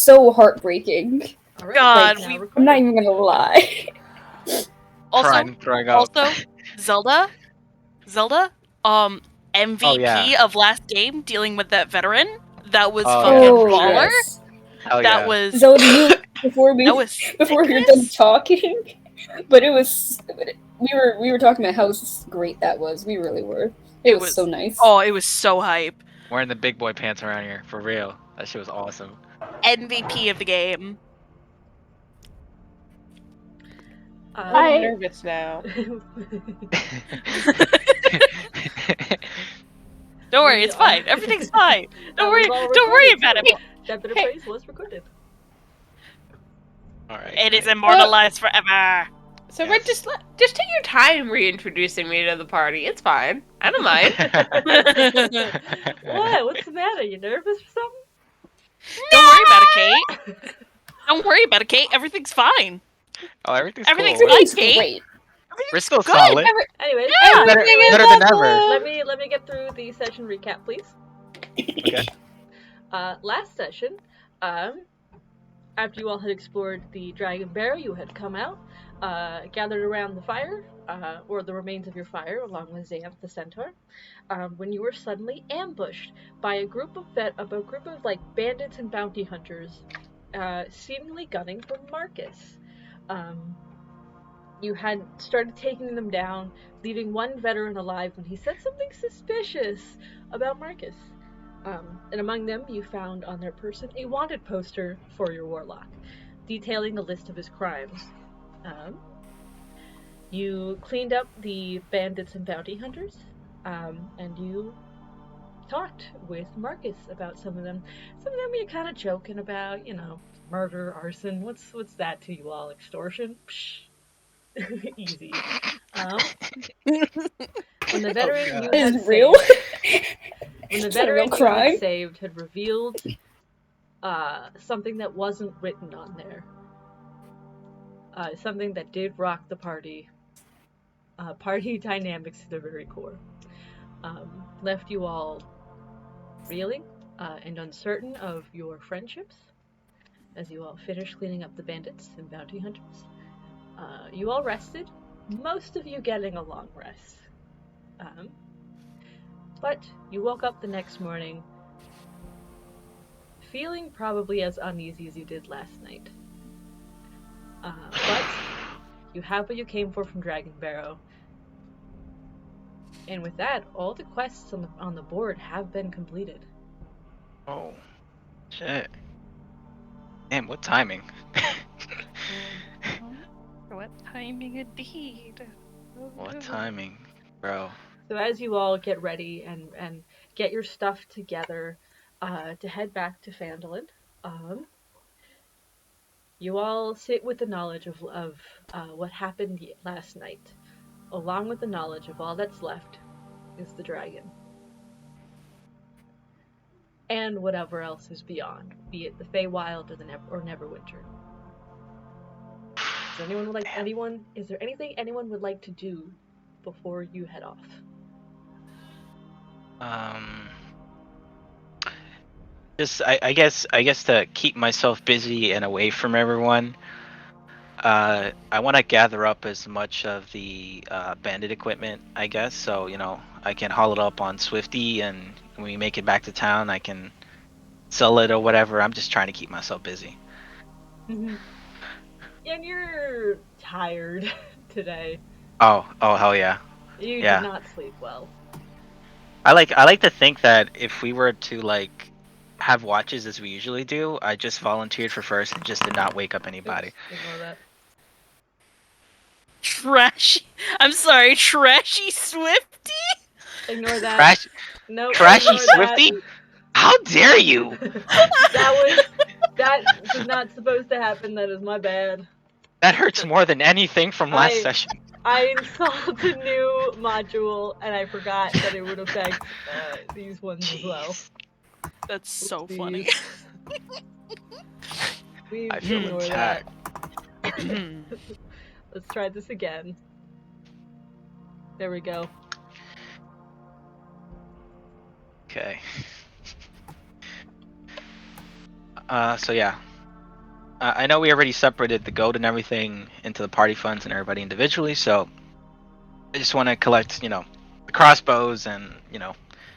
so heartbreaking. All right, God, now we- I'm not even gonna lie. Also, Crying, throwing up. Zelda, MVP Oh, yeah. of last game dealing with that veteran. That was Oh, fucking yeah, Oh for sure. baller. yes. Hell That yeah. was Zelda, you before that was you're done sickness. talking, but we were talking about how great that was. We really were. It was so nice. Oh, it was so hype. Wearing the big boy pants around here, for real. That shit was awesome. MVP of the game. I'm nervous now. Don't worry, it's fine. Everything's fine. Don't worry about it. That bit of praise was recorded. All right. It is immortalized forever. So, Yes. Red, just take your time reintroducing me to the party. It's fine. I don't mind. What? What's the matter? You nervous or something? Don't worry about it, Kate. Don't worry about it, Kate. Everything's fine. Oh, everything's Everything's cool. fine. Everything's Kate. great. We're still good. solid. Anyways, Yeah. Better than ever. let me get through the session recap, please. Okay. Last session, after you all had explored the Dragon Barrow, you had come out, gathered around the fire, or the remains of your fire, along with Xanth the Centaur, when you were suddenly ambushed by a group of like bandits and bounty hunters, seemingly gunning for Marcus. You had started taking them down, leaving one veteran alive when he said something suspicious about Marcus. And among them, you found on their person a wanted poster for your warlock, detailing a list of his crimes. You cleaned up the bandits and bounty hunters, and you talked with Marcus about some of them. Some of them you're kind of joking about, murder, arson. What's that to you all? Extortion? Psh. Easy. When the veteran you had Is real. when the It's not a real veteran you crime. had saved had revealed something that wasn't written on there, something that did rock the party dynamics to the very core, left you all reeling and uncertain of your friendships as you all finished cleaning up the bandits and bounty hunters. You all rested, most of you getting a long rest. But you woke up the next morning feeling probably as uneasy as you did last night. But you have what you came for from Dragon Barrow. And with that, all the quests on the board have been completed. Oh, shit. Damn, what timing? What timing indeed. What timing, bro? So as you all get ready and get your stuff together to head back to Phandalin, you all sit with the knowledge of what happened last night, along with the knowledge of all that's left is the dragon. And whatever else is beyond, be it the Feywild or Neverwinter. Is there anything anyone would like to do before you head off? Just I guess to keep myself busy and away from everyone. I want to gather up as much of the bandit equipment, I guess, so I can haul it up on Swifty, and when we make it back to town, I can sell it or whatever. I'm just trying to keep myself busy. Mm-hmm. And you're tired today. Oh hell yeah. You Yeah. did not sleep well. I like to think that if we were to have watches as we usually do, I just volunteered for first and just did not wake up anybody. Oops, ignore that. Trashy. I'm sorry, trashy Swifty. Ignore that. Trash, No, trashy ignore that. Swifty? How dare you? That was not supposed to happen. That is my bad. That hurts more than anything from last session. I installed a new module and I forgot that it would affect these ones as well. That's so Oopsies. funny. Please I feel ignore attacked. that. Let's try this again. There we go. Okay. So yeah, I know we already separated the gold and everything into the party funds and everybody individually, so I just want to collect, the crossbows and,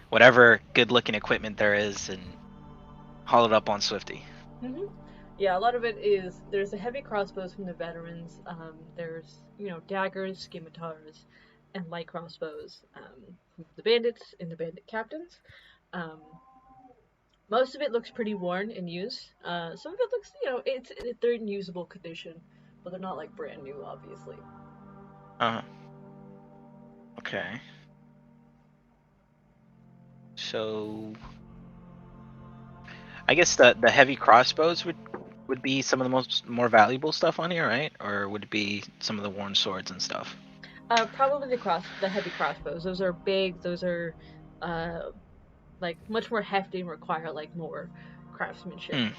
whatever good-looking equipment there is and haul it up on Swifty. Hmm. Yeah, a lot of it is there's the heavy crossbows from the veterans. There's daggers, scimitars, and light crossbows from the bandits and the bandit captains. Um, Most of it looks pretty worn and used. Some of it looks, they're in usable condition, but they're not like brand new, obviously. Uh, okay. So I guess the heavy crossbows would be some of the more valuable stuff on here, right? Or would it be some of the worn swords and stuff? Probably the heavy crossbows. Those are big. Those are, like much more hefty and require like more craftsmanship.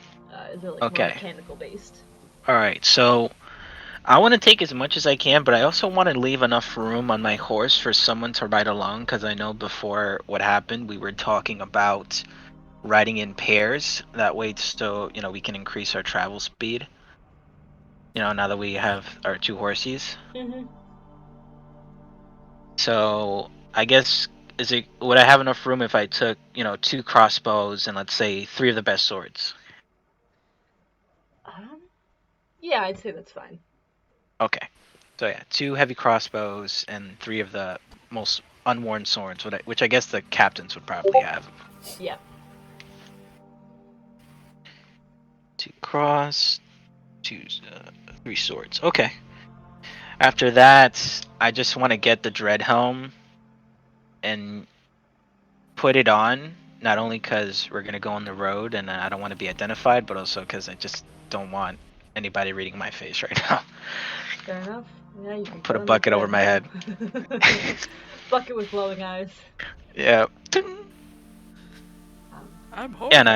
They're like more Okay. mechanical based. All right. So I want to take as much as I can, but I also want to leave enough room on my horse for someone to ride along, because I know before what happened, we were talking about riding in pairs. That way, so we can increase our travel speed. Now that we have our two horses. Mm-hmm. So I guess would I have enough room if I took two crossbows and let's say three of the best swords? Yeah, I'd say that's fine. Okay. So yeah, two heavy crossbows and three of the most unworn swords, which I guess the captains would probably have. Yeah. Two cross, three swords. Okay. After that, I just want to get the dread helm and put it on. Not only because we're gonna go on the road and I don't want to be identified, but also because I just don't want anybody reading my face right now. Fair enough. Yeah, you can Put a on the bucket over my head. Bucket with glowing eyes. Yeah. I'm home. Yeah, and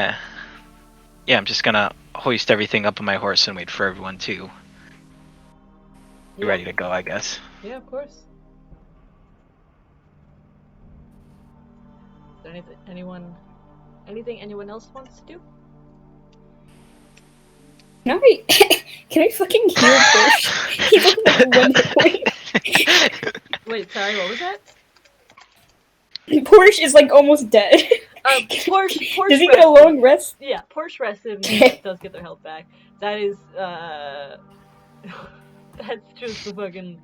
I'm just gonna hoist everything up on my horse and wait for everyone to be ready to go, I guess. Yeah, of course. Is there anything anyone else wants to do? Can I fucking heal Porsche? He's looking at one hit point. Wait, sorry, what was that? Porsche is like almost dead. Porsche Does he get a long rest? Yeah, Porsche rests and does get their health back. That is, that's just the fucking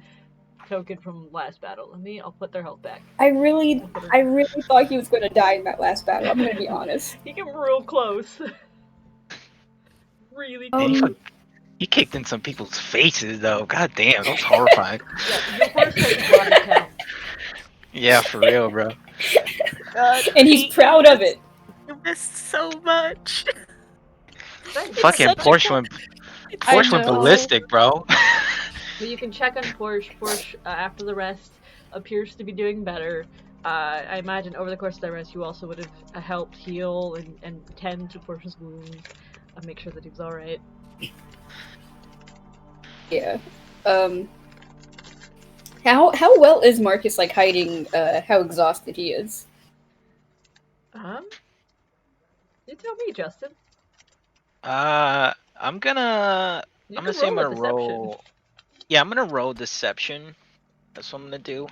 token from last battle. I'll put their health back. I really thought he was gonna die in that last battle. I'm gonna be honest. He came real close. Really close. He kicked in some people's faces, though. God damn, that was horrifying. Yeah, your horse has a body count. Yeah, for real, bro. God, And he's proud of it. I missed so much. Fucking Porsche went ballistic, bro. But you can check on Porsche. Porsche, after the rest, appears to be doing better. I imagine over the course of the rest, you also would have helped heal and tend to Porsche's wounds, make sure that he was all right. Yeah. How well is Marcus like hiding how exhausted he is? You tell me, Justin. I'm gonna say I'm gonna roll. Yeah, I'm gonna roll deception. That's what I'm gonna do.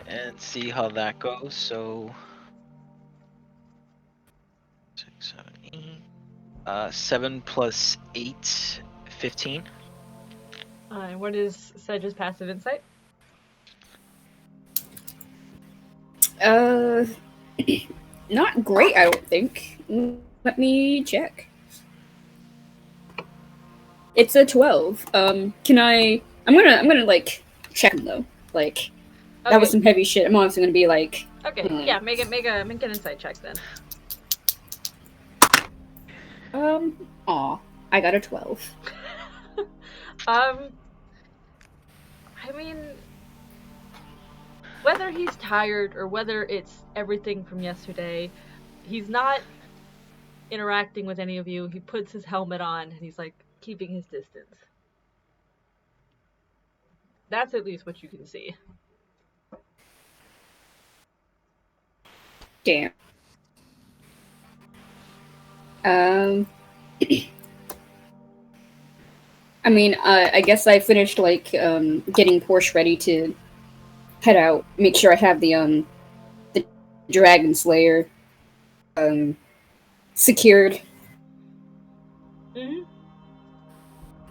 And see how that goes. So 6, 7, 8. 7 plus 8, 15. And what is Sedge's passive insight? Not great, I don't think. Let me check. It's a 12. I'm gonna like check him though. Like Okay. that was some heavy shit. I'm honestly gonna be like. Okay, yeah, make an insight check then. I got a 12. I mean, whether he's tired or whether it's everything from yesterday, he's not interacting with any of you. He puts his helmet on and he's like keeping his distance. That's at least what you can see. Damn. I mean, I guess I finished like getting Porsche ready to head out. Make sure I have the Dragon Slayer um secured. Hmm.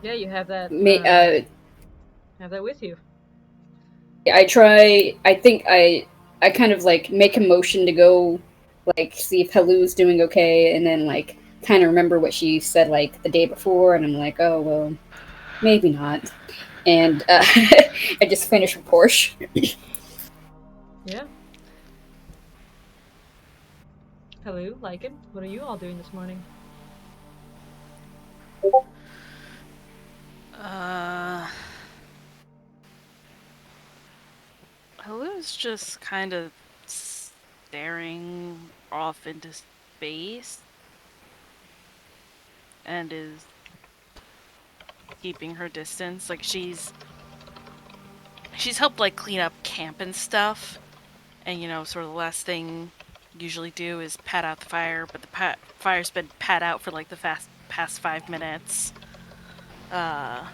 Yeah, you have that. May, Have that with you. I try. I think I kind of like make a motion to go like see if Helu's doing okay, and then like kind of remember what she said like the day before, and I'm like, oh well, maybe not. And I just finished with Porsche. Yeah. Hello, Lycan. What are you all doing this morning? Hello's just kind of staring off into space and is keeping her distance. Like she's helped like clean up camp and stuff, and sort of the last thing usually do is pat out the fire, but the fire's been pat out for like the past 5 minutes. Yeah,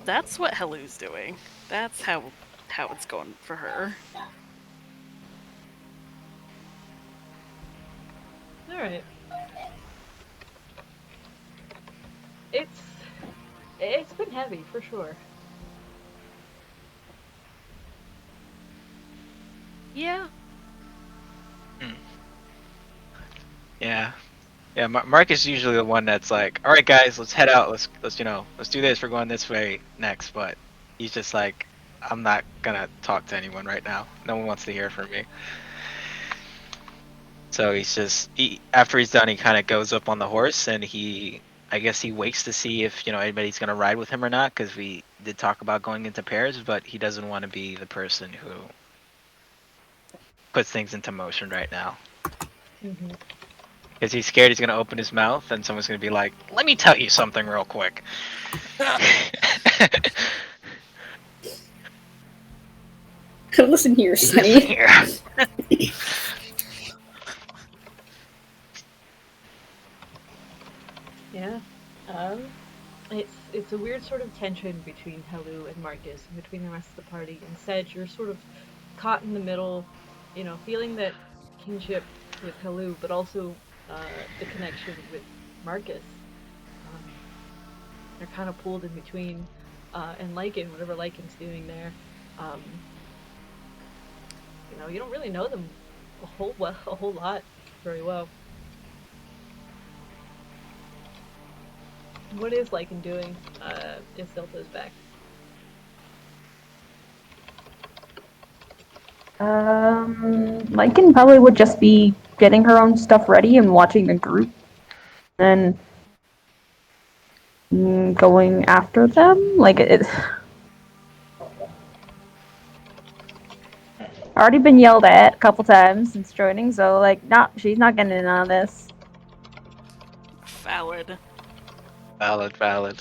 that's what Helu's doing. That's how it's going for her. All right. It's been heavy for sure. Yeah. Yeah. Yeah, Mark is usually the one that's like, all right, guys, let's head out. Let's do this. We're going this way next. But he's just like, I'm not gonna talk to anyone right now. No one wants to hear from me. So after he's done, he kind of goes up on the horse and I guess he waits to see if anybody's gonna ride with him or not, because we did talk about going into pairs, but he doesn't want to be the person who puts things into motion right now. Mm-hmm. Because he's scared he's going to open his mouth and someone's going to be like, let me tell you something real quick. Listen here, Sonny. Listen here. Yeah. It's a weird sort of tension between Helu and Marcus, and between the rest of the party. And Sedge, you're sort of caught in the middle, feeling that kinship with Helu, but also the connection with Marcus. They're kind of pulled in between, and Lycan, whatever Lycan's doing there, you don't really know them a whole lot very well. What is Lycan doing if Delta's back? Lycan probably would just be getting her own stuff ready and watching the group, and going after them. Like it's already been yelled at a couple times since joining, so like, she's not getting in on this. Valid. Valid.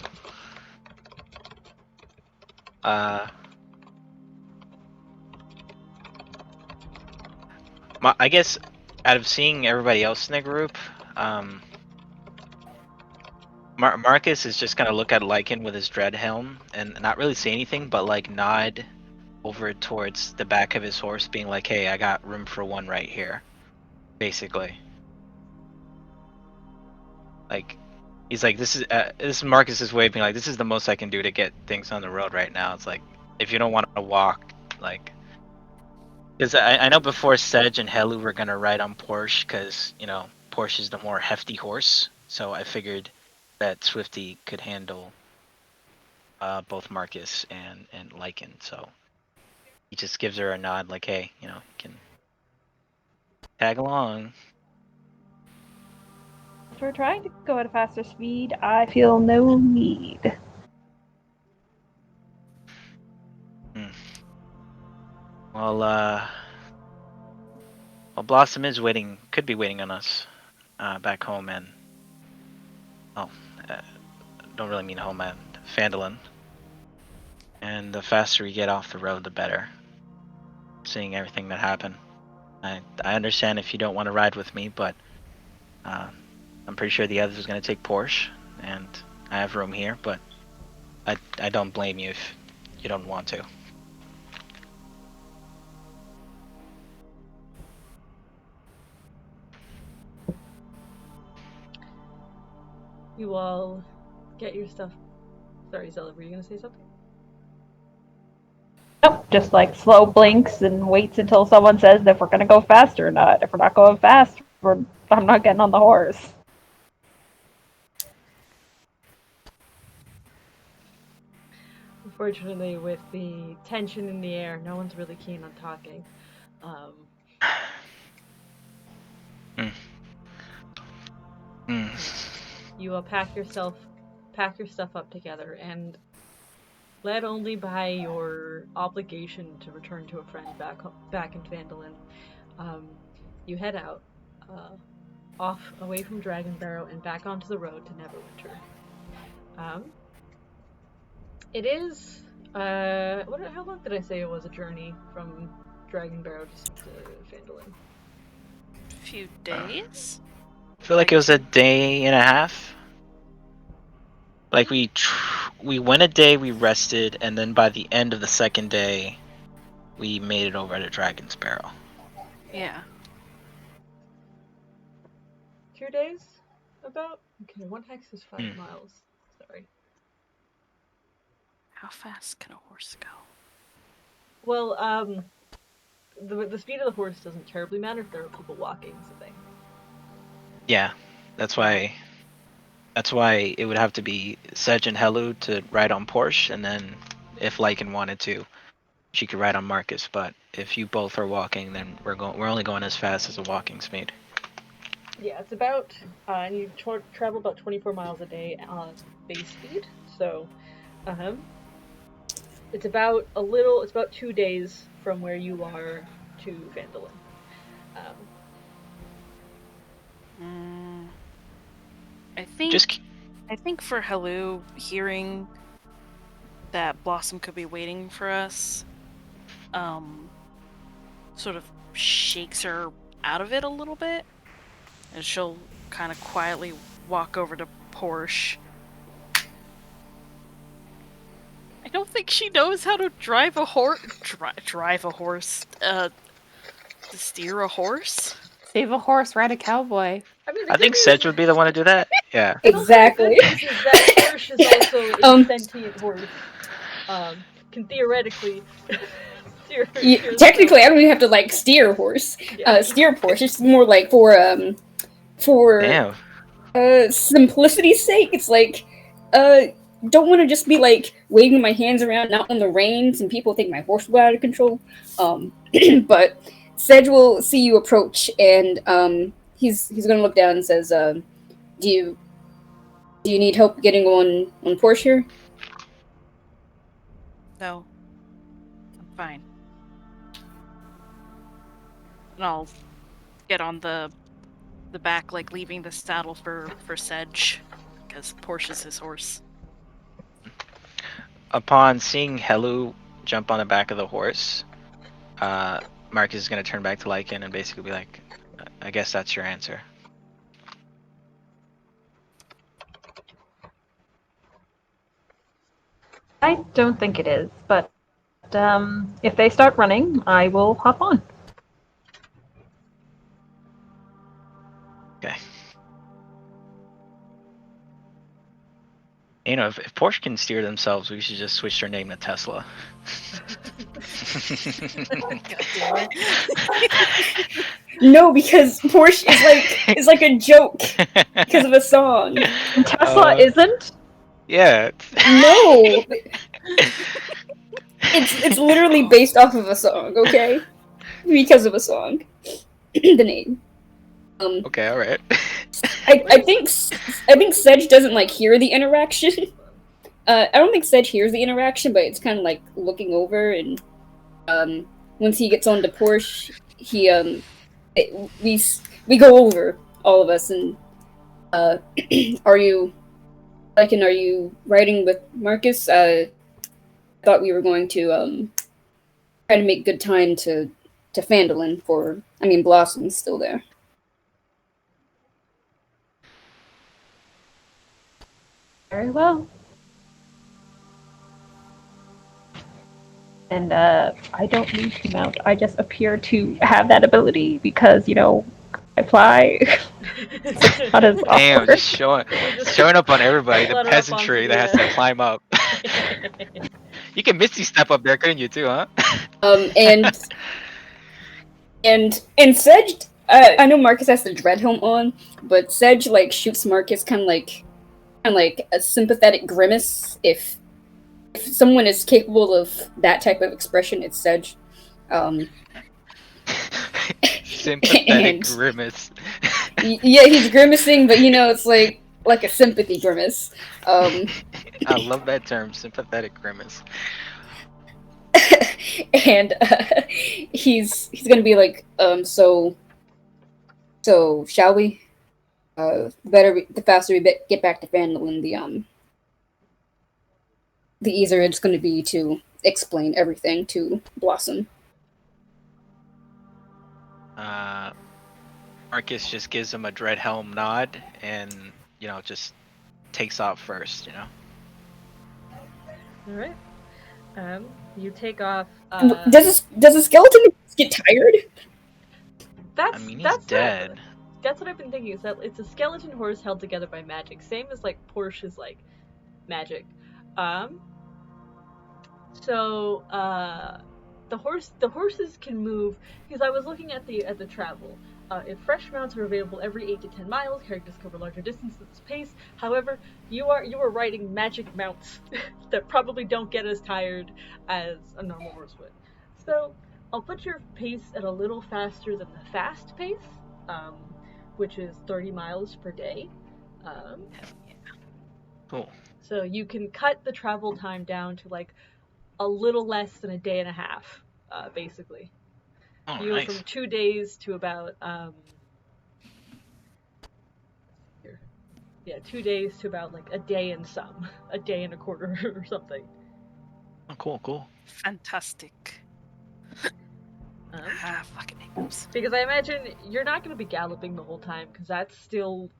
I guess out of seeing everybody else in the group, Marcus is just gonna look at Lycan with his dread helm and not really say anything, but like nod over towards the back of his horse, being like, "Hey, I got room for one right here." Basically, like he's like, "This is Marcus's way of being like, this is the most I can do to get things on the road right now." It's like, if you don't want to walk, like, because I know before Sedge and Helu were gonna ride on Porsche, because Porsche is the more hefty horse, so I figured that Swifty could handle both Marcus and Lycan. So he just gives her a nod, like, "Hey, you can tag along." If we're trying to go at a faster speed, I feel no need. Well, Blossom could be waiting on us back home, and don't really mean home, and Phandalin. And the faster we get off the road, the better. Seeing everything that happened, I understand if you don't want to ride with me, but I'm pretty sure the others are going to take Porsche, and I have room here, but I don't blame you if you don't want to. You all get your stuff. Sorry, Zella, were you gonna say something? Nope, just like slow blinks and waits until someone says if we're gonna go fast or not. If we're not going fast, I'm not getting on the horse. Unfortunately, with the tension in the air, no one's really keen on talking. You will pack your stuff up together, and led only by your obligation to return to a friend back in Vandalin, you head out, off away from Dragonbarrow and back onto the road to Neverwinter. It is how long did I say it was a journey from Dragonbarrow to Vandalin? A few days? I feel like it was a day and a half. Like we went a day, we rested, and then by the end of the second day, we made it over to Icespire. Yeah. 2 days? About? Okay, 1 hex is 5 miles. Sorry. How fast can a horse go? Well, the speed of the horse doesn't terribly matter if there are people walking, is the thing. Yeah, that's why it would have to be Sedge and Helu to ride on Porsche, and then if Lycan wanted to, she could ride on Marcus. But if you both are walking, then we're only going as fast as a walking speed. Yeah, it's about and you travel about 24 miles a day on base speed. So, it's about 2 days from where you are to Vandalin. I think for Helu, hearing that Blossom could be waiting for us, sort of shakes her out of it a little bit, and she'll kind of quietly walk over to Porsche. I don't think she knows how to drive a horse. Drive a horse. To steer a horse. Save a horse, ride a cowboy. I think Sedge would be the one to do that. Yeah. Exactly. The good news is that Porsche is also a sentient horse. Can theoretically steer technically, I don't even have to like steer a horse. Yeah. Steer Porsche. It's more like for Damn. simplicity's sake. It's like don't want to just be like waving my hands around out on the reins and people think my horse will be out of control. But Sedge will see you approach and he's gonna look down and says, do you need help getting on Porsche here? No. I'm fine. And I'll get on the back, like leaving the saddle for Sedge, because Porsche's his horse. Upon seeing Helu jump on the back of the horse, Marcus is going to turn back to Lycan and basically be like, I guess that's your answer. I don't think it is, but if they start running, I will hop on. Okay. You know, if Porsche can steer themselves, we should just switch their name to Tesla. No, because Porsche is like a joke because of a song. And Tesla isn't? Yeah. No. It's literally based off of a song, okay? Because of a song. The name. Okay, all right. I think Sedge doesn't like hear the interaction. I don't think Sedge hears the interaction, but it's kind of like looking over, and once he gets onto Porsche, we go over all of us, and are you riding with Marcus? I thought we were going to try to make good time to Vandalin Blossom's still there. Very well. And I don't need to mount. I just appear to have that ability because, I fly. It's not as Damn, awkward. Just showing up on everybody. The flutter up onto peasantry that has to climb up. You can Misty step up there, couldn't you too, huh? And Sedge, I know Marcus has the dread helm on, but Sedge like shoots Marcus kind of like a sympathetic grimace. If someone is capable of that type of expression, it's Sedge. Sympathetic grimace. Yeah, he's grimacing, but it's like a sympathy grimace. I love that term, sympathetic grimace. And he's gonna be like, so shall we? The faster we get back to Phandalin, the easier it's going to be to explain everything to Blossom. Marcus just gives him a dread helm nod and, just takes off first, Alright. You take off. Does the skeleton get tired? He's dead. That's what I've been thinking, is that it's a skeleton horse held together by magic. Same as, like, Porsche's, like, magic. So, the horses can move, because I was looking at the travel. If fresh mounts are available every 8 to 10 miles, characters cover larger distances at this pace. However, you are riding magic mounts that probably don't get as tired as a normal horse would. So, I'll put your pace at a little faster than the fast pace, which is 30 miles per day. Cool. So you can cut the travel time down to like a little less than a day and a half, basically. Oh, you go nice. from 2 days to about 2 days to about like a day and a day and a quarter or something. Oh, cool. Fantastic. Fucking hiccups. Because I imagine you're not going to be galloping the whole time, because that still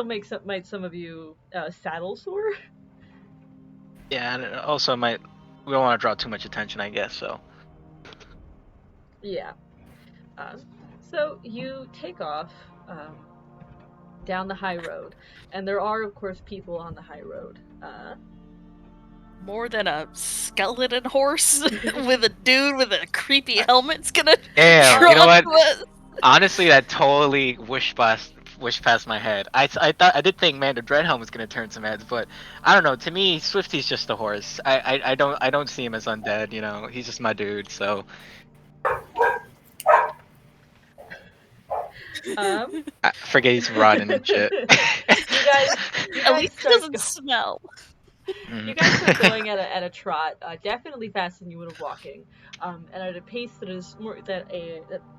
might some of you saddle sore. Yeah, and also we don't want to draw too much attention, I guess. So. Yeah. So you take off down the high road, and there are of course people on the high road. More than a skeleton horse with a dude with a creepy helmet's gonna. Damn, you know what? Us. Honestly, that totally wished past my head. I did think, man, the Dreadhelm was gonna turn some heads, but I don't know. To me, Swifty's just a horse. I don't see him as undead. He's just my dude. So. I forget he's rotten and shit. You guys At least it doesn't go- smell. You guys start going at a trot, definitely faster than you would have walking, and at a pace that is more that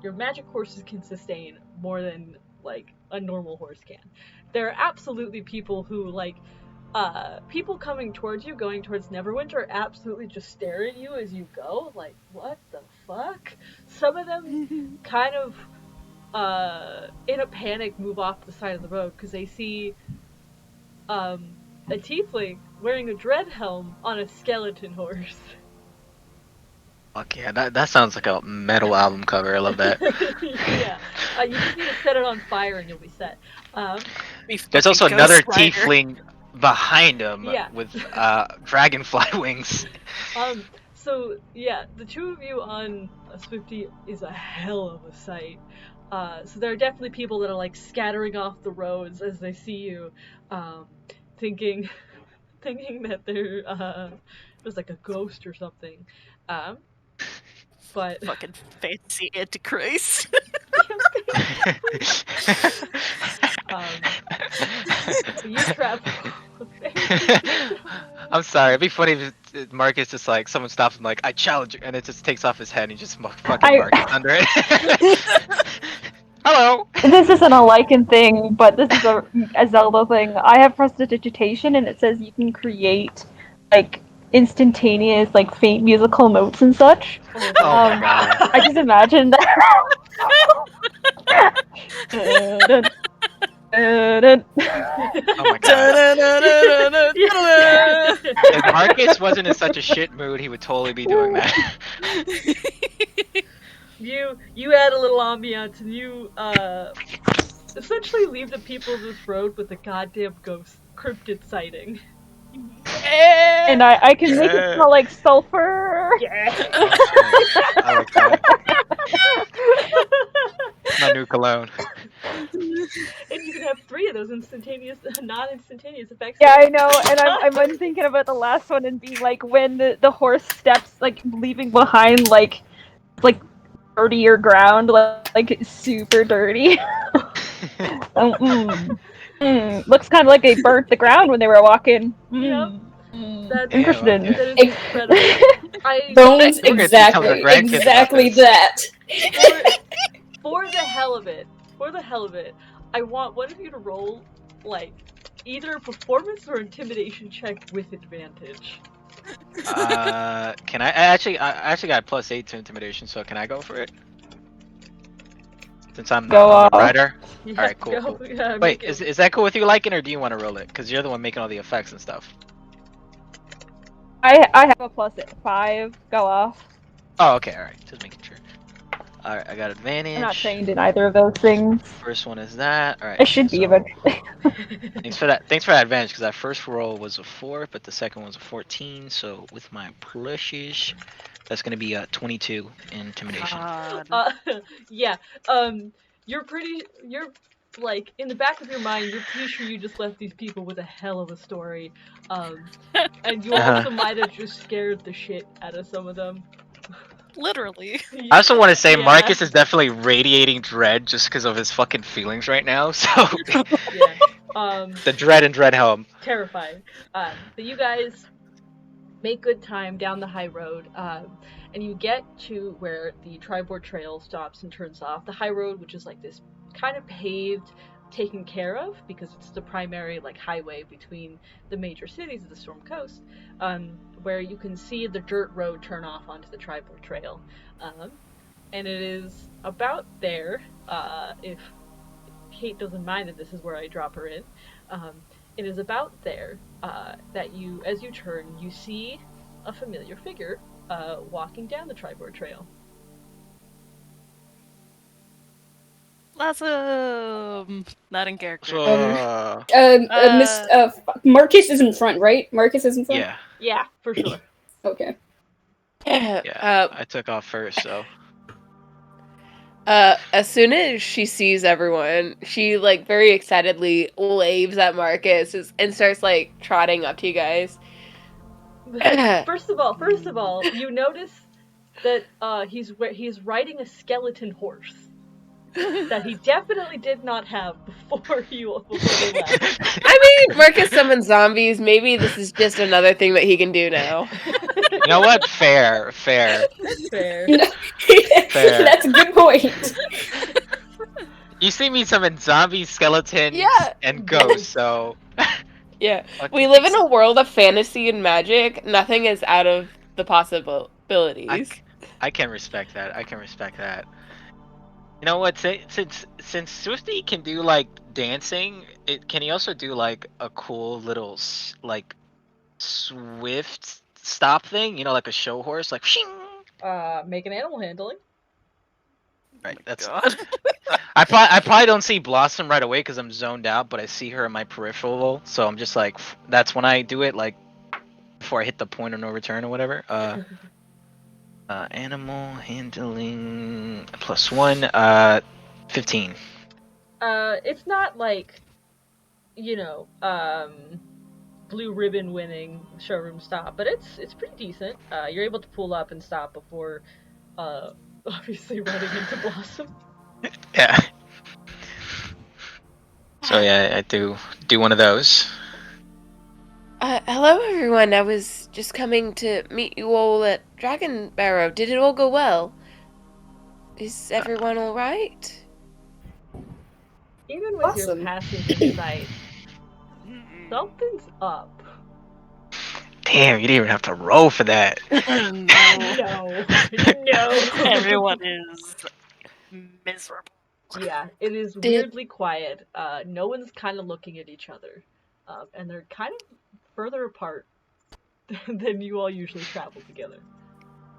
your magic horses can sustain more than like a normal horse can. There are absolutely people who people coming towards you, going towards Neverwinter, are absolutely just stare at you as you go, like, what the fuck? Some of them kind of in a panic move off the side of the road because they see a tiefling wearing a dread helm on a skeleton horse. Fuck yeah, that sounds like a metal album cover. I love that. Yeah, you just need to set it on fire and you'll be set. There's also another tiefling behind him with dragonfly wings. So yeah, the two of you on Swifty is a hell of a sight. So there are definitely people that are like scattering off the roads as they see you, thinking that there's like a ghost or something. But fucking fancy Antichrist. You travel. I'm sorry. It'd be funny if Marcus just like someone stops him like, I challenge you, and it just takes off his head and he just fucking Marcus under it. Hello. This isn't a Lycan thing, but this is a Zelda thing. I have prestidigitation, and it says you can create like instantaneous like faint musical notes and such. Oh my god. I just imagine that. Dun-dun. Oh my god. If Marcus wasn't in such a shit mood, he would totally be doing that. You add a little ambiance, and you essentially leave the people of this road with a goddamn ghost cryptid sighting. And I can make it smell like sulfur. Yeah. I like that. My new cologne. And you can have 3 of those instantaneous, non-instantaneous effects. Yeah, I know, and I'm thinking about the last one and being like when the horse steps, like leaving behind like dirtier ground, like super dirty. Looks kind of like they burnt the ground when they were walking. That's Interesting. That is incredible. Bones, We're gonna teach some of the exactly, grandkids about exactly this. that. For the hell of it, I want one of you to roll like either a performance or intimidation check with advantage. Can I actually got +8 to intimidation, so can I go for it? Since I'm the writer. Yeah, Alright, cool. go. Yeah, Wait, make it. is that cool with you, Lycan, or do you want to roll it? Because you're the one making all the effects and stuff. I have a +5. Go off. Oh, okay, alright. Just making sure. Alright, I got advantage. I'm not trained in either of those things. First one is that. Alright. I should be eventually. Thanks for that advantage, because that first roll was a 4, but the second one was a 14. So with my plushes, that's gonna be a 22 in intimidation. Yeah. You're like in the back of your mind, you're pretty sure you just left these people with a hell of a story. And you also might have just scared the shit out of some of them. Literally. I also want to say Yeah. Marcus is definitely radiating dread just because of his fucking feelings right now. So Yeah. the dread and dread helm. Terrifying. But you guys make good time down the high road, and you get to where the Triboard Trail stops and turns off. The high road, which is like this kind of paved, taken care of, because it's the primary like highway between the major cities of the Storm Coast, where you can see the dirt road turn off onto the Triboard Trail. And it is about there, if Kate doesn't mind that this is where I drop her in, it is about there that you, as you turn, you see a familiar figure walking down the Triboard Trail. Awesome. Not in character. Marcus is in front, right? Marcus is in front? Yeah. Yeah, for sure. Okay. Yeah. I took off first, so. As soon as she sees everyone, she like very excitedly waves at Marcus and starts like trotting up to you guys. First of all, you notice that he's riding a skeleton horse that he definitely did not have before you left. I mean, Marcus summons zombies. Maybe this is just another thing that he can do now. You know what? Fair. Fair. That's a good point. You see me summon zombies, skeletons, and ghosts, so. Yeah. We live in a world of fantasy and magic. Nothing is out of the possibilities. I can respect that. You know what? Since Swifty can do like dancing, can he also do like a cool little like swift stop thing? You know, like a show horse, like. Shing! Make an animal handling. Right. That's. I probably don't see Blossom right away because I'm zoned out, but I see her in my peripheral, so I'm just like, that's when I do it, like before I hit the point of no return or whatever. Animal handling +1, 15. It's not like, blue ribbon winning showroom stop, but it's pretty decent. You're able to pull up and stop before, obviously running into Blossom. Yeah. So yeah, I do one of those. Hello everyone, I was just coming to meet you all at Dragon Barrow. Did it all go well? Is everyone alright? Even with Awesome. your passive insight, something's up. Damn, you didn't even have to roll for that. No. Everyone is miserable. Yeah, it is weirdly quiet. No one's kind of looking at each other, and they're kind of further apart than you all usually travel together.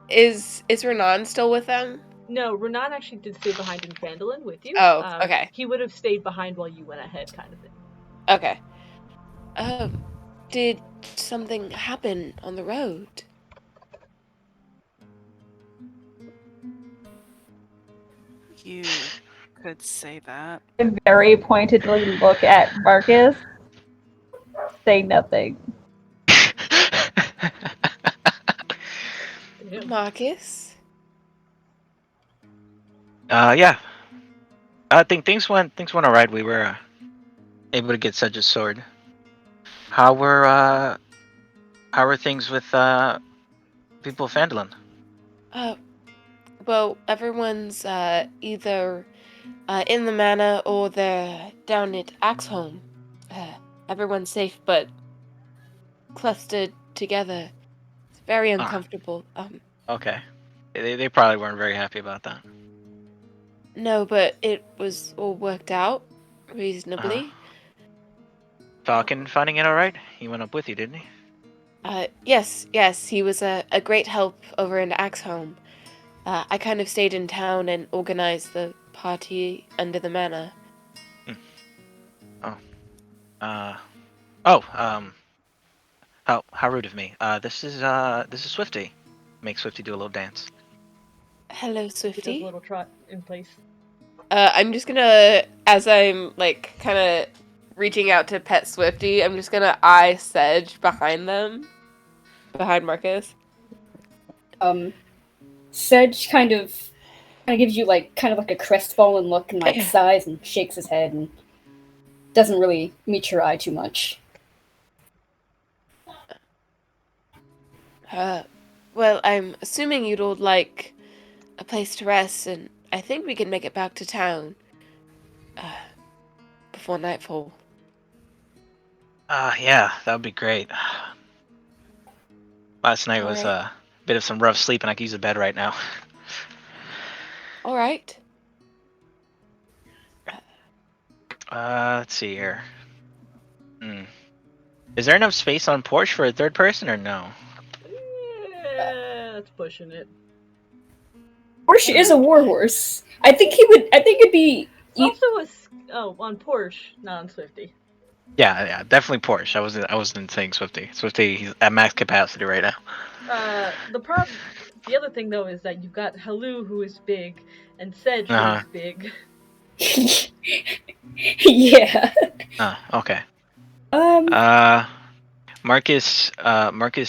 Is Renan still with them? No, Renan actually did stay behind in Phandalin with you. Oh, okay. He would have stayed behind while you went ahead, kind of thing. Okay. Did something happen on the road? You could say that. I very pointedly look at Marcus, say nothing. Damn. Marcus? Yeah. I think things went alright. We were able to get Sedge's sword. How were things with people of Phandalin? Well, everyone's either in the manor or they're down at Axholm. Everyone's safe, but clustered together. It's very uncomfortable. Okay. They probably weren't very happy about that. No, but it was all worked out reasonably. Falcon finding it alright? He went up with you, didn't he? Yes, he was a great help over in Axholm. I kind of stayed in town and organized the party under the manor. How rude of me. This is Swifty. Make Swifty do a little dance. Hello, He does a Swifty. little trot in place. I'm just gonna, as I'm like kind of reaching out to pet Swifty, I'm just gonna eye Sedge behind them, behind Marcus. Sedge kind of gives you like a crestfallen look and like sighs and shakes his head and doesn't really meet your eye too much. Well, I'm assuming you'd all like a place to rest, and I think we can make it back to town before nightfall. Yeah, that would be great. Last night was a bit of some rough sleep, and I could use a bed right now. All right. Let's see here. Is there enough space on Porsche for a third person, or no? Yeah, that's pushing it. Porsche is a warhorse. I think it'd be. Also, on Porsche, not on Swifty. Yeah, definitely Porsche. I wasn't saying Swifty. Swifty, he's at max capacity right now. The other thing though is that you've got Halu, who is big, and Sedge, who is big. Yeah. Okay. Marcus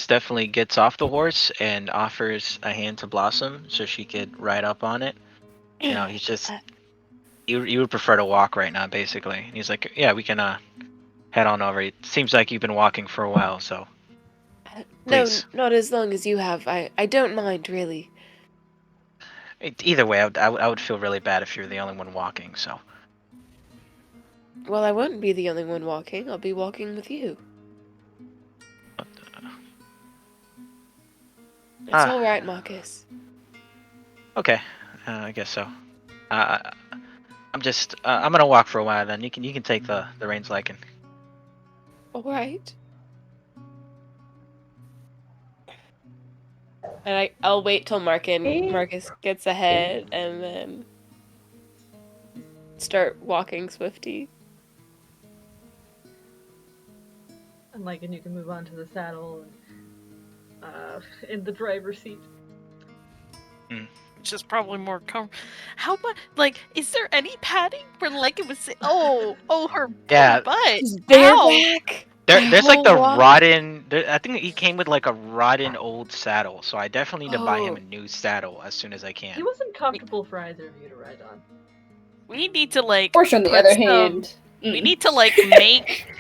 definitely gets off the horse and offers a hand to Blossom so she could ride up on it. You know, he's just you would prefer to walk right now, basically. And he's like, yeah, we can head on over. It seems like you've been walking for a while, so. Please. No, not as long as you have. I don't mind, really. Either way, I would feel really bad if you're the only one walking. So. Well, I won't be the only one walking. I'll be walking with you. It's all right, Marcus. Okay, I guess so. I'm gonna walk for a while. Then you can take the reins, Lycan. All right. And I'll wait till Marcus gets ahead and then start walking Swifty. And you can move on to the saddle and in the driver's seat. Which is probably more comfortable. How much? Is there any padding where it was? Oh, her butt. Bareback. There's the rotten. I think he came with a rotten old saddle, so I definitely need to buy him a new saddle as soon as I can. He wasn't comfortable for either of you to ride on. We need to Porsche, on the other hand, we need to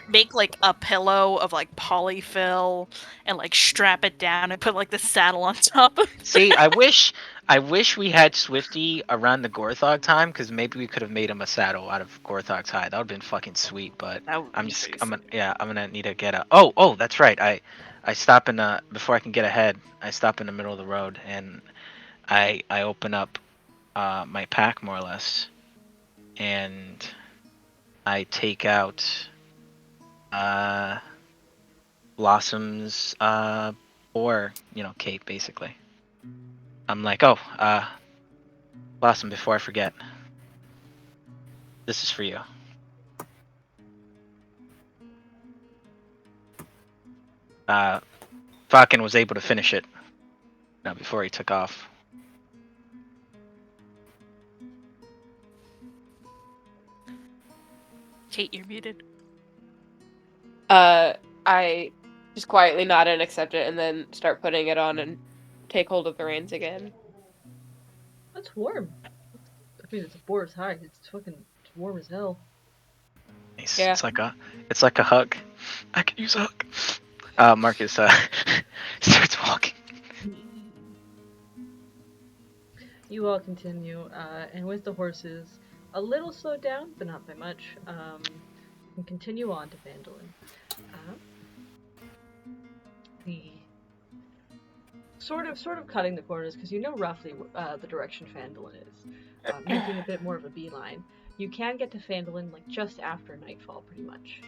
make a pillow of polyfill and strap it down and put the saddle on top of it. See, I wish we had Swifty around the Gorthog time, because maybe we could have made him a saddle out of Gorthog's hide. That would have been fucking sweet, but I'm gonna need to get a. Oh, that's right. I stop in before I can get ahead. I stop in the middle of the road and I open up my pack more or less, and I take out Blossom's or cape basically. I'm like, oh, Blossom, before I forget, this is for you. Falcon was able to finish it before he took off. Kate, you're muted. I just quietly nod and accept it, and then start putting it on and take hold of the reins again. That's warm. I mean, it's a boar's hide. It's warm as hell. Nice. Yeah. It's like a hug. I could use a hug. Marcus starts walking. You all continue, and with the horses a little slowed down, but not by much, and continue on to Vandalin. The sort of cutting the corners, because you know roughly the direction Vandalin is, making a bit more of a beeline. You can get to Vandalin like just after nightfall, pretty much.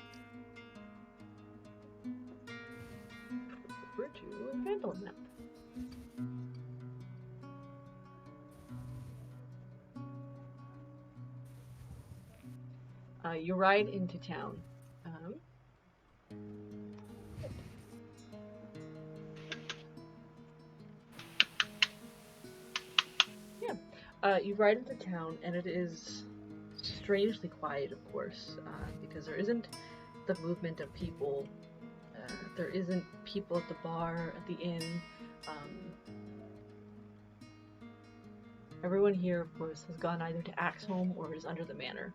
Over to Vandalin now. You ride into town. You ride into town, and it is strangely quiet, of course, because there isn't the movement of people. There isn't people at the bar, at the inn. Everyone here, of course, has gone either to Axholm or is under the manor.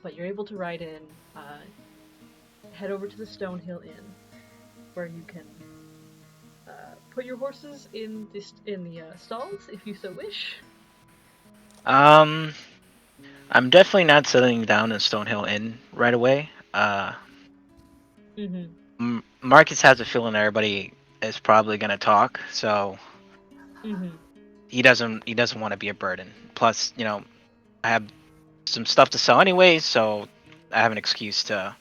But you're able to ride in, head over to the Stonehill Inn, where you can put your horses in the stalls if you so wish. I'm definitely not settling down in Stonehill Inn right away. Marcus has a feeling everybody is probably gonna talk, so he doesn't want to be a burden. Plus, I have some stuff to sell anyway, so I have an excuse to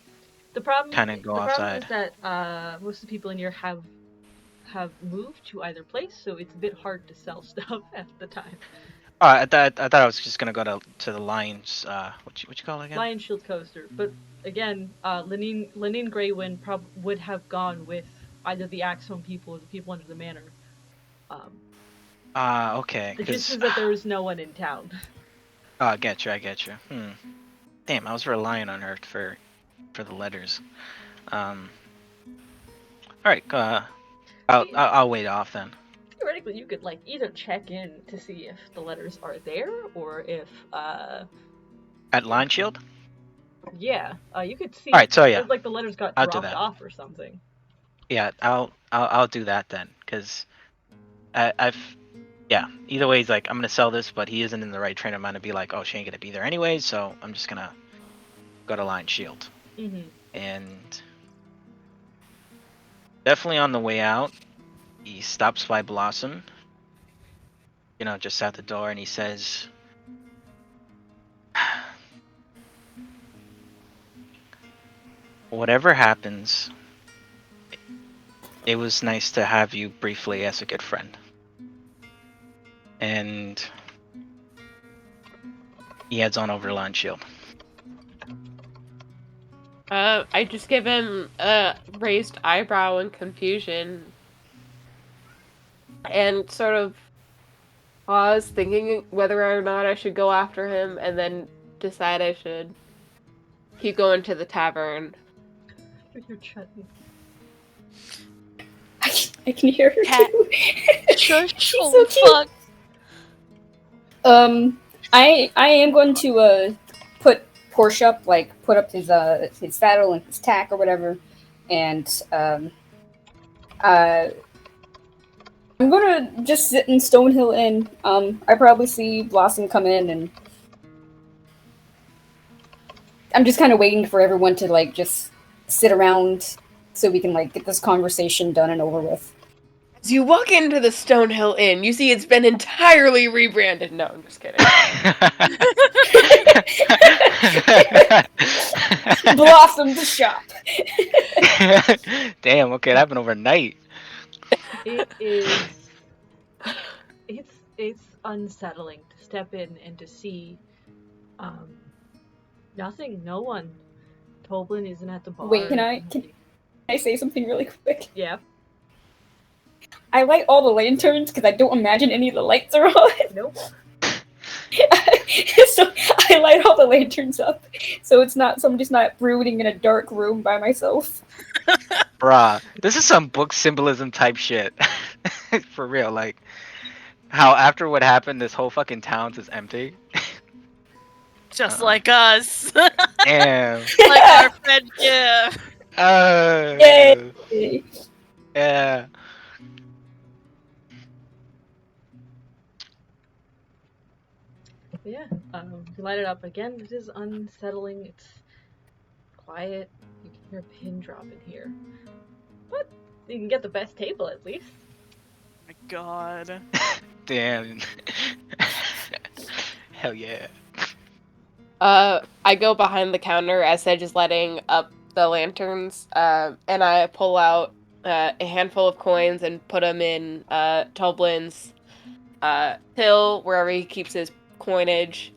kind of go outside. The problem is that most of the people in here have moved to either place, so it's a bit hard to sell stuff at the time. Oh, I thought I was just gonna go to the Lions. What you call it again? Lion Shield Coaster. But again, Lenine Greywind would have gone with either the Axholm people or the people under the manor. Okay. The gist is that there is no one in town. Oh, I get you. Damn, I was relying on her for the letters. All right. I'll wait off then. Theoretically, you could either check in to see if the letters are there or if at Lion Shield. Yeah, you could see. All right, so yeah, the letters got dropped off or something. Yeah, I'll do that then, because either way, he's like, I'm gonna sell this, but he isn't in the right train of mind to be like, oh, she ain't gonna be there anyway, so I'm just gonna go to Lion Shield. And definitely on the way out, he stops by Blossom, just at the door, and he says, whatever happens, it was nice to have you briefly as a good friend. And he heads on over to Lion Shield. I just give him a raised eyebrow in confusion and sort of pause, thinking whether or not I should go after him, and then decide I should keep going to the tavern. You're chatting. I can hear her too. Shush! She's Oh, so fuck! I am going to put Porsche up, put up his saddle and his tack or whatever, and I'm gonna just sit in Stonehill Inn. I probably see Blossom come in, and I'm just kind of waiting for everyone to just sit around so we can get this conversation done and over with. As you walk into the Stonehill Inn, you see it's been entirely rebranded. No, I'm just kidding. Blossom the shop. Damn. Okay, that happened overnight. It is. It's unsettling to step in and to see nothing, no one. Toblin isn't at the bar. Wait, can I say something really quick? Yeah. I light all the lanterns because I don't imagine any of the lights are on. Nope. So I light all the lanterns up, so it's not somebody's not brooding in a dark room by myself. Bruh, this is some book symbolism type shit. For real, like how after what happened, this whole fucking town's is empty. Just like us. Damn. Like our friendship. Yay! Yeah. Yeah. You light it up again. It is unsettling. It's quiet. You can hear a pin drop in here. But you can get the best table at least. Oh my god. Damn. Hell yeah. I go behind the counter as Sedge is letting up the lanterns, and I pull out a handful of coins and put them in Toblin's till, wherever he keeps his coinage,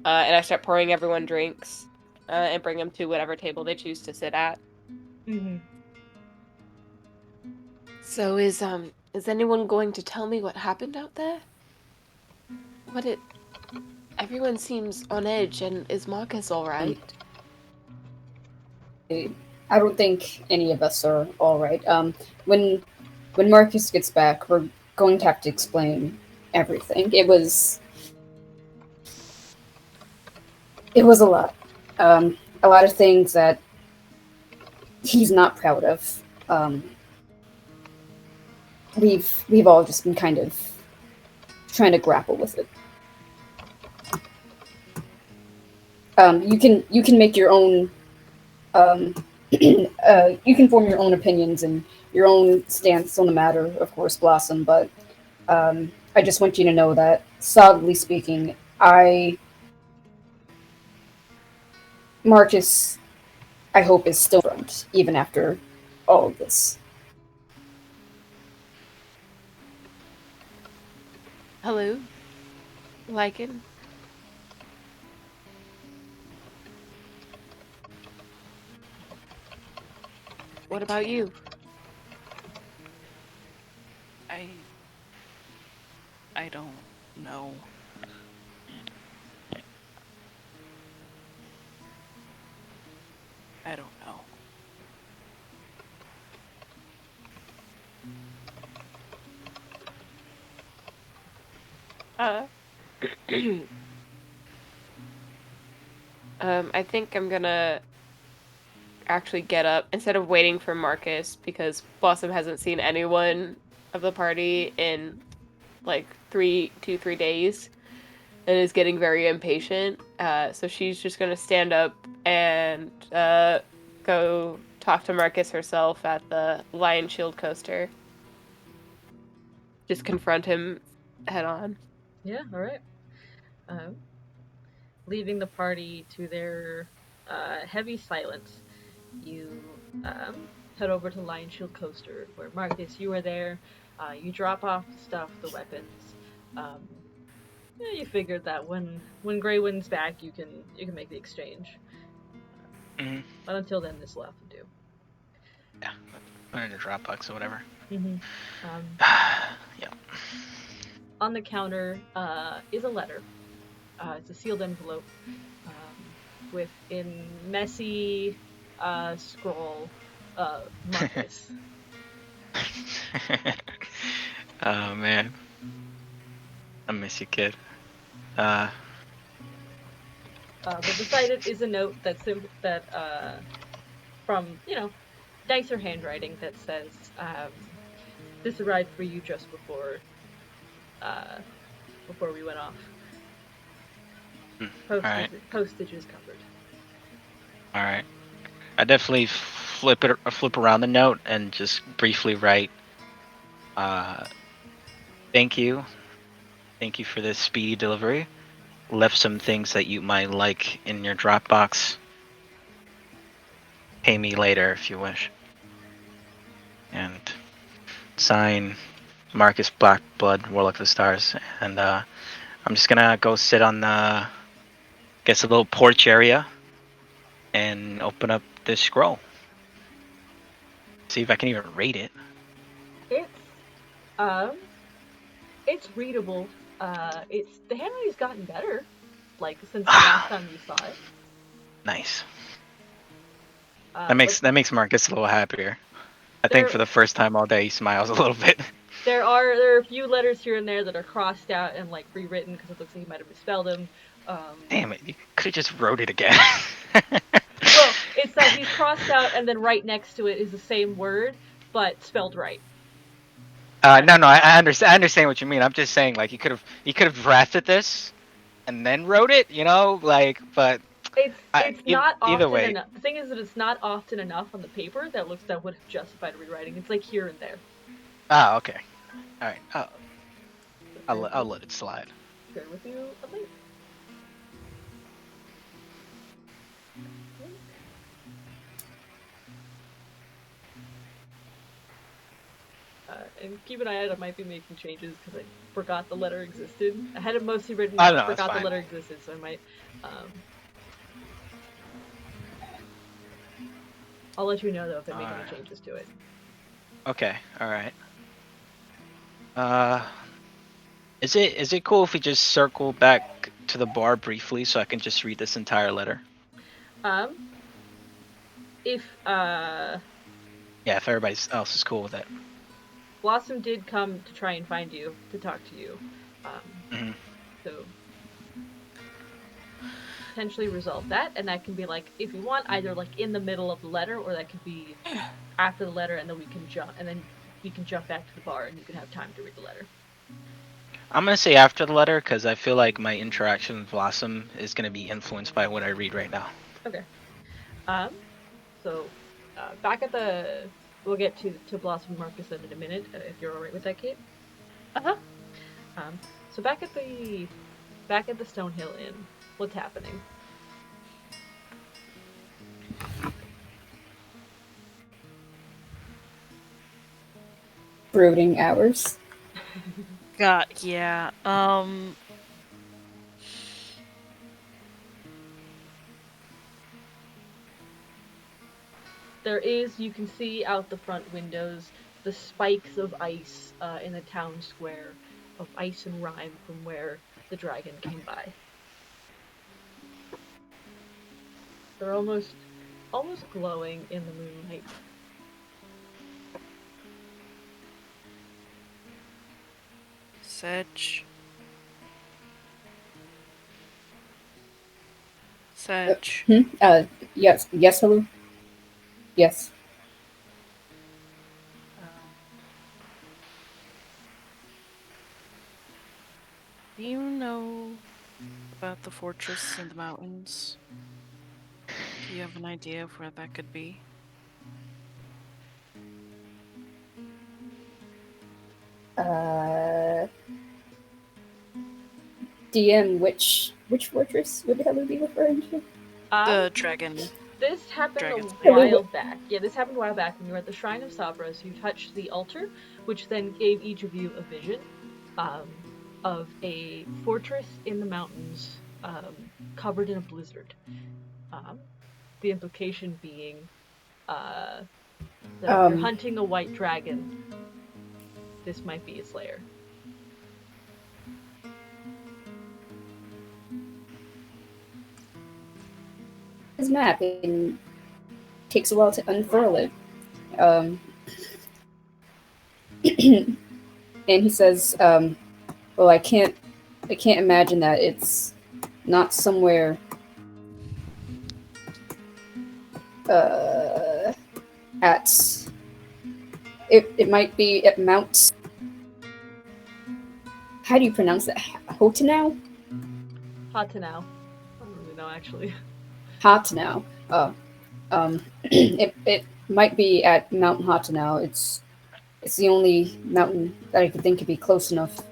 and I start pouring everyone drinks and bring them to whatever table they choose to sit at. Mm-hmm. So is anyone going to tell me what happened out there? Everyone seems on edge, and is Marcus all right? I don't think any of us are all right. When Marcus gets back, we're going to have to explain everything. It was a lot. A lot of things that he's not proud of. We've all just been kind of trying to grapple with it. You can make your own. You can form your own opinions and your own stance on the matter, of course, Blossom. But I just want you to know that, solidly speaking, Marcus, I hope, is still front even after all of this. Hello? Lycan? What about you? I don't know. I don't know. I think I'm gonna actually get up instead of waiting for Marcus, because Blossom hasn't seen anyone of the party in like 3 days and is getting very impatient. So she's just gonna stand up and go talk to Marcus herself at the Lion Shield coaster. Just confront him head on. Yeah, alright. Leaving the party to their heavy silence, you head over to Lion Shield Coaster, where Marcus, you are there. You drop off the stuff, the weapons. You figured that when Greywind's back, you can make the exchange. Mm-hmm. But until then, this will have to do. Yeah, put it in a Dropbox or whatever. Mm-hmm. Yeah. On the counter is a letter. It's a sealed envelope with, in messy scroll, Marcus. Oh man, I miss you, kid. But beside it is a note from nicer handwriting that says, "This arrived for you just before we went off. Postage is covered." All right. I definitely flip around the note and just briefly write, Thank you. Thank you for this speedy delivery. Left some things that you might like in your Dropbox. Pay me later if you wish. And sign Marcus Blackblood, Warlock of the Stars. And I'm just gonna go sit on the, guess, a little porch area and open up this scroll. See if I can even read it. It's readable. It's the handwriting's gotten better, like since the last time you saw it. Nice. That makes Marcus a little happier. I think There- for the first time all day he smiles a little bit. There are a few letters here and there that are crossed out and like rewritten because it looks like he might have misspelled them. Damn it! You could have just wrote it again. Well, it's that he's crossed out and then right next to it is the same word but spelled right. No, I understand. I understand what you mean. I'm just saying, like, you could have drafted this and then wrote it, but It's not either often way. enough. The thing is that it's not often enough on the paper that would have justified rewriting. It's like here and there. Ah, okay. All right. I'll let it slide. Share with you a link. And keep an eye out. I might be making changes because I forgot the letter existed. I had it mostly written down. I forgot the letter existed, so I might. I'll let you know though if I make any changes to it. Okay. All right. Is it cool if we just circle back to the bar briefly so I can just read this entire letter? If everybody else is cool with it. Blossom did come to try and find you, to talk to you. So potentially resolve that, and that can be like, if you want, either like in the middle of the letter, or that could be after the letter, and then we can jump back to the bar, and you can have time to read the letter. I'm gonna say after the letter because I feel like my interaction with Blossom is gonna be influenced by what I read right now. Okay. So back at the. We'll get to Blossom and Marcus in a minute, if you're alright with that, Kate. So back at the Stonehill Inn, what's happening? Brooding hours. God, yeah. You can see out the front windows the spikes of ice in the town square, of ice and rime from where the dragon came by. They're almost glowing in the moonlight. Sedge. Yes, hello? Yes. Do you know about the fortress in the mountains? Do you have an idea of where that could be? DM, which fortress would Helu be referring to? The dragon. This happened a while back. Yeah, this happened a while back when you were at the Shrine of Sabras. You touched the altar, which then gave each of you a vision of a fortress in the mountains covered in a blizzard. The implication being that if you're hunting a white dragon, this might be its lair. His map, and takes a while to unfurl it. And he says, well, I can't imagine that it's not somewhere at it might be at Mount, how do you pronounce that? Hotanau? Hotanau. I don't really know, actually. Hotanau. It might be at Mount Hotanau. it's the only mountain that I could think could be close enough.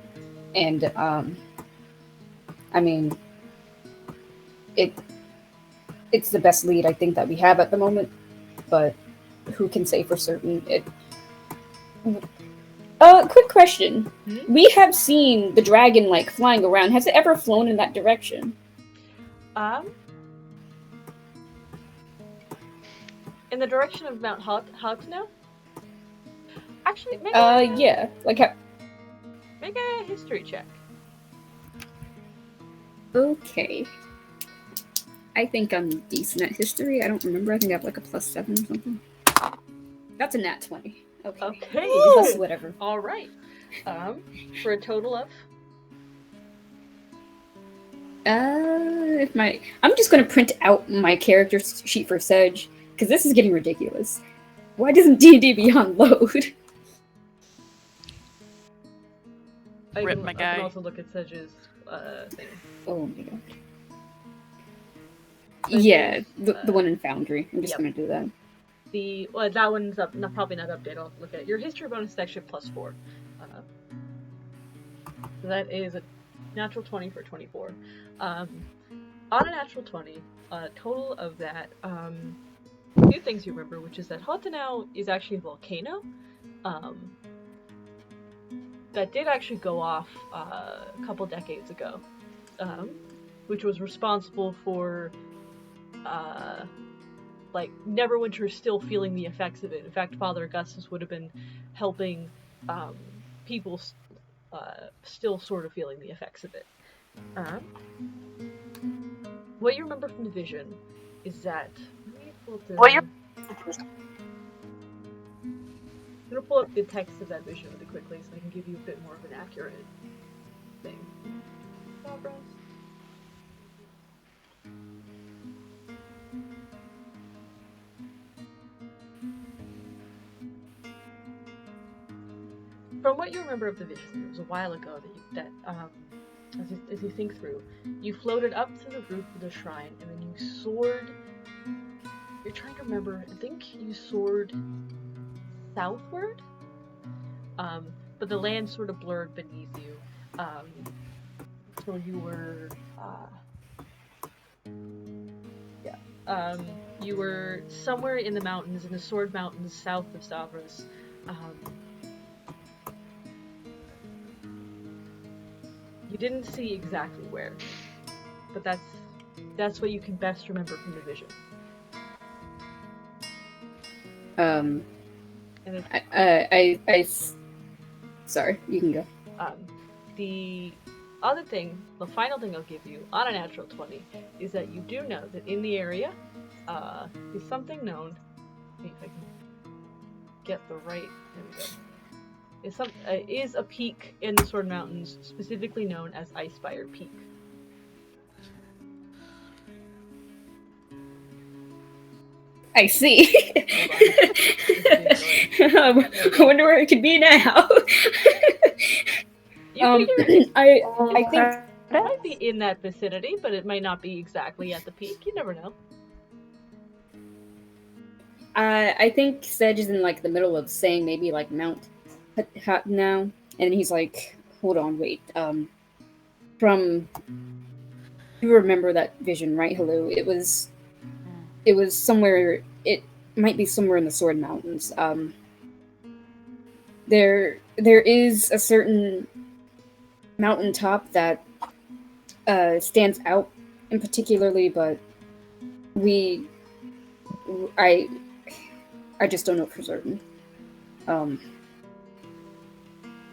And I mean, it it's the best lead I think that we have at the moment. But who can say for certain? Quick question. We have seen the dragon like flying around. Has it ever flown in that direction? In the direction of Mount Hotno? Actually, make yeah. Like, make a history check. Okay. I think I'm decent at history. I don't remember. I think I have like a +7 or something. That's a nat 20. Okay. Plus whatever. All right. For a total of. I'm just gonna print out my character sheet for Sedge because this is getting ridiculous. Why doesn't D&D Beyond load? Rip my guy. I can also look at Sedge's thing. Oh my god. Yeah, the one in Foundry. I'm just gonna do that. That one's up. Probably not updated. I'll look at it. Your history bonus is actually +4. So that is a natural 20 for 24. On a natural 20, total of that, a few things you remember, which is that Hotanau is actually a volcano. That did actually go off a couple decades ago, which was responsible for Neverwinter still feeling the effects of it. In fact, Father Augustus would have been helping people still sort of feeling the effects of it. What you remember from the vision is that... I'm gonna pull up the text of that vision really quickly so I can give you a bit more of an accurate thing. From what you remember of the vision, it was a while ago as you think through, you floated up to the roof of the shrine and then you soared. You're trying to remember. I think you soared southward, but the land sort of blurred beneath you. So you were, you were somewhere in the mountains, in the Sword Mountains, south of Stavros. You didn't see exactly where, but that's what you can best remember from the vision. Sorry, you can go. The other thing, the final thing I'll give you on a natural 20 is that you do know that in the area is something known. See if I can get the right. There we go. Is a peak in the Sword Mountains, specifically known as Icespire Peak. I see. I wonder where it could be now. I think it might be in that vicinity, but it might not be exactly at the peak. You never know. I think Sedge is in like the middle of saying maybe like Mount now, and he's like, hold on, wait. You remember that vision, right, Hello? It was somewhere. It might be somewhere in the Sword Mountains. There is a certain mountaintop that stands out in particularly, but I just don't know for certain.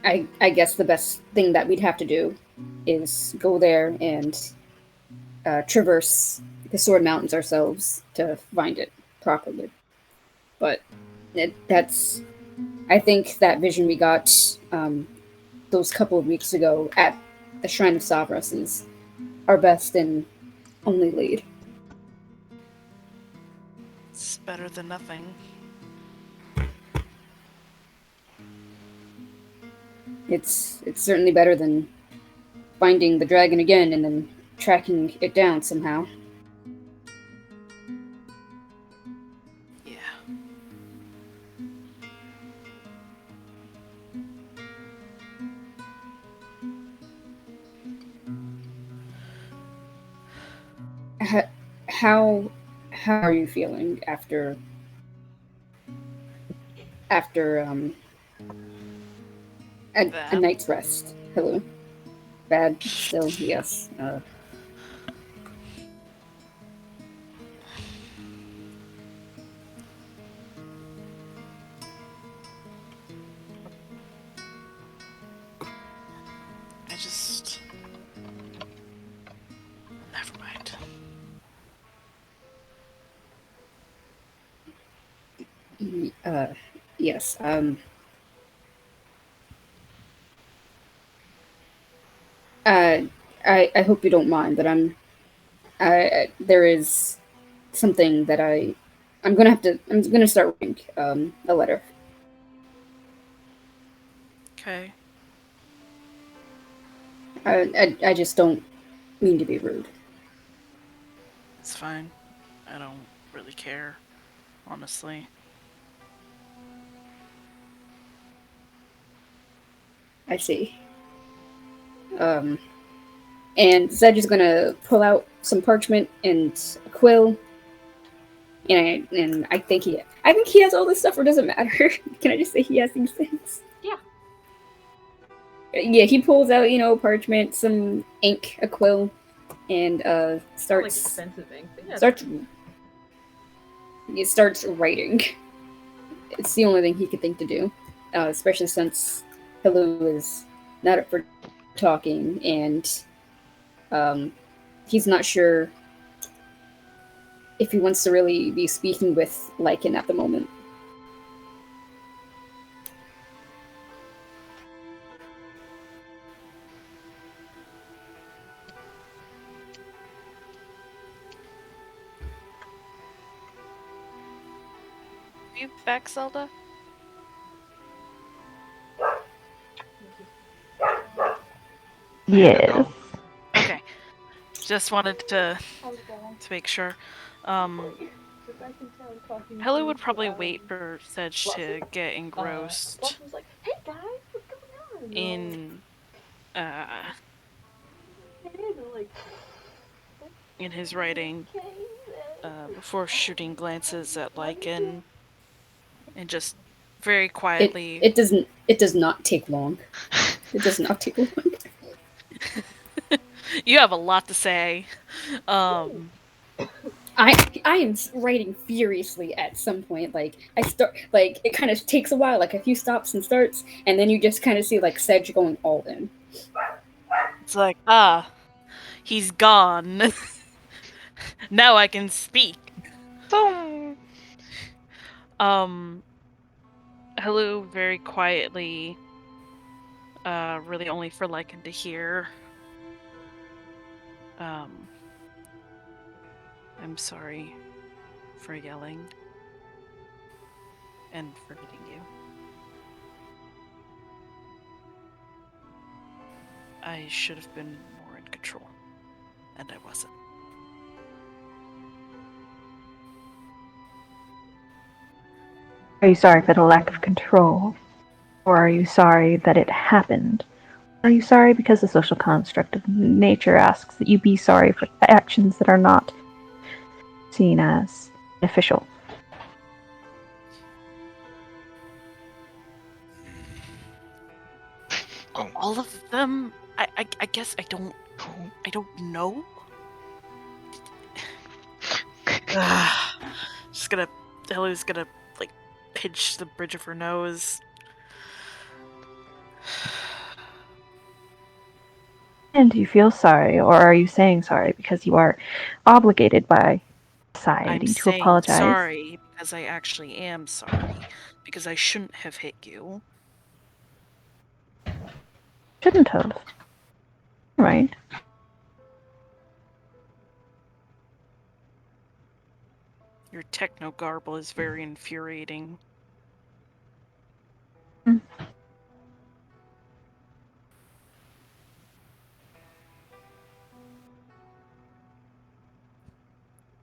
I guess the best thing that we'd have to do is go there and traverse the Sword Mountains ourselves to find it properly. But I think that vision we got those couple of weeks ago at the Shrine of Savras is our best and only lead. It's better than nothing. It's certainly better than finding the dragon again and then tracking it down somehow. Yeah. how are you feeling after a night's rest? Hello. Bad still, yes. I just... Never mind. Yes. I hope you don't mind, but there is something that I'm gonna start writing a letter. Okay. I just don't mean to be rude. It's fine. I don't really care, honestly. I see. And Zed is gonna pull out some parchment and a quill, and I think he has all this stuff, or does it matter? Can I just say he has these things? Yeah. Yeah, he pulls out parchment, some ink, a quill, and Not like starts expensive ink, but yeah. starts writing. It's the only thing he could think to do, especially since Hello is not up for talking, and he's not sure if he wants to really be speaking with Lycan at the moment. Are you back, Zelda? Yes. Okay. Just wanted to make sure. Hello would probably wait for Sedge to get engrossed Blossom was like, "Hey guys, what's going on?" in And they're like, in his writing before shooting glances at Lycan and just very quietly. It does not take long. It does not take long. You have a lot to say. I am writing furiously at some point. Like I start, like it kind of takes a while, like a few stops and starts, and then you just kind of see like Sedge going all in. It's like, he's gone. Now I can speak. Hello very quietly, really only for Lycan to hear. I'm sorry for yelling and for hitting you. I should have been more in control, and I wasn't. Are you sorry for the lack of control? Or are you sorry that it happened? Are you sorry because the social construct of nature asks that you be sorry for actions that are not seen as beneficial? All of them? I guess I don't know. Hello's gonna like pinch the bridge of her nose. And do you feel sorry, or are you saying sorry because you are obligated by society I'm to saying apologize? sorry because I actually am sorry, because I shouldn't have hit you. Shouldn't have. Right. Your techno garble is very infuriating.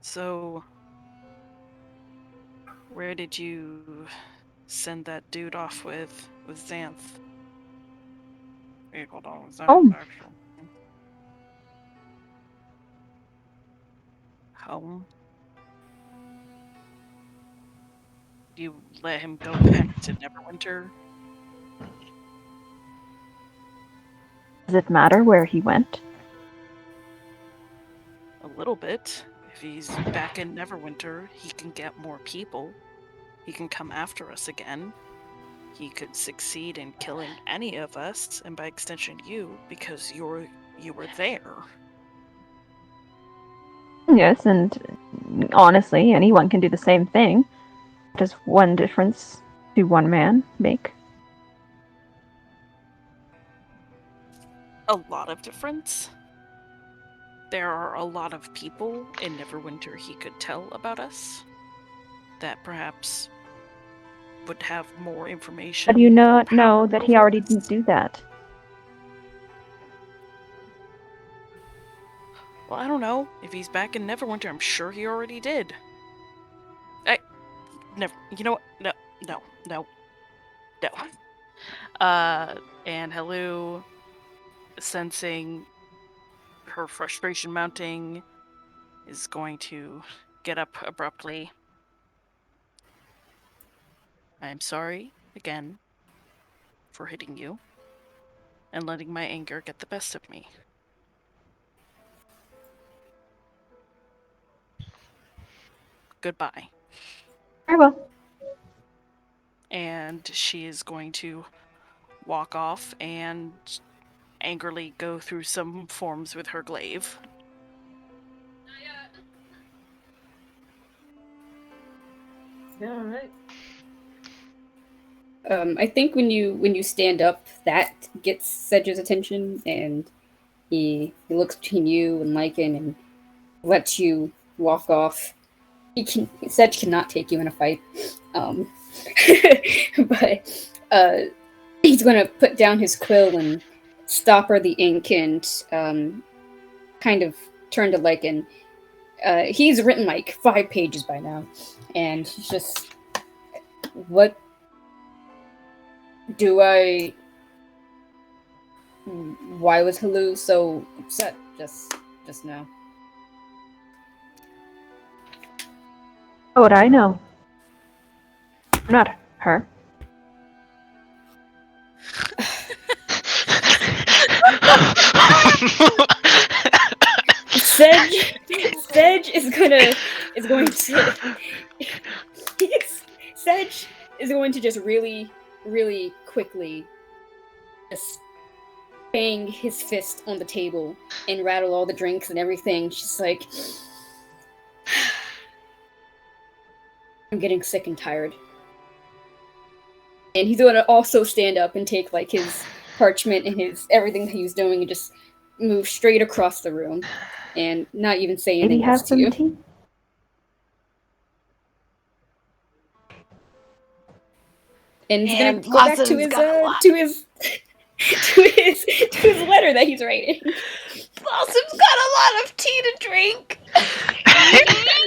So, where did you send that dude off with Xanth? Wait, hold on. Was that Oh. actual? home? Do you let him go back to Neverwinter? Does it matter where he went? A little bit. If he's back in Neverwinter, he can get more people. He can come after us again. He could succeed in killing any of us, and by extension you, because you were there. Yes, and honestly, anyone can do the same thing. Does one difference to one man make? A lot of difference. There are a lot of people in Neverwinter he could tell about us that perhaps would have more information. How do you not or know power that he over already us. didn't do that? Well, I don't know. If he's back in Neverwinter, I'm sure he already did. Never. You know what? No. And Helu, sensing her frustration mounting, is going to get up abruptly. I am sorry, again, for hitting you and letting my anger get the best of me. Goodbye. Very well. And she is going to walk off and angrily go through some forms with her glaive. Yeah, all right. I think when you stand up, that gets Sedge's attention, and he looks between you and Lycan and lets you walk off. Sedge cannot take you in a fight, but he's going to put down his quill and stopper the ink and kind of turn to Lycan. He's written like 5 pages by now, and he's just, what do I? Why was Helu so upset just now? How would I know? I'm not her. Sedge is going to Sedge is going to just really, really quickly just bang his fist on the table and rattle all the drinks and everything. She's like, I'm getting sick and tired. And he's gonna also stand up and take like his parchment and his everything that he was doing and just move straight across the room and not even say maybe anything have else to you. some tea. And he's And gonna go back to Blossom's his got a lot. to his to his letter that he's writing. Blossom's got a lot of tea to drink.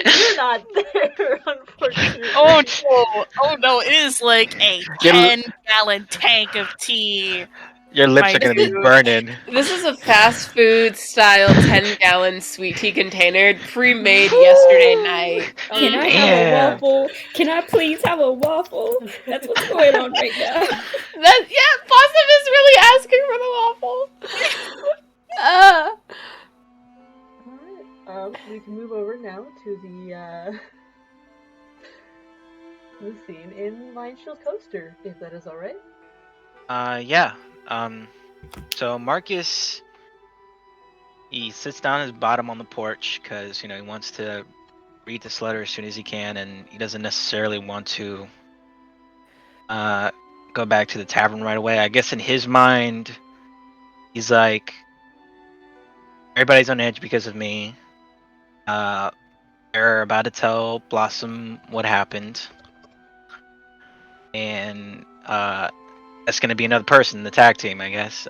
You're not there, unfortunately. Oh no, it is like a You're- 10-gallon tank of tea. Your lips My are gonna be dude. burning. This is a fast food style 10-gallon sweet tea container pre-made yesterday night. Can I have a waffle? Can I please have a waffle? That's what's going on right now. Blossom is really asking for the waffle. Alright, we can move over now to the scene in Lion Shield Coaster, if that is alright. Yeah. So Marcus, he sits down at his bottom on the porch because he wants to read this letter as soon as he can, and he doesn't necessarily want to go back to the tavern right away. I guess in his mind, he's like, everybody's on edge because of me. They're about to tell Blossom what happened, and that's gonna be another person in the tag team, I guess.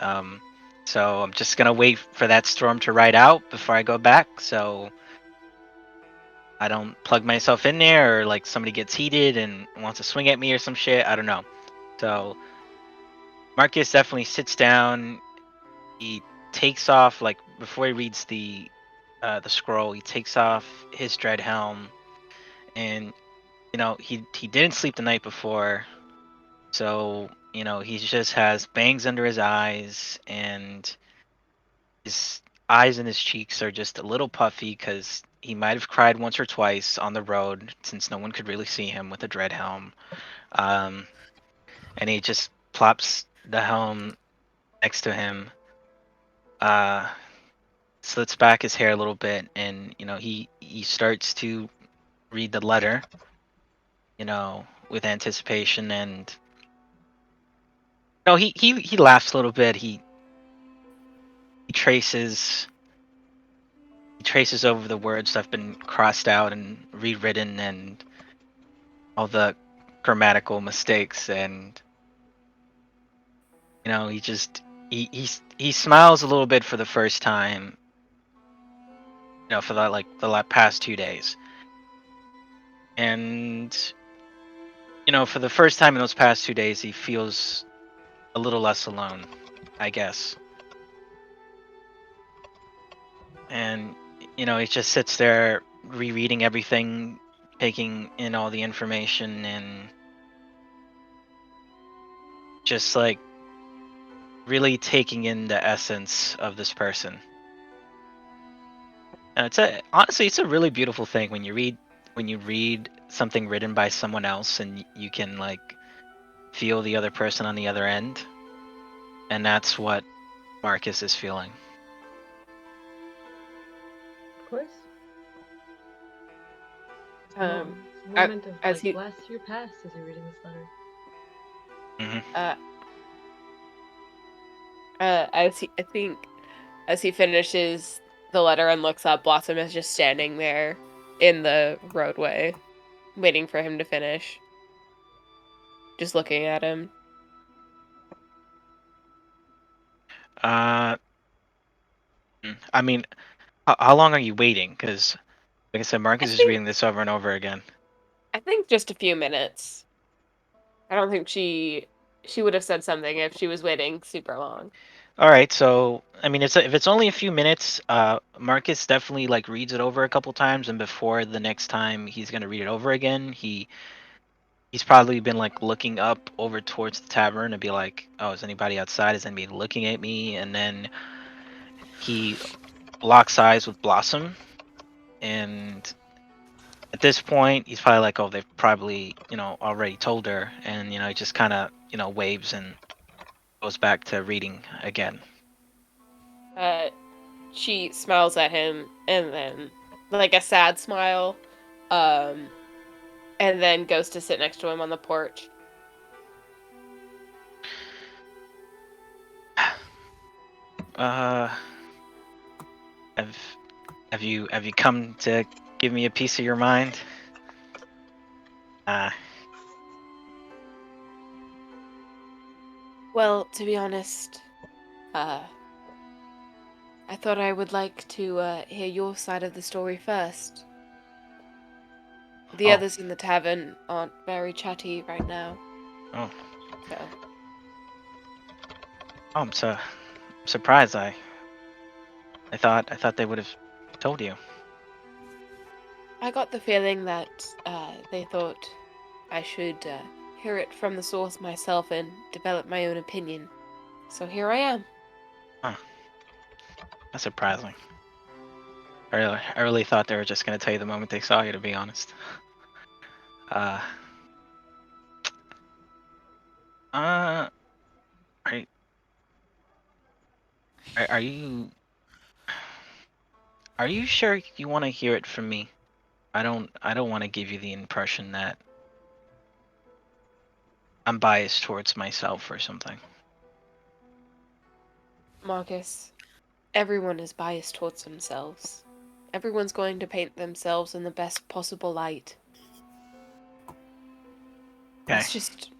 So I'm just gonna wait for that storm to ride out before I go back, so I don't plug myself in there or like somebody gets heated and wants to swing at me or some shit. I don't know. So Marcus definitely sits down. He takes off, like before he reads the the scroll. He takes off his dread helm, and he didn't sleep the night before, so he just has bangs under his eyes, and his eyes and his cheeks are just a little puffy because he might have cried once or twice on the road since no one could really see him with a dread helm. Um, and he just plops the helm next to him, uh, slits back his hair a little bit, and he starts to read the letter, with anticipation, and he laughs a little bit. He traces he traces over the words that have been crossed out and rewritten, and all the grammatical mistakes, and he just he smiles a little bit for the first time, for the past 2 days, and for the first time in those past 2 days he feels a little less alone, I guess. And he just sits there rereading everything, taking in all the information, and just like really taking in the essence of this person. And honestly, it's a really beautiful thing when you read something written by someone else, and you can like feel the other person on the other end. And that's what Marcus is feeling. Of course. It's a moment of as like, he bless your past as you're reading this letter. Hmm. I think as he finishes the letter and looks up, Blossom is just standing there in the roadway, waiting for him to finish. Just looking at him. I mean, how long are you waiting? Because, like I said, Marcus is reading this over and over again. I think just a few minutes. I don't think she would have said something if she was waiting super long. All right, so I mean, if it's only a few minutes, Marcus definitely like reads it over a couple times, and before the next time he's gonna read it over again, he's probably been like looking up over towards the tavern and be like, "Oh, is anybody outside? Is anybody looking at me?" And then he locks eyes with Blossom, and at this point, he's probably like, "Oh, they've probably already told her," and he just kind of waves and goes back to reading again. She smiles at him and then like a sad smile, and then goes to sit next to him on the porch. Uh, have have you come to give me a piece of your mind? Well, to be honest, I thought I would like to hear your side of the story first. The Oh, others in the tavern aren't very chatty right now. oh, So oh! I'm surprised. I thought they would have told you. I got the feeling that they thought I should hear it from the source myself and develop my own opinion. So here I am. Huh? That's surprising. I really thought they were just gonna tell you the moment they saw you. To be honest. Uh. Uh. Are, are you sure you want to hear it from me? I don't want to give you the impression that I'm biased towards myself or something. Marcus, everyone is biased towards themselves. Everyone's going to paint themselves in the best possible light. Okay. That's just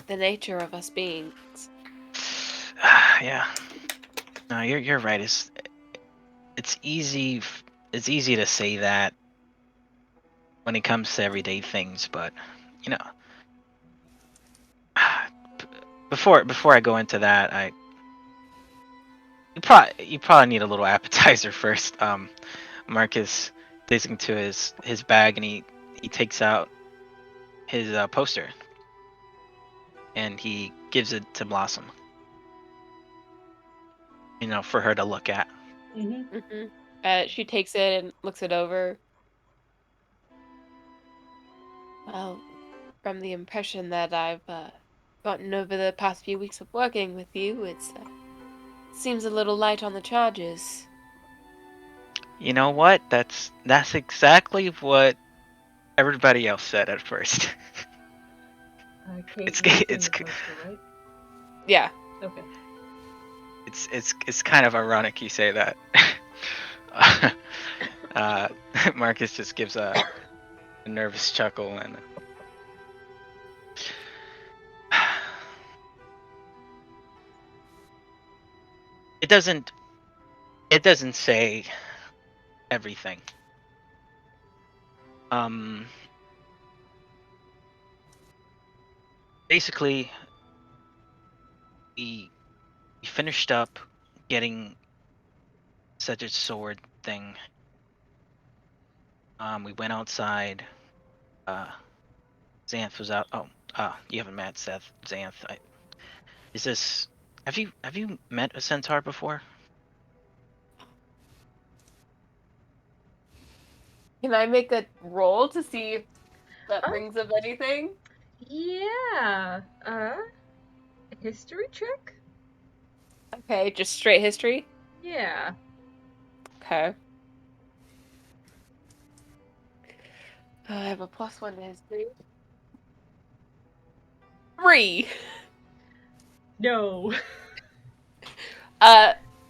the nature of us beings. Yeah. No, you're right. It's easy to say that when it comes to everyday things, but you know, before I go into that, you probably need a little appetizer first. Marcus digs into his bag and he takes out his poster and he gives it to Blossom. For her to look at. She takes it and looks it over. Well, from the impression that I've gotten over the past few weeks of working with you, it seems a little light on the charges. You know what? That's exactly what everybody else said at first. Kate, It's you've seen it's the poster, right? Yeah. Okay. it's kind of ironic you say that. uh, Marcus just gives a nervous chuckle and it doesn't say everything. Basically, we finished up getting such a sword thing. We went outside. Xanth was out. Oh, you haven't met Xanth. Is this? Have you met a centaur before? Can I make a roll to see if that Uh, brings up anything? Yeah. History check? Okay, just straight history? Yeah. Okay. I have a +1 to history. 3! No.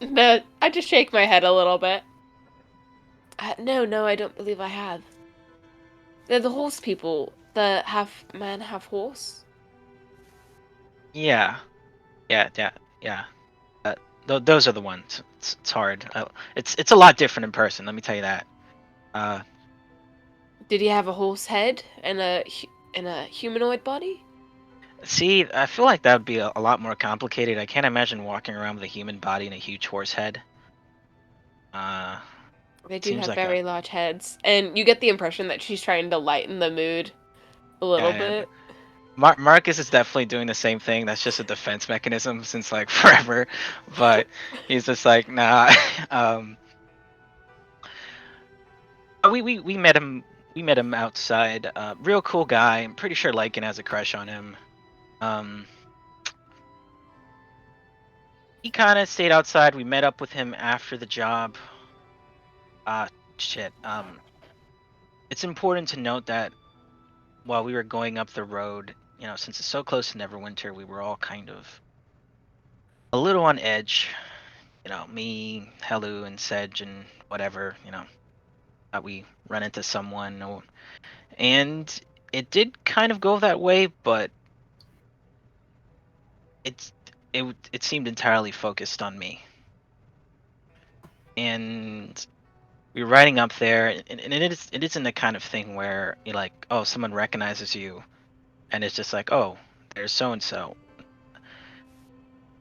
No, I just shake my head a little bit. No, I don't believe I have. They're the horse people. The half man, half horse. Yeah, yeah. Those are the ones. It's hard. It's a lot different in person. Let me tell you that. Did he have a horse head and a humanoid body? See, I feel like that would be a lot more complicated. I can't imagine walking around with a human body and a huge horse head. They do Seems have like a very large heads, and you get the impression that she's trying to lighten the mood a little yeah. bit. Marcus is definitely doing the same thing. That's just a defense mechanism since like forever, but he's just like nah. um, we met him. We met him outside. Real cool guy. I'm pretty sure Lycan has a crush on him. Um, he kind of stayed outside. We met up with him after the job. Shit. It's important to note that while we were going up the road, since it's so close to Neverwinter, we were all kind of a little on edge. Me, Helu, and Sedge, and whatever. That we run into someone, and it did kind of go that way, but it's it seemed entirely focused on me. And we were riding up there, and it isn't the kind of thing where you're like, oh, someone recognizes you, and it's just like, oh, there's so and so.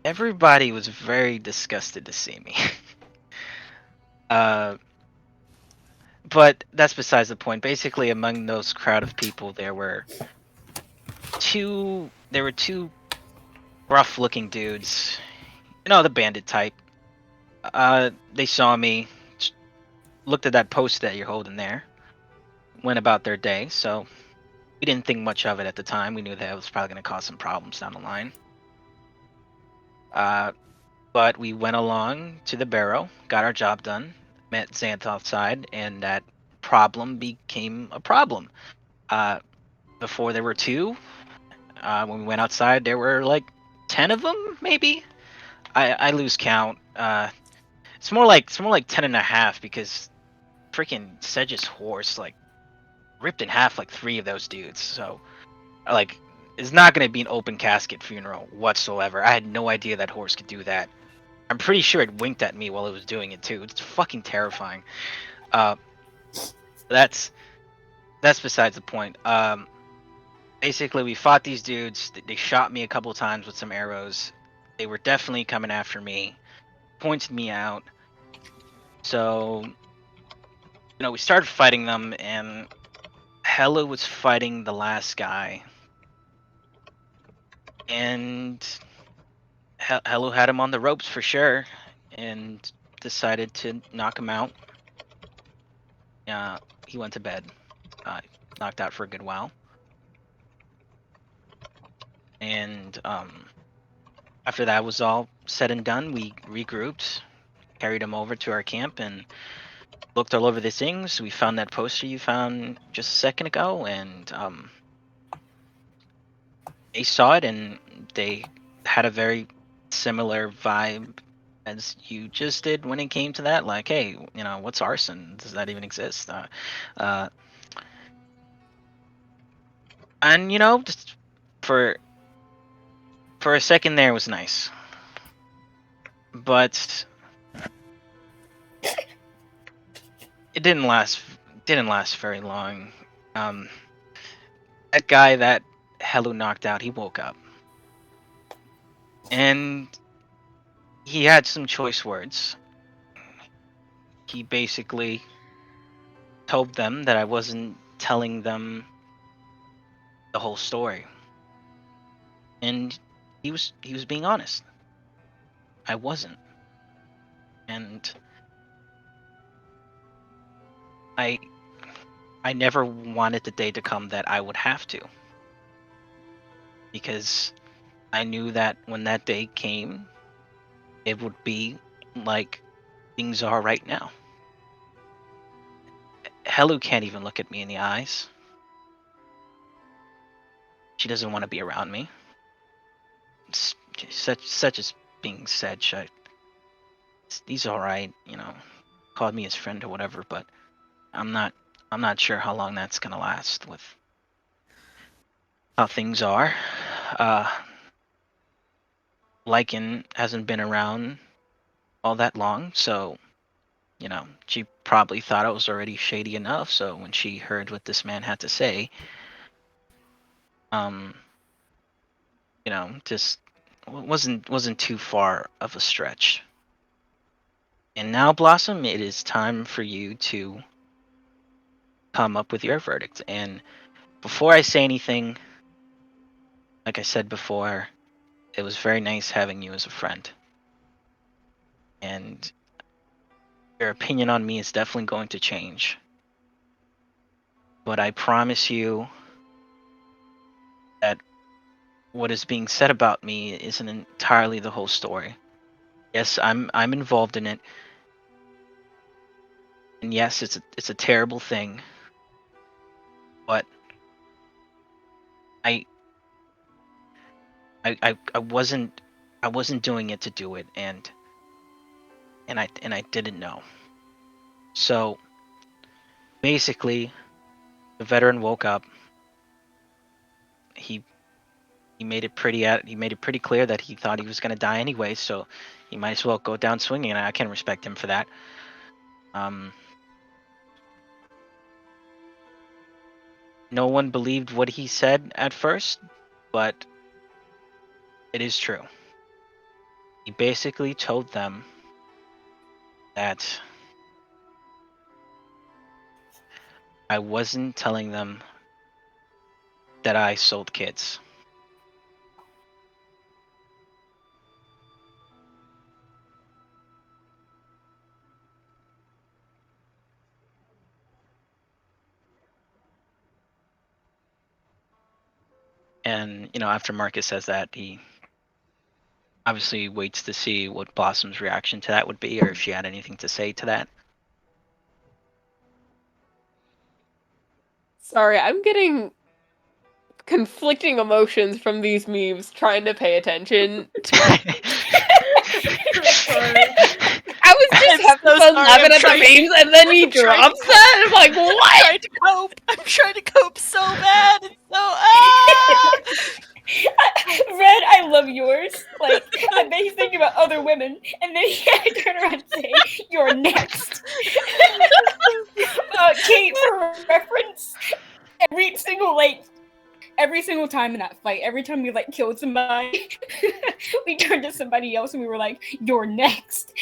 Everybody was very disgusted to see me. uh, but that's besides the point. Basically, among those crowd of people, there were two rough-looking dudes. The bandit type. They saw me, looked at that post that you're holding there, went about their day. So we didn't think much of it at the time. We knew that it was probably going to cause some problems down the line. But we went along to the barrow, got our job done, met Xanth outside, and that problem became a problem. Before there were two. When we went outside, there were like 10 of them, maybe. I lose count. It's more like 10 and a half because freaking Sedge's horse like ripped in half like 3 of those dudes. So like it's not gonna be an open casket funeral whatsoever. I had no idea that horse could do that. I'm pretty sure it winked at me while it was doing it too. It's fucking terrifying. Uh, that's besides the point. Basically we fought these dudes. They shot me a couple times with some arrows. They were definitely coming after me. pointed me out. So, we started fighting them, and Hella was fighting the last guy. And Hello had him on the ropes for sure, and decided to knock him out. He went to bed, knocked out for a good while. And after that was all said and done, we regrouped, carried him over to our camp, and looked all over the things. We found that poster you found just a second ago, and they saw it, and they had a very similar vibe as you just did when it came to that. Like, hey, what's arson? Does that even exist? And just for a second there, it was nice, but it didn't last very long. That guy that Helu knocked out, he woke up, and he had some choice words. He basically told them that I wasn't telling them the whole story, and he was being honest. I wasn't, and I never wanted the day to come that I would have to, because I knew that when that day came, it would be like things are right now. Helu can't even look at me in the eyes. She doesn't want to be around me. Such as being said, he's all right, called me his friend or whatever, but I'm not sure how long that's gonna last with how things are. Lycan hasn't been around all that long, so she probably thought I was already shady enough. So when she heard what this man had to say, just wasn't too far of a stretch. And now, Blossom, it is time for you to come up with your verdict. And before I say anything, like I said before, it was very nice having you as a friend. And your opinion on me is definitely going to change. But I promise you that what is being said about me isn't entirely the whole story. Yes, I'm involved in it. And yes, it's a terrible thing. But I wasn't doing it to do it, and I didn't know. So basically, the veteran woke up. He made it pretty clear that he thought he was gonna die anyway, so he might as well go down swinging, and I can respect him for that. No one believed what he said at first, but it is true. He basically told them that I wasn't telling them that I sold kids. And after Marcus says that, he obviously waits to see what Blossom's reaction to that would be, or if she had anything to say to that. Sorry, I'm getting conflicting emotions from these memes trying to pay attention. I was just having fun laughing at the memes, and then he drops that. I'm like, what? I'm trying to cope so bad. It's so Red, I love yours. Like, I bet he's thinking about other women, and then he turn around and say, "You're next." Kate, for reference, every single every single time in that fight, every time we like killed somebody, we turned to somebody else and we were like, "You're next."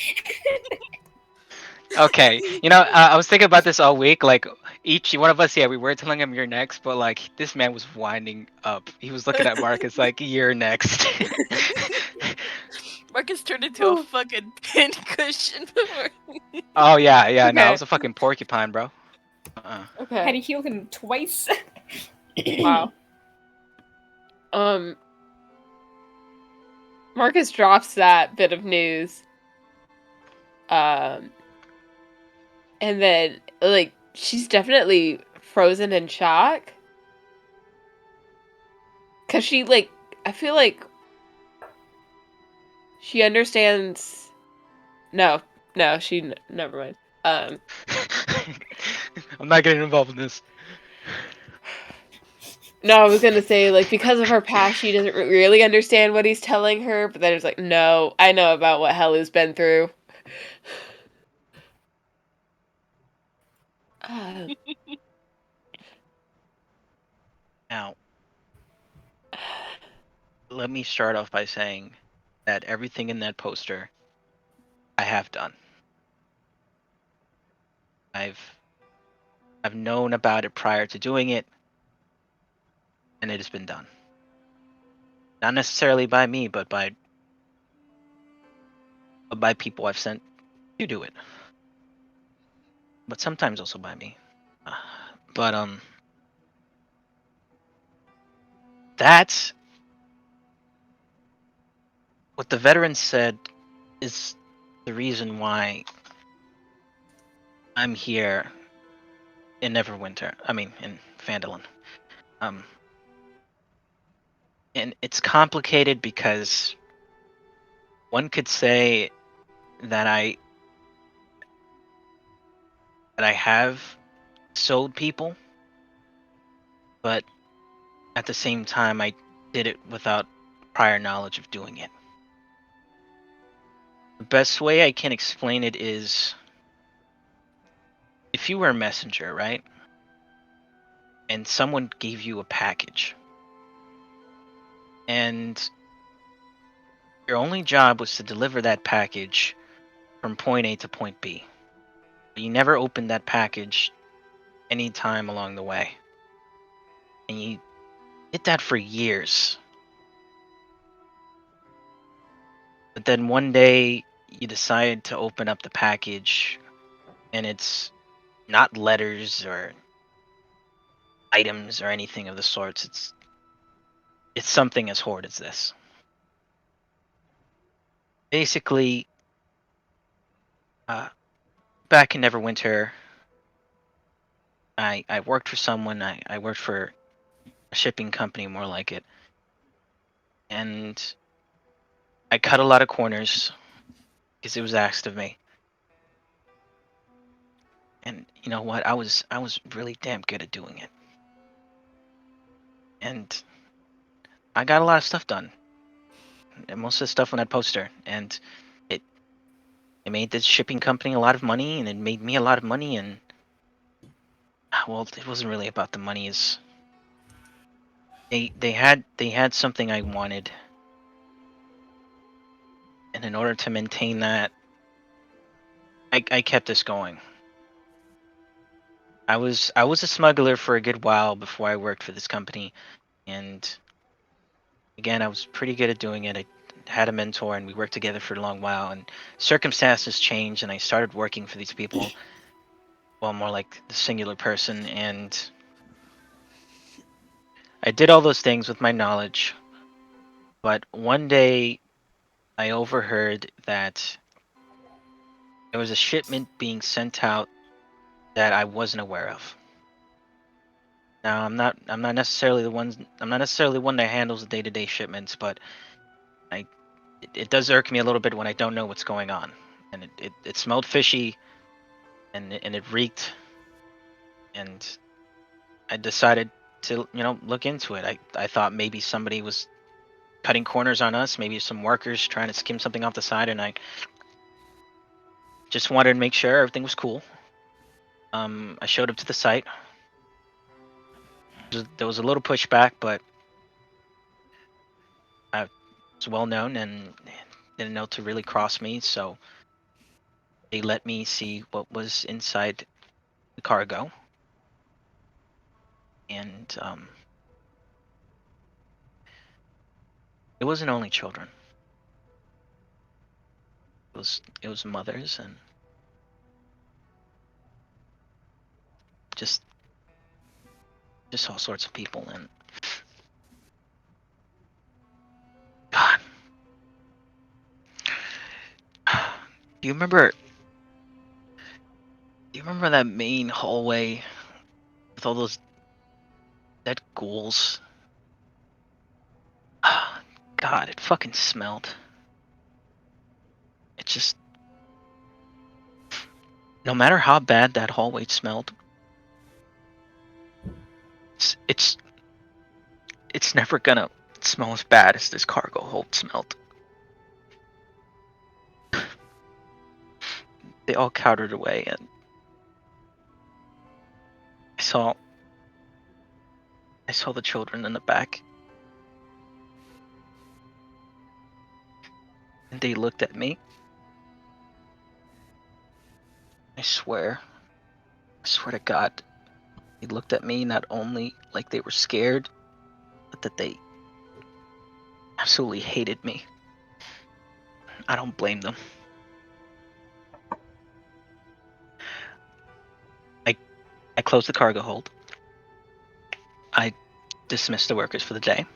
Okay, I was thinking about this all week. Like each one of us, yeah, we were telling him you're next, but like this man was winding up. He was looking at Marcus like you're next. Marcus turned into a fucking pin cushion. Oh yeah, no, I Okay. was a fucking porcupine, bro. Had Okay. to heal him twice. Wow. Marcus drops that bit of news. And then like she's definitely frozen in shock. 'Cause she like I feel like she understands. No, she never mind. I'm not getting involved in this. No, I was gonna say like because of her past, she doesn't really understand what he's telling her. But then it's like, no, I know about what Helu's been through. Now, let me start off by saying that everything in that poster I have done. I've known about it prior to doing it, and it has been done. Not necessarily by me, but by people I've sent to do it. But sometimes also by me. But that's what the veteran said is the reason why I'm here in Neverwinter. I mean, in Phandalin. And it's complicated because one could say that I have sold people, but at the same time I did it without prior knowledge of doing it. The best way I can explain it is if you were a messenger, right? And someone gave you a package. And your only job was to deliver that package from point A to point B. But you never opened that package any time along the way. And you did that for years. But then one day you decide to open up the package and it's not letters or items or anything of the sorts. It's something as horrid as this. Basically, back in Neverwinter, I worked for someone. I worked for a shipping company, more like it, and I cut a lot of corners because it was asked of me. And you know what? I was really damn good at doing it, and I got a lot of stuff done. And most of the stuff on that poster, and it made the shipping company a lot of money, and it made me a lot of money, and well, it wasn't really about the money. Is they had something I wanted, and in order to maintain that, I kept this going. I was a smuggler for a good while before I worked for this company, and again, I was pretty good at doing it. I had a mentor, and we worked together for a long while. And circumstances changed, and I started working for these people. Well, more like the singular person, and I did all those things with my knowledge. But one day, I overheard that there was a shipment being sent out that I wasn't aware of. Now, I'm not necessarily the one that handles the day-to-day shipments, but it does irk me a little bit when I don't know what's going on, and it smelled fishy, and it reeked, and I decided to look into it. I thought maybe somebody was cutting corners on us, maybe some workers trying to skim something off the side, and I just wanted to make sure everything was cool. I showed up to the site, there was a little pushback, but I was well known and didn't know to really cross me, so they let me see what was inside the cargo. And it wasn't only children. It was mothers and just all sorts of people. And God, do you remember that main hallway with all those dead ghouls? God, it fucking smelled. It just, no matter how bad that hallway smelled, it's never gonna smell as bad as this cargo hold smelled. They all cowered away, and I saw the children in the back, and they looked at me. I swear to God, they looked at me not only like they were scared, but that they absolutely hated me. I don't blame them. I closed the cargo hold. I dismissed the workers for the day.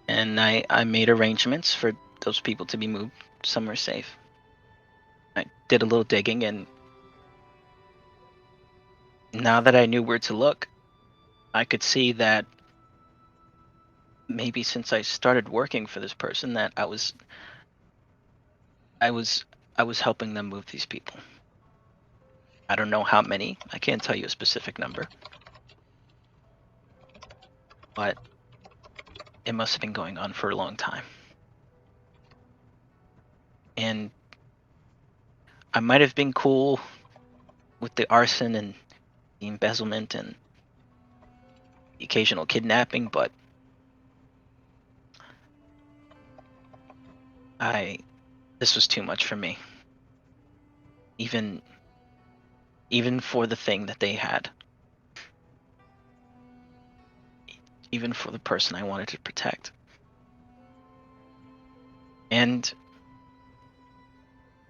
And I made arrangements for those people to be moved somewhere safe. I did a little digging, and now that I knew where to look, I could see that maybe since I started working for this person that I was helping them move these people. I don't know how many. I can't tell you a specific number. But it must have been going on for a long time. And I might have been cool with the arson and the embezzlement and the occasional kidnapping, but this was too much for me. Even for the thing that they had. Even for the person I wanted to protect. And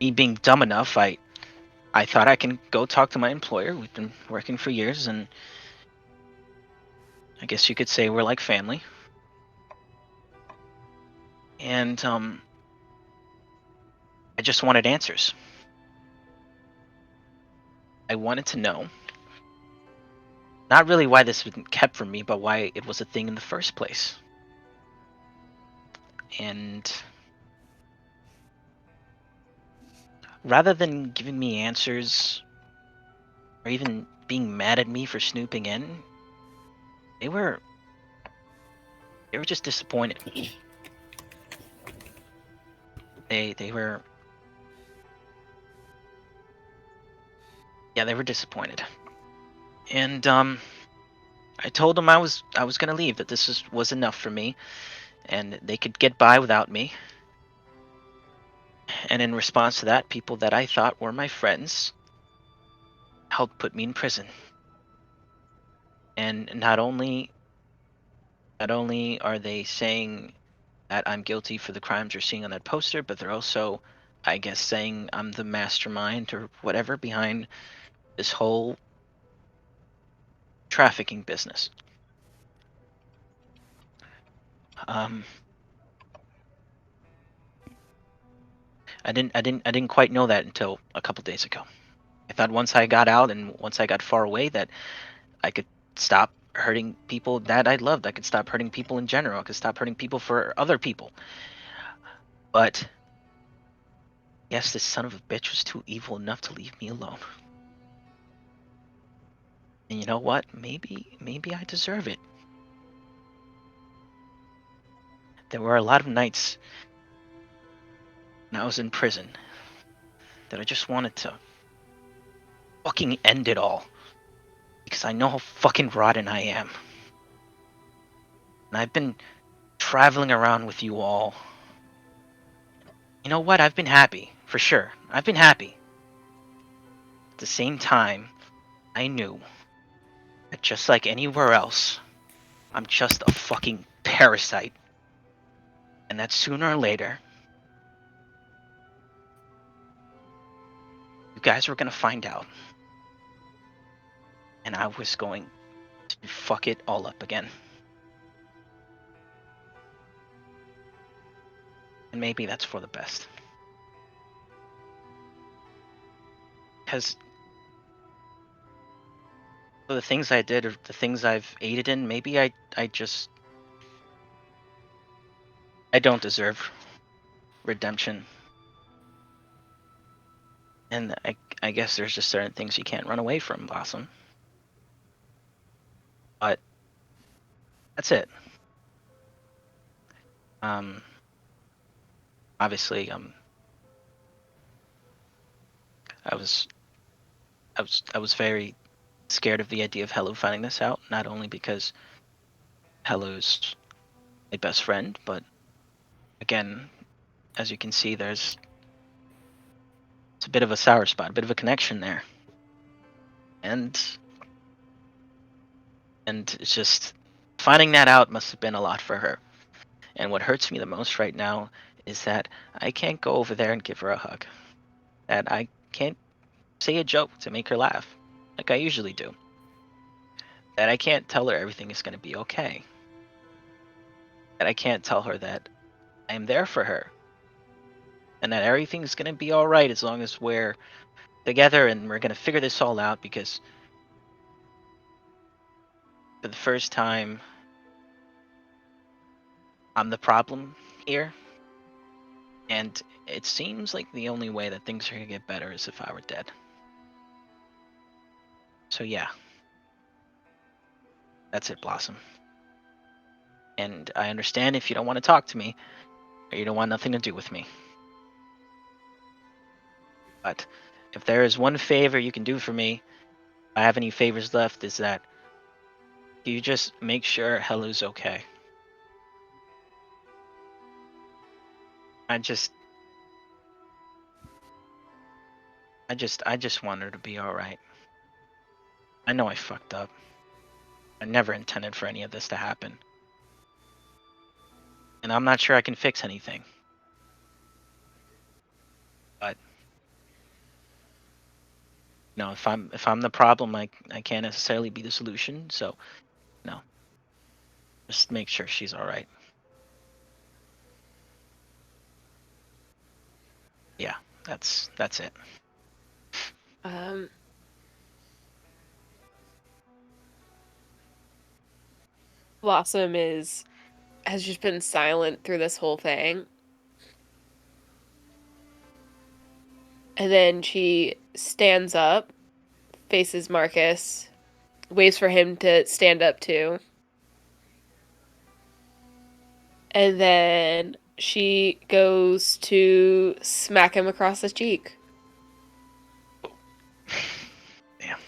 me being dumb enough, I thought I can go talk to my employer. We've been working for years, and I guess you could say we're like family. And I just wanted answers. I wanted to know, not really why this was kept from me, but why it was a thing in the first place. And rather than giving me answers, or even being mad at me for snooping in, they were just disappointed. They were disappointed. And I told them I was gonna leave, that this was enough for me, and they could get by without me. And in response to that, people that I thought were my friends helped put me in prison. And not only are they saying that I'm guilty for the crimes you're seeing on that poster, but they're also, I guess, saying I'm the mastermind or whatever behind this whole trafficking business. I didn't quite know that until a couple days ago. I thought once I got out and once I got far away that I could stop hurting people that I loved. I could stop hurting people in general. I could stop hurting people for other people. But yes, this son of a bitch was too evil enough to leave me alone. And you know what? Maybe I deserve it. There were a lot of nights when I was in prison that I just wanted to fucking end it all. Because I know how fucking rotten I am. And I've been traveling around with you all. You know what? I've been happy, for sure. I've been happy. At the same time, I knew that just like anywhere else, I'm just a fucking parasite. And that sooner or later, you guys were gonna find out. And I was going to fuck it all up again. And maybe that's for the best. Because for the things I did or the things I've aided in, maybe I don't deserve redemption. And I guess there's just certain things you can't run away from, Blossom. But that's it. Obviously, I was very scared of the idea of Hello finding this out, not only because Hello's my best friend, but again, as you can see, it's a bit of a sour spot, a bit of a connection there. And it's just finding that out must have been a lot for her. And what hurts me the most right now is that I can't go over there and give her a hug. That I can't say a joke to make her laugh, like I usually do. That I can't tell her everything is going to be okay. That I can't tell her that I am there for her. And that everything's going to be alright as long as we're together and we're going to figure this all out, because for the first time, I'm the problem here. And it seems like the only way that things are going to get better is if I were dead. So yeah. That's it, Blossom. And I understand if you don't want to talk to me, or you don't want nothing to do with me. But if there is one favor you can do for me, if I have any favors left, is that you just make sure Hello's okay. I just want her to be alright. I know I fucked up. I never intended for any of this to happen. And I'm not sure I can fix anything. But no, if I'm the problem, I can't necessarily be the solution. So no, just make sure she's all right. Yeah, that's it. Blossom has just been silent through this whole thing. And then she stands up, faces Marcus, waits for him to stand up too. And then she goes to smack him across the cheek. Damn.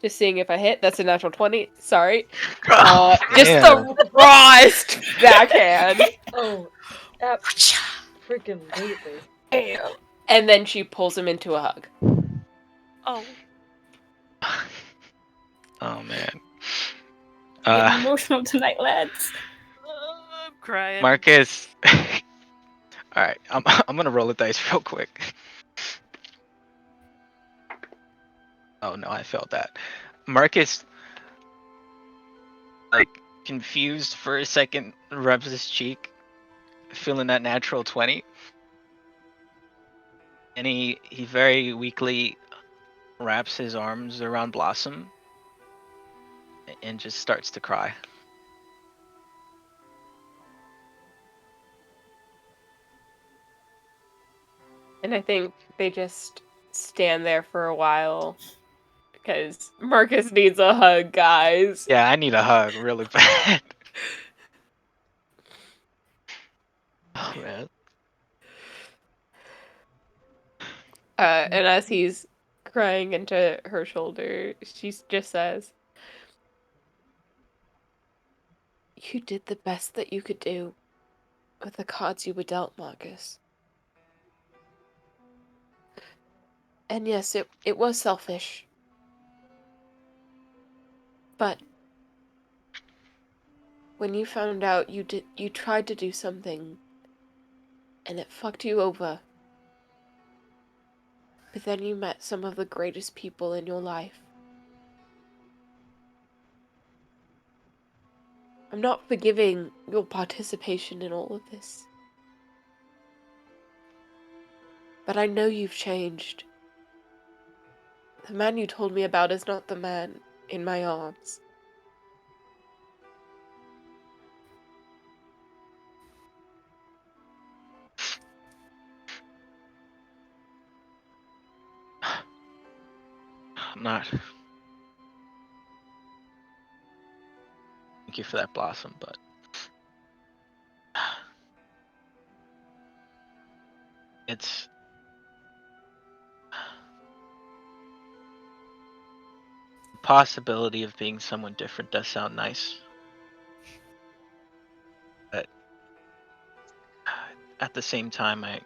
Just seeing if I hit. That's a natural 20. Sorry. Oh, Just the rawest backhand. Oh, freaking lately. And then she pulls him into a hug. Oh. Oh man. Getting emotional tonight, lads. I'm crying. Marcus. All right, I'm gonna roll the dice real quick. Oh no, I felt that. Marcus, like, confused for a second, rubs his cheek, feeling that natural 20. And he very weakly wraps his arms around Blossom and just starts to cry. And I think they just stand there for a while because Marcus needs a hug, guys. Yeah, I need a hug really bad. Oh man. And as he's crying into her shoulder, she just says, You did the best that you could do with the cards you were dealt, Marcus. And yes, it was selfish. But when you found out you tried to do something and it fucked you over. But then you met some of the greatest people in your life. I'm not forgiving your participation in all of this. But I know you've changed. The man you told me about is not the man in my arms. I'm not. Thank you for that, Blossom, but it's the possibility of being someone different does sound nice, but at the same time, I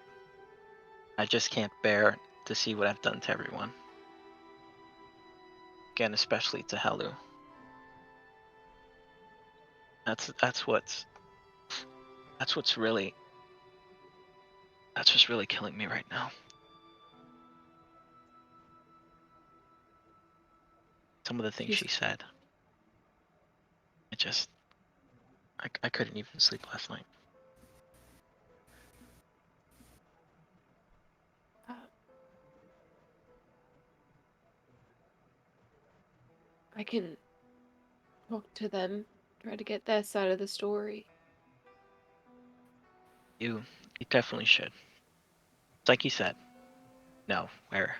just can't bear to see what I've done to everyone. Again, especially to Helu. That's what's really killing me right now. Some of the things she said. I couldn't even sleep last night. I can talk to them, try to get their side of the story. You definitely should. It's like you said. No, we're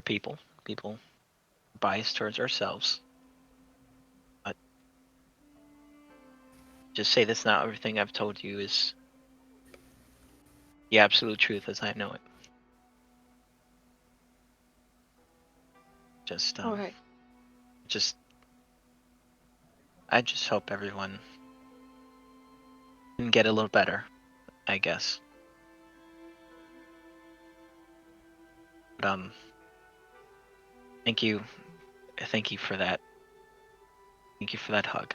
people biased towards ourselves. But just say this now. Everything I've told you is the absolute truth as I know it. Just All right. I just hope everyone can get a little better, I guess. But thank you for that. Thank you for that hug.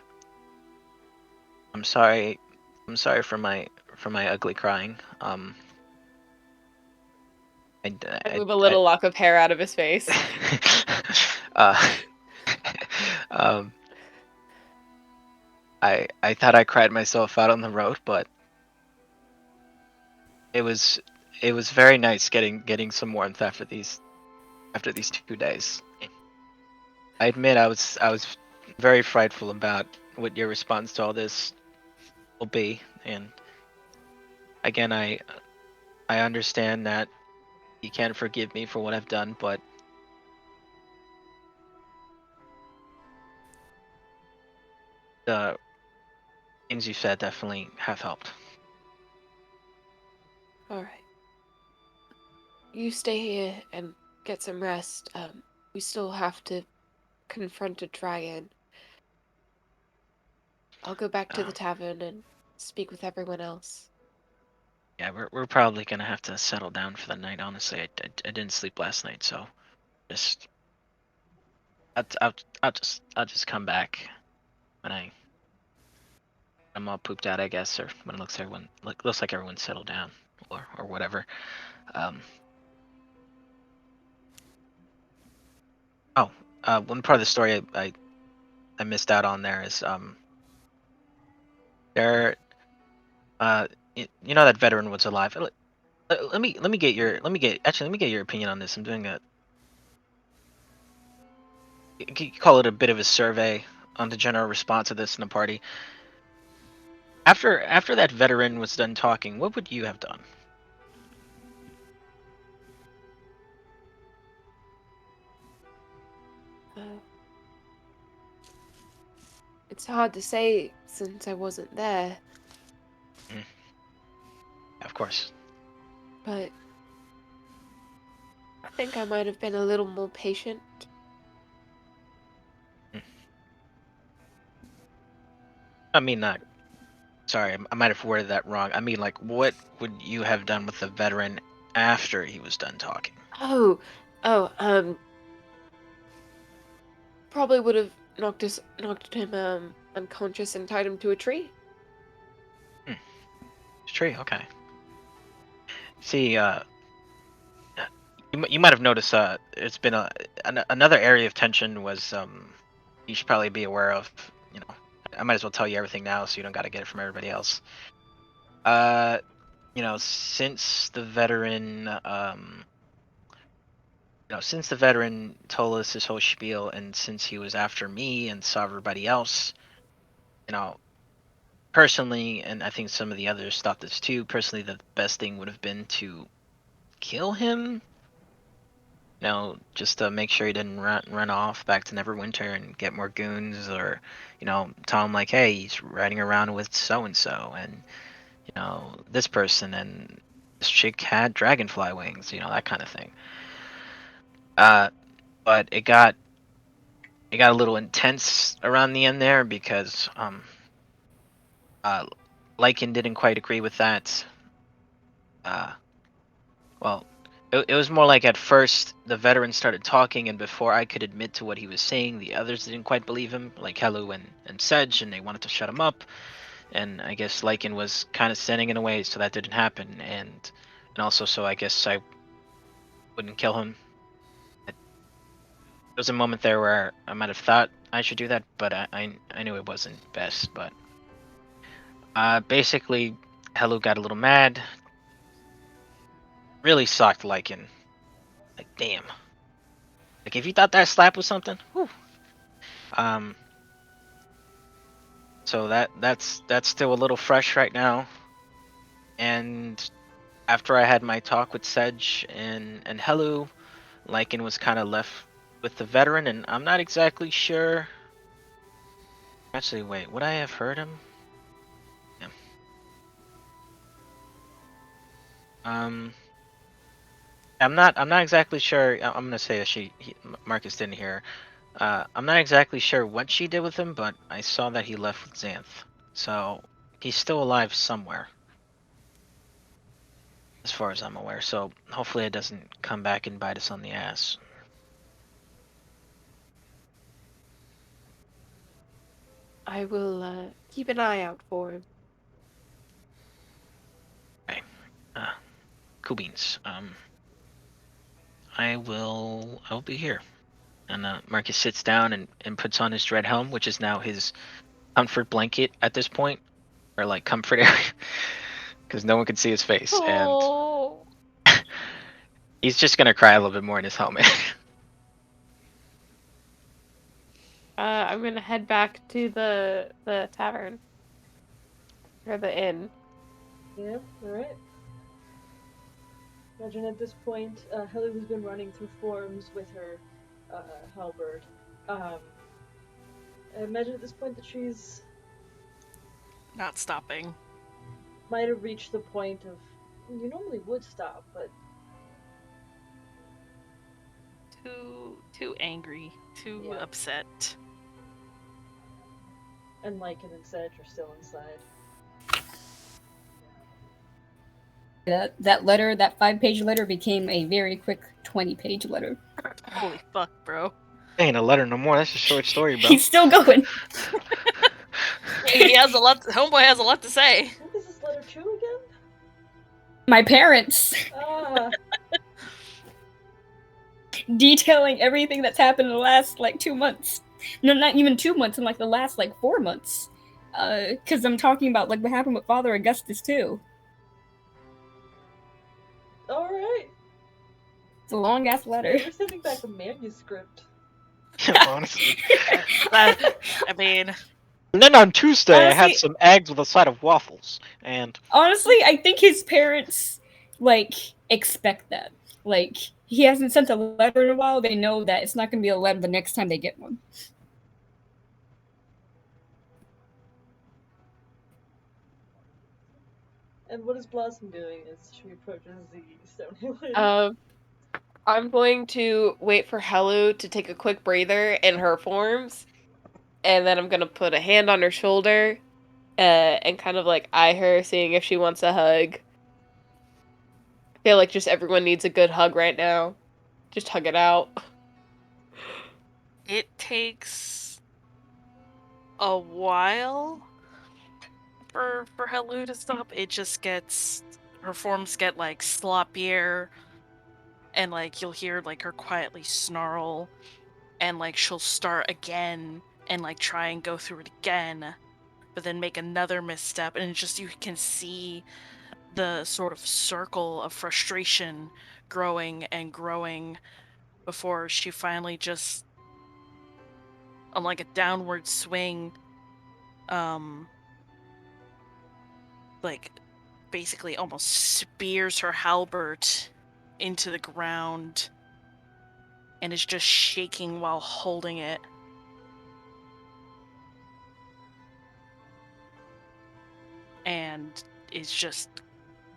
I'm sorry for my ugly crying. I move a little lock of hair out of his face. uh, um, I thought I cried myself out on the road, but it was very nice getting some warmth after these 2 days. I admit I was very frightful about what your response to all this will be, and again I understand that you can't forgive me for what I've done, but the things you said definitely have helped. All right. You stay here and get some rest. We still have to confront a dragon. I'll go back to the tavern and speak with everyone else. Yeah, we're probably gonna have to settle down for the night. Honestly, I didn't sleep last night, so just I'll just come back when I'm all pooped out, I guess, or when it looks like everyone's settled down, or whatever. Um. Oh, one part of the story I missed out on there is there you know that veteran was alive. Let me get your opinion on this. I'm doing you could call it a bit of a survey on the general response to this in the party. After that veteran was done talking, what would you have done? It's hard to say since I wasn't there, Mm. Of course. but I think I might have been a little more patient. Mm. I mean, not. Sorry, I might have worded that wrong. I mean, like, what would you have done with the veteran after he was done talking? Oh, probably would have knocked him unconscious and tied him to a tree. Tree, okay. See, you might have noticed. It's been another area of tension was you should probably be aware of. You know, I might as well tell you everything now, so you don't got to get it from everybody else. Uh, since the veteran, since the veteran told us his whole spiel, and since he was after me and saw everybody else, you know, personally, and I think some of the others thought this too. Personally, the best thing would have been to kill him. Just to make sure he didn't run off back to Neverwinter and get more goons, or tell him like, hey, he's riding around with so and so, and this person, and this chick had dragonfly wings, that kind of thing. But it got a little intense around the end there because Lycan didn't quite agree with that. Well, it was more like at first the veteran started talking, and before I could admit to what he was saying, the others didn't quite believe him, like Helu and Sedge, and they wanted to shut him up. And I guess Lycan was kind of standing in a way, so that didn't happen. And also, so I guess I wouldn't kill him. There was a moment there where I might have thought I should do that, but I knew it wasn't best. But basically, Helu got a little mad. Really socked Lycan. Like, damn. Like, if you thought that slap was something, whew. So that's still a little fresh right now. And after I had my talk with Sedge and Helu, Lycan was kind of left with the veteran, and I'm not exactly sure. Actually, wait, would I have heard him? Yeah. I'm not exactly sure. I'm gonna say that Marcus didn't hear. I'm not exactly sure what she did with him, but I saw that he left with Xanth, so he's still alive somewhere, as far as I'm aware. So hopefully it doesn't come back and bite us on the ass. I will keep an eye out for him. Okay. Cool beans. I'll be here. And Marcus sits down and puts on his dread helm, which is now his comfort blanket at this point, or like comfort area, because no one can see his face, Oh. and he's just gonna cry a little bit more in his helmet. I'm gonna head back to the tavern or the inn. Yeah, alright. Imagine at this point, Helu has been running through forms with her halberd. I imagine at this point that she's Not stopping. might have reached the point of you normally would stop, but Too angry, too upset. and Lycan and Sedge are still inside. That letter, that 5-page letter, became a very quick 20-page letter. Holy fuck, bro. Ain't a letter no more. That's a short story, bro. He's still going. He has a lot. Homeboy has a lot to say. What is this letter to again? My parents. Detailing everything that's happened in the last, 2 months. No, not even 2 months, in, the last, 4 months. Because I'm talking about, what happened with Father Augustus, too. Alright. It's a long-ass letter. We're sending back a manuscript. Honestly. I mean... And then on Tuesday, honestly, I had some eggs with a side of waffles, and... Honestly, I think his parents, expect that. He hasn't sent a letter in a while, they know that it's not going to be a letter the next time they get one. And what is Blossom doing as she approaches the Stonehill Inn? I'm going to wait for Helu to take a quick breather in her forms, and then I'm gonna put a hand on her shoulder and kind of like eye her, seeing if she wants a hug. I feel like just everyone needs a good hug right now. Just hug it out. It takes a while for Helu to stop. It just gets, her forms get like sloppier, and like you'll hear like her quietly snarl, and like she'll start again and like try and go through it again, but then make another misstep, and just you can see the sort of circle of frustration growing and growing before she finally just, on like a downward swing, like basically almost spears her halberd into the ground and is just shaking while holding it. And is just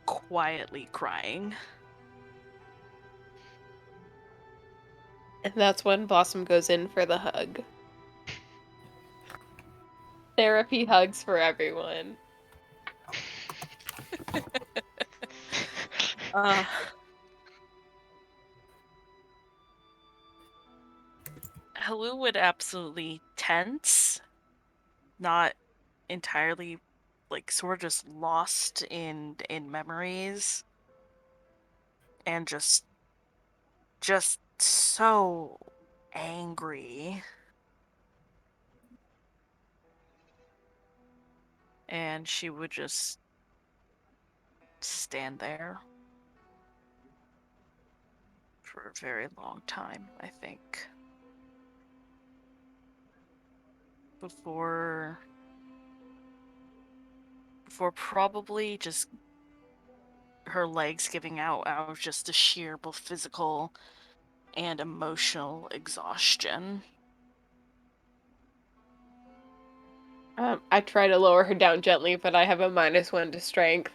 quietly crying. And that's when Blossom goes in for the hug. Therapy hugs for everyone. Helu would absolutely tense, not entirely, like sort of just lost in memories, and just so angry. And she would just stand there for a very long time, I think, before probably just her legs giving out of just the sheer both physical and emotional exhaustion. I try to lower her down gently, but I have a -1 to strength.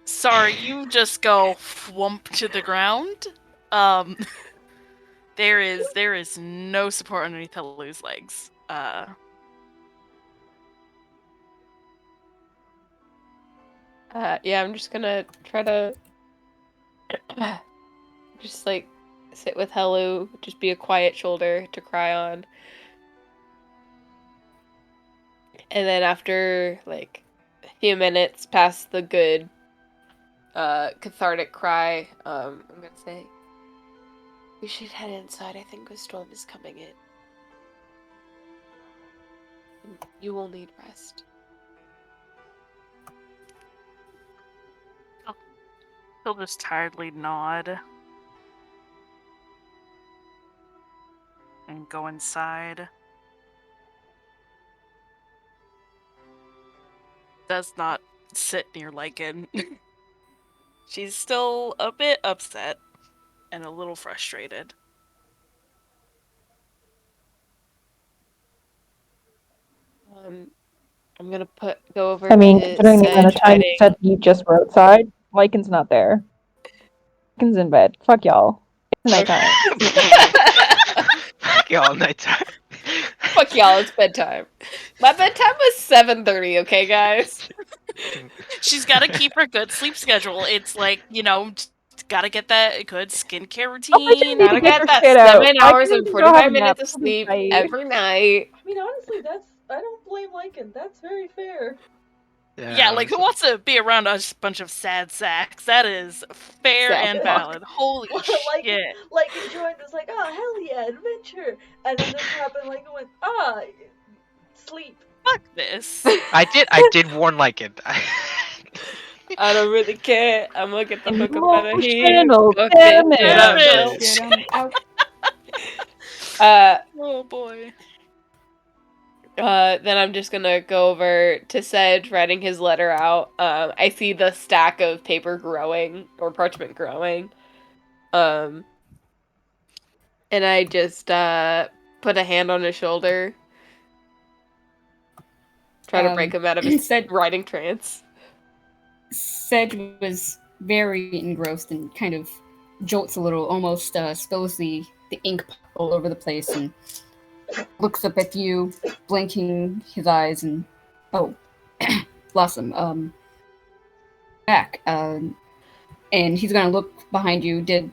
Sorry, you just go whump to the ground. There is no support underneath Helu's legs. Yeah, I'm just gonna try to just like sit with Helu, just be a quiet shoulder to cry on. And then after like a few minutes past the good cathartic cry, I'm gonna say, we should head inside. I think a storm is coming in. You will need rest. He'll just tiredly nod and go inside. Does not sit near Lycan. She's still a bit upset and a little frustrated. I'm gonna go over I mean, to considering the amount of Sedge time you writing. said you just were outside, Lycan's not there. Lycan's in bed. Fuck y'all. It's nighttime. Fuck y'all, nighttime. Fuck y'all, it's bedtime. My bedtime was 7:30, okay, guys? She's got to keep her good sleep schedule. It's like, got to get that good skincare routine. Gotta Gotta get her that shit out. 7 I hours can and even go have 45 a nap. minutes of sleep Bye. every night. I mean, honestly, I don't blame Lycan. That's very fair. Yeah, like who wants to be around a bunch of sad sacks? That is fair Sad and fuck. valid. Holy shit. Lycan joined us like, oh, hell yeah, adventure. And then this happened, Lycan went, sleep. Fuck this. I did warn Lycan. I don't really care. I'm gonna get the fuck up out of here. Emotional Fuck damage. it. Get Damage. out. Out. Oh boy. Then I'm just gonna go over to Sedge writing his letter out. I see the stack of paper growing, or parchment growing. And I just put a hand on his shoulder. Try to break him out of his writing trance. Sedge was very engrossed and kind of jolts a little, almost spills the ink all over the place, and looks up at you, blinking his eyes, and Blossom, back. And he's gonna look behind you. Did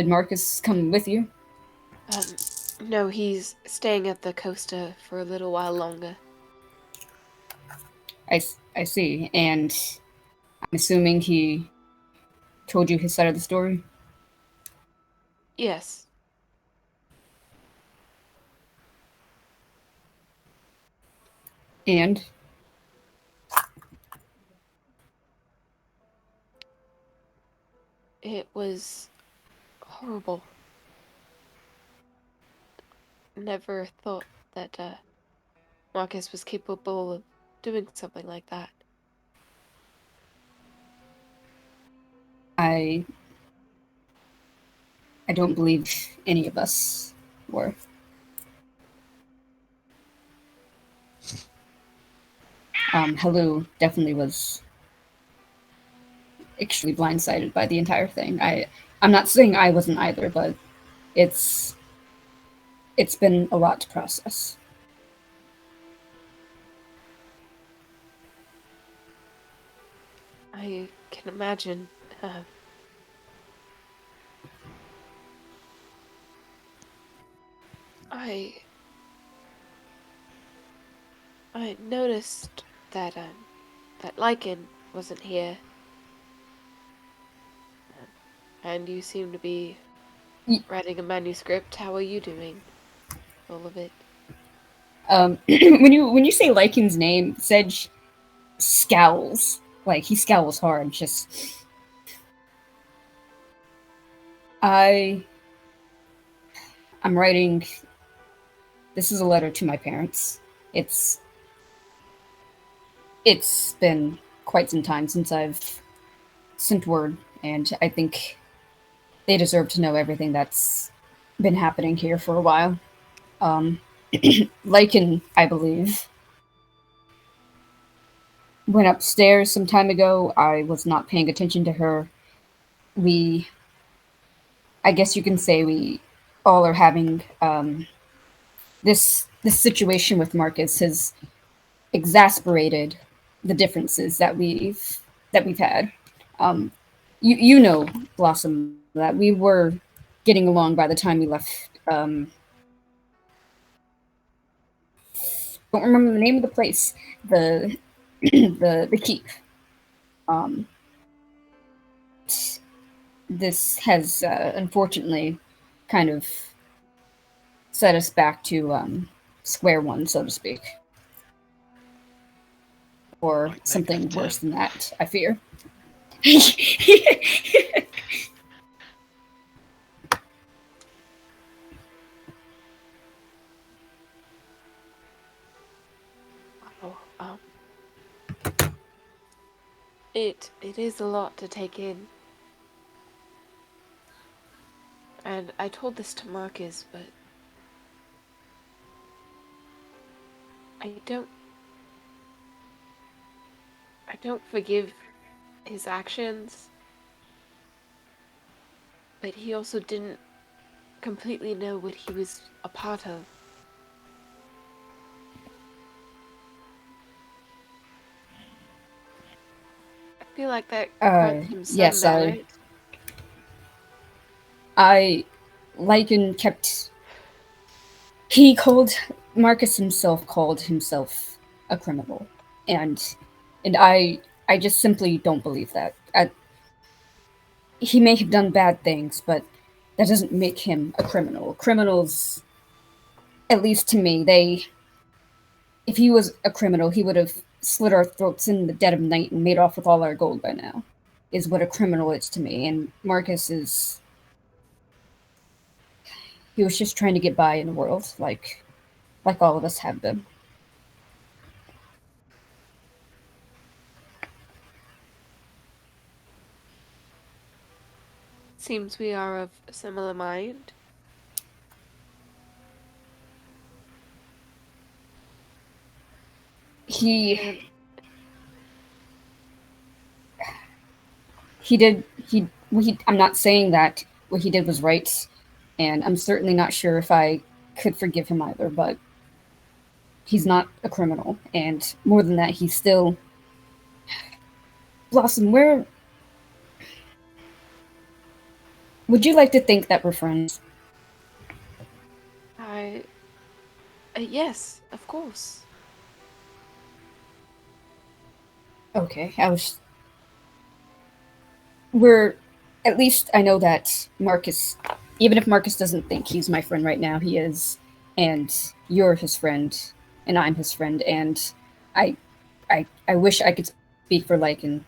Marcus come with you? Um, no, he's staying at the Costa for a little while longer. I see. And I'm assuming he told you his side of the story? Yes. And It was horrible. Never thought that Marcus was capable of doing something like that. I don't believe any of us were. Hello definitely was extremely blindsided by the entire thing. I'm not saying I wasn't either, but it's been a lot to process. I can imagine. I noticed that that Lycan wasn't here, and you seem to be writing a manuscript. How are you doing? All of it. When you say Lycan's name, Sedge scowls. Like he scowls hard. Just I'm writing. This is a letter to my parents. It's been quite some time since I've sent word, and I think they deserve to know everything that's been happening here for a while. Um, Lycan, I believe, went upstairs some time ago. I was not paying attention to her. We, I guess you can say we all are having this situation with Marcus has exasperated the differences that we've had. Um, you know, Blossom, that we were getting along by the time we left. Don't remember the name of the place. The the keep. Um, this has unfortunately kind of set us back to square one, so to speak, or Like something negative worse 10. than that. I fear. Wow. It is a lot to take in. And I told this to Marcus, but I don't forgive his actions, but he also didn't completely know what he was a part of. I feel like that caused him some Yes, merit. I Lycan kept. He called Marcus himself called himself a criminal, and I just simply don't believe that. He may have done bad things, but that doesn't make him a criminal. Criminals, at least to me, they if he was a criminal, he would have slit our throats in the dead of night and made off with all our gold by now. Is what a criminal is to me. And Marcus is he was just trying to get by in the world, like all of us have been. Seems we are of a similar mind. He And he did he I'm not saying that what he did was right, and I'm certainly not sure if I could forgive him either, but he's not a criminal, and more than that, he's still Blossom. Where would you like to think that we're friends? Yes, of course. Okay, we're at least I know that Marcus, even if Marcus doesn't think he's my friend right now, he is, and you're his friend, and I'm his friend, and I, I wish I could speak for Lycan,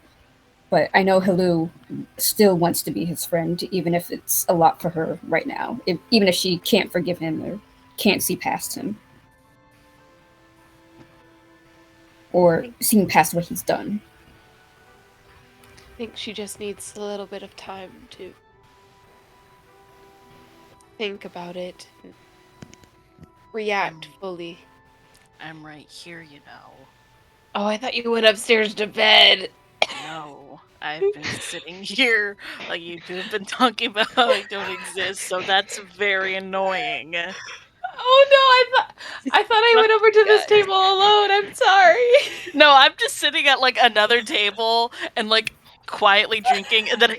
but I know Hellu still wants to be his friend, even if it's a lot for her right now, even if she can't forgive him or can't see past him or seeing past what he's done. I think she just needs a little bit of time to think about it and react fully. I'm right here, you know. Oh, I thought you went upstairs to bed. No, I've been sitting here like you two have been talking about how I don't exist, so that's very annoying. Oh no, I thought I went over to this God. table alone. I'm sorry. No, I'm just sitting at like another table and like quietly drinking, and then I'm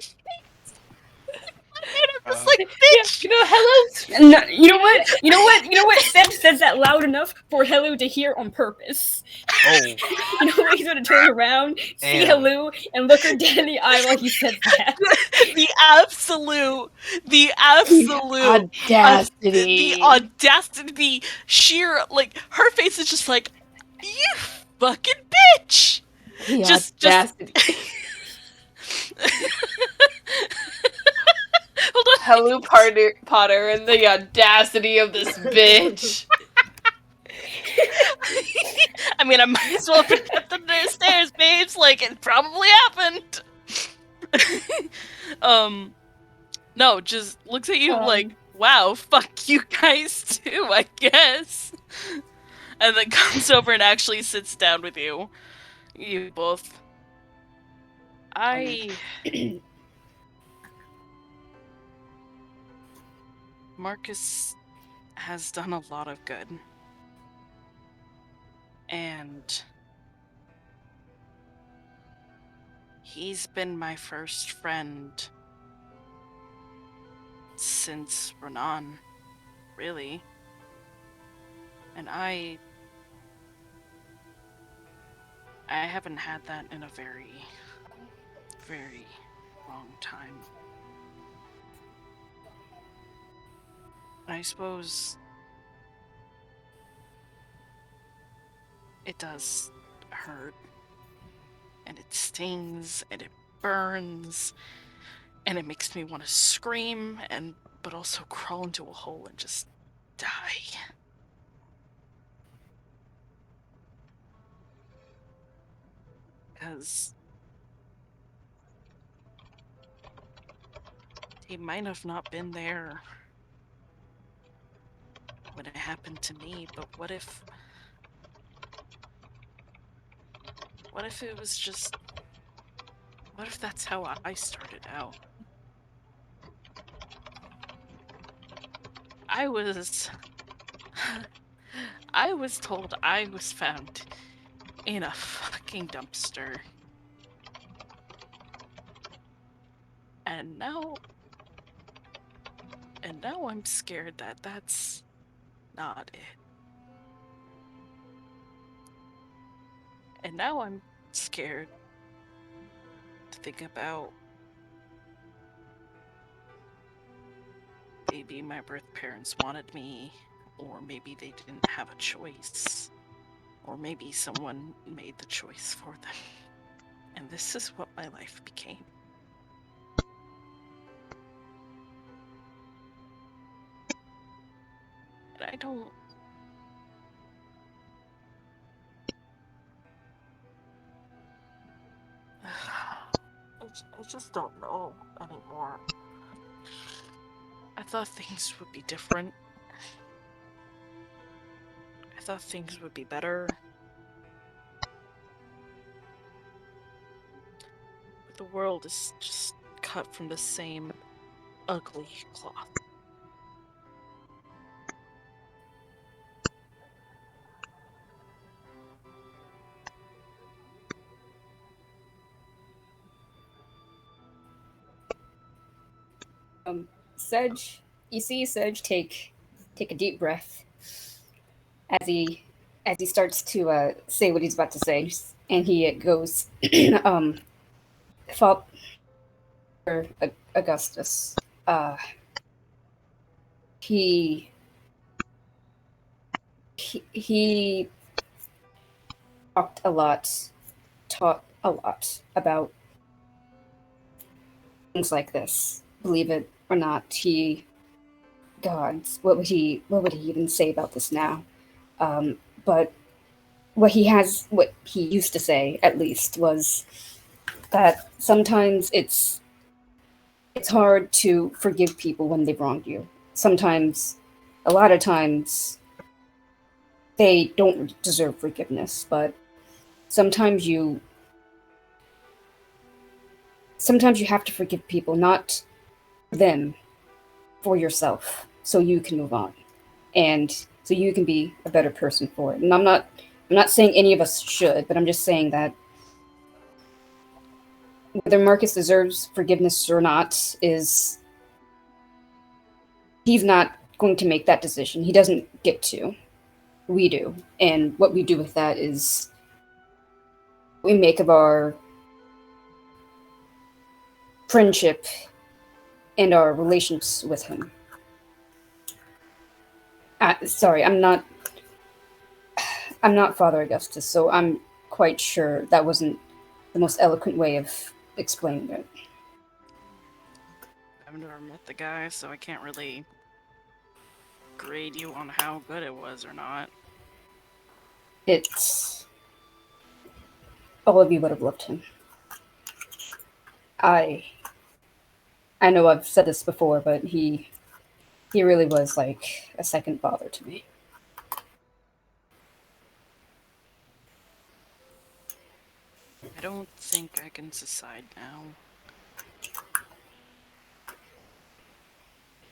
just like, Yeah, bitch. hello. No, you know what? You know what? You know what? Seb says that loud enough for Hellu to hear on purpose. Oh, You know what? He's gonna turn around, see damn. Hellu, and look her dead in the eye while he says that. the absolute, the absolute, the Audacity. audacity, the sheer like her face is just like, you fucking bitch. The Just. audacity. Hold on. Hello, Potter, and the audacity of this bitch. I mean, I might as well have been kept under the stairs, babes. Like, it probably happened. No, just looks at you like, wow, fuck you guys too, I guess. And then comes over and actually sits down with you. You both. Marcus has done a lot of good. And he's been my first friend since Renan, really. And I haven't had that in a very, very long time. I suppose it does hurt, and it stings, and it burns, and it makes me want to scream, but also crawl into a hole and just die. Because he might have not been there when it happened to me, but what if it was just, what if that's how I started out? I was told I was found in a fucking dumpster. And now I'm scared that that's not it. And now I'm scared to think about maybe my birth parents wanted me, or maybe they didn't have a choice, or maybe someone made the choice for them. And this is what my life became. And I don't... I just don't know anymore. I thought things would be different. I thought things would be better. But the world is just cut from the same ugly cloth. Sedge, you see Sedge take a deep breath as he starts to say what he's about to say, and he goes, "Father Augustus, he he talked a lot, taught a lot about things like this. Believe it or not, gods, what would he even say about this now? But what he used to say at least was that sometimes it's hard to forgive people when they've wronged you. Sometimes, a lot of times, they don't deserve forgiveness, but sometimes you sometimes you have to forgive people, not them, for yourself, so you can move on, and so you can be a better person for it. And I'm not saying any of us should, but I'm just saying that whether Marcus deserves forgiveness or not is he's not going to make that decision. He doesn't get to. We do. And what we do with that is we make of our friendship and our relations with him. Sorry, I'm not Father Augustus, so I'm quite sure that wasn't the most eloquent way of explaining it. I've never met the guy, so I can't really grade you on how good it was or not. It's all of you would have loved him. I know I've said this before, but he really was like a second father to me. I don't think I can decide now.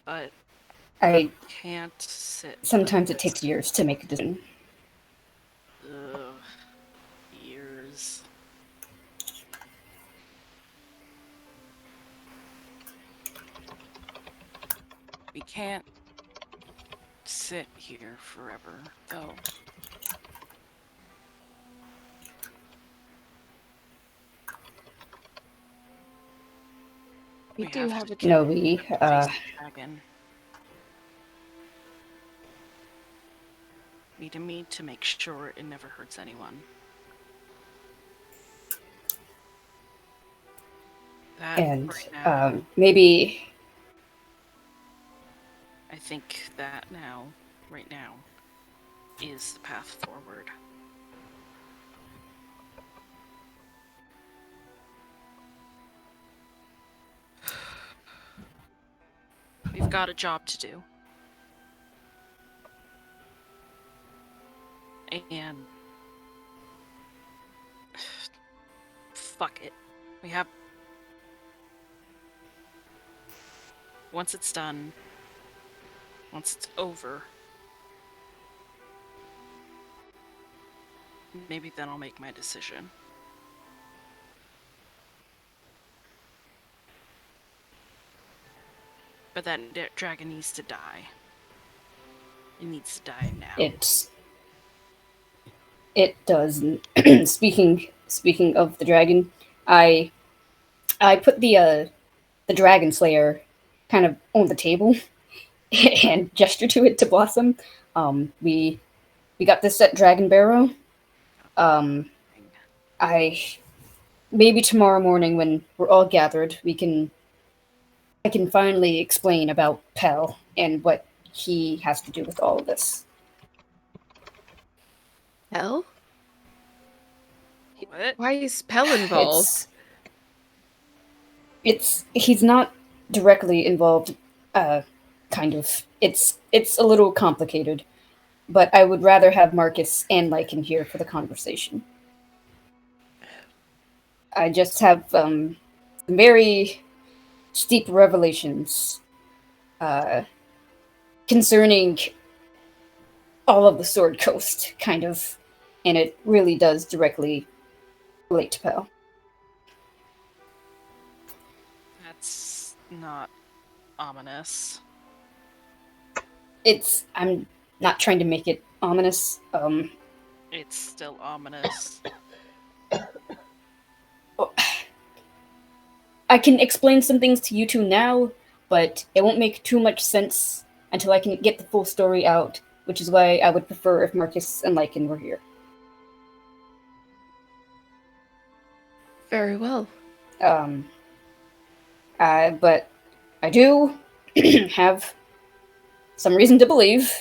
But I can't sit. sometimes it takes years to make a decision. Ugh. Years. We can't sit here forever, though. We do have a No, we dragon. We need to make sure it never hurts anyone. That and right now, maybe I think that now, right now, is the path forward. We've got a job to do. And fuck it. We have once it's done, once it's over, maybe then I'll make my decision. But that dragon needs to die. It needs to die now. It does. Speaking of the dragon, I put the dragon slayer kind of on the table and gesture to it to Blossom. We got this at Dragon Barrow. I maybe tomorrow morning when we're all gathered, I can finally explain about Pell and what he has to do with all of this. Pell? What? Why is Pell involved? He's not directly involved. Kind of. It's a little complicated, but I would rather have Marcus and Lycan here for the conversation. I just have some very steep revelations concerning all of the Sword Coast, kind of, and it really does directly relate to Pell. That's not ominous. I'm not trying to make it ominous. It's still ominous. I can explain some things to you two now, but it won't make too much sense until I can get the full story out, which is why I would prefer if Marcus and Lycan were here. Very well. But I do have some reason to believe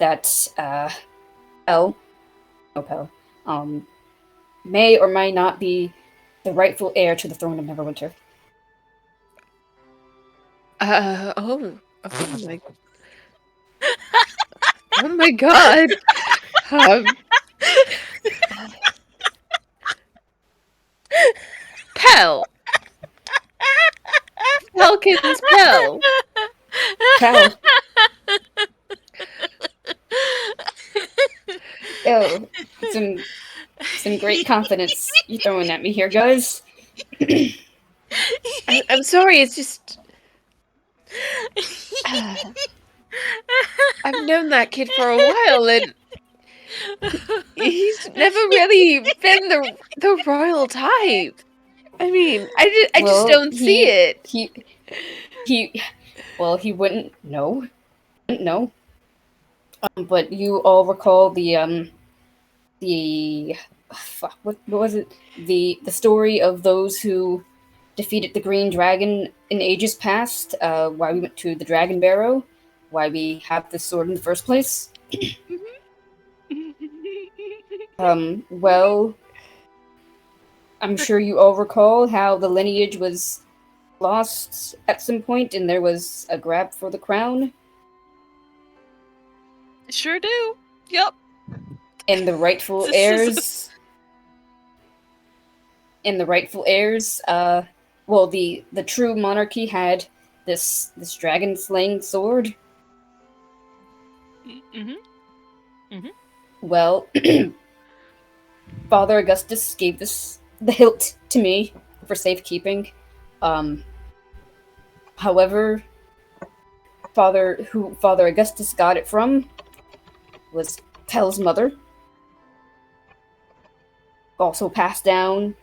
that Pel, may or may not be the rightful heir to the throne of Neverwinter. Oh my, oh my god. Pel. Falcon's Pel. Pel. Oh, some great confidence you're throwing at me here, guys. I'm sorry, it's just... I've known that kid for a while, and he's never really been the royal type. I mean, I just don't see it. He wouldn't know. But you all recall the what was it? The story of those who defeated the Green Dragon in ages past. Why we went to the Dragon Barrow, why we have this sword in the first place. Well, I'm sure you all recall how the lineage was lost at some point, and there was a grab for the crown. Sure do. Yep. And the rightful heirs. Well, the true monarchy had this dragon slaying sword. Well, Father Augustus gave the hilt to me for safekeeping. However, who Father Augustus got it from was Pel's mother. Also passed down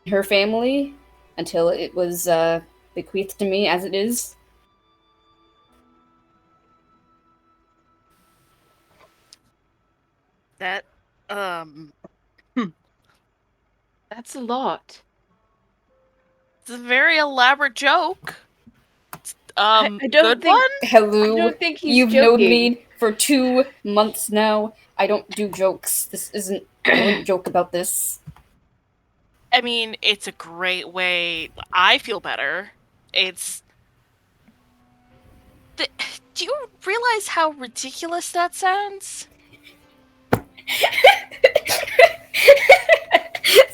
her family until it was bequeathed to me as it is. That, That's a lot. it's a very elaborate joke. I don't good think... one? Hello, I don't think he's you've joking. known me for 2 months now. I don't do jokes. I wouldn't joke about this. I mean, it's a great way. I feel better. Do you realize how ridiculous that sounds?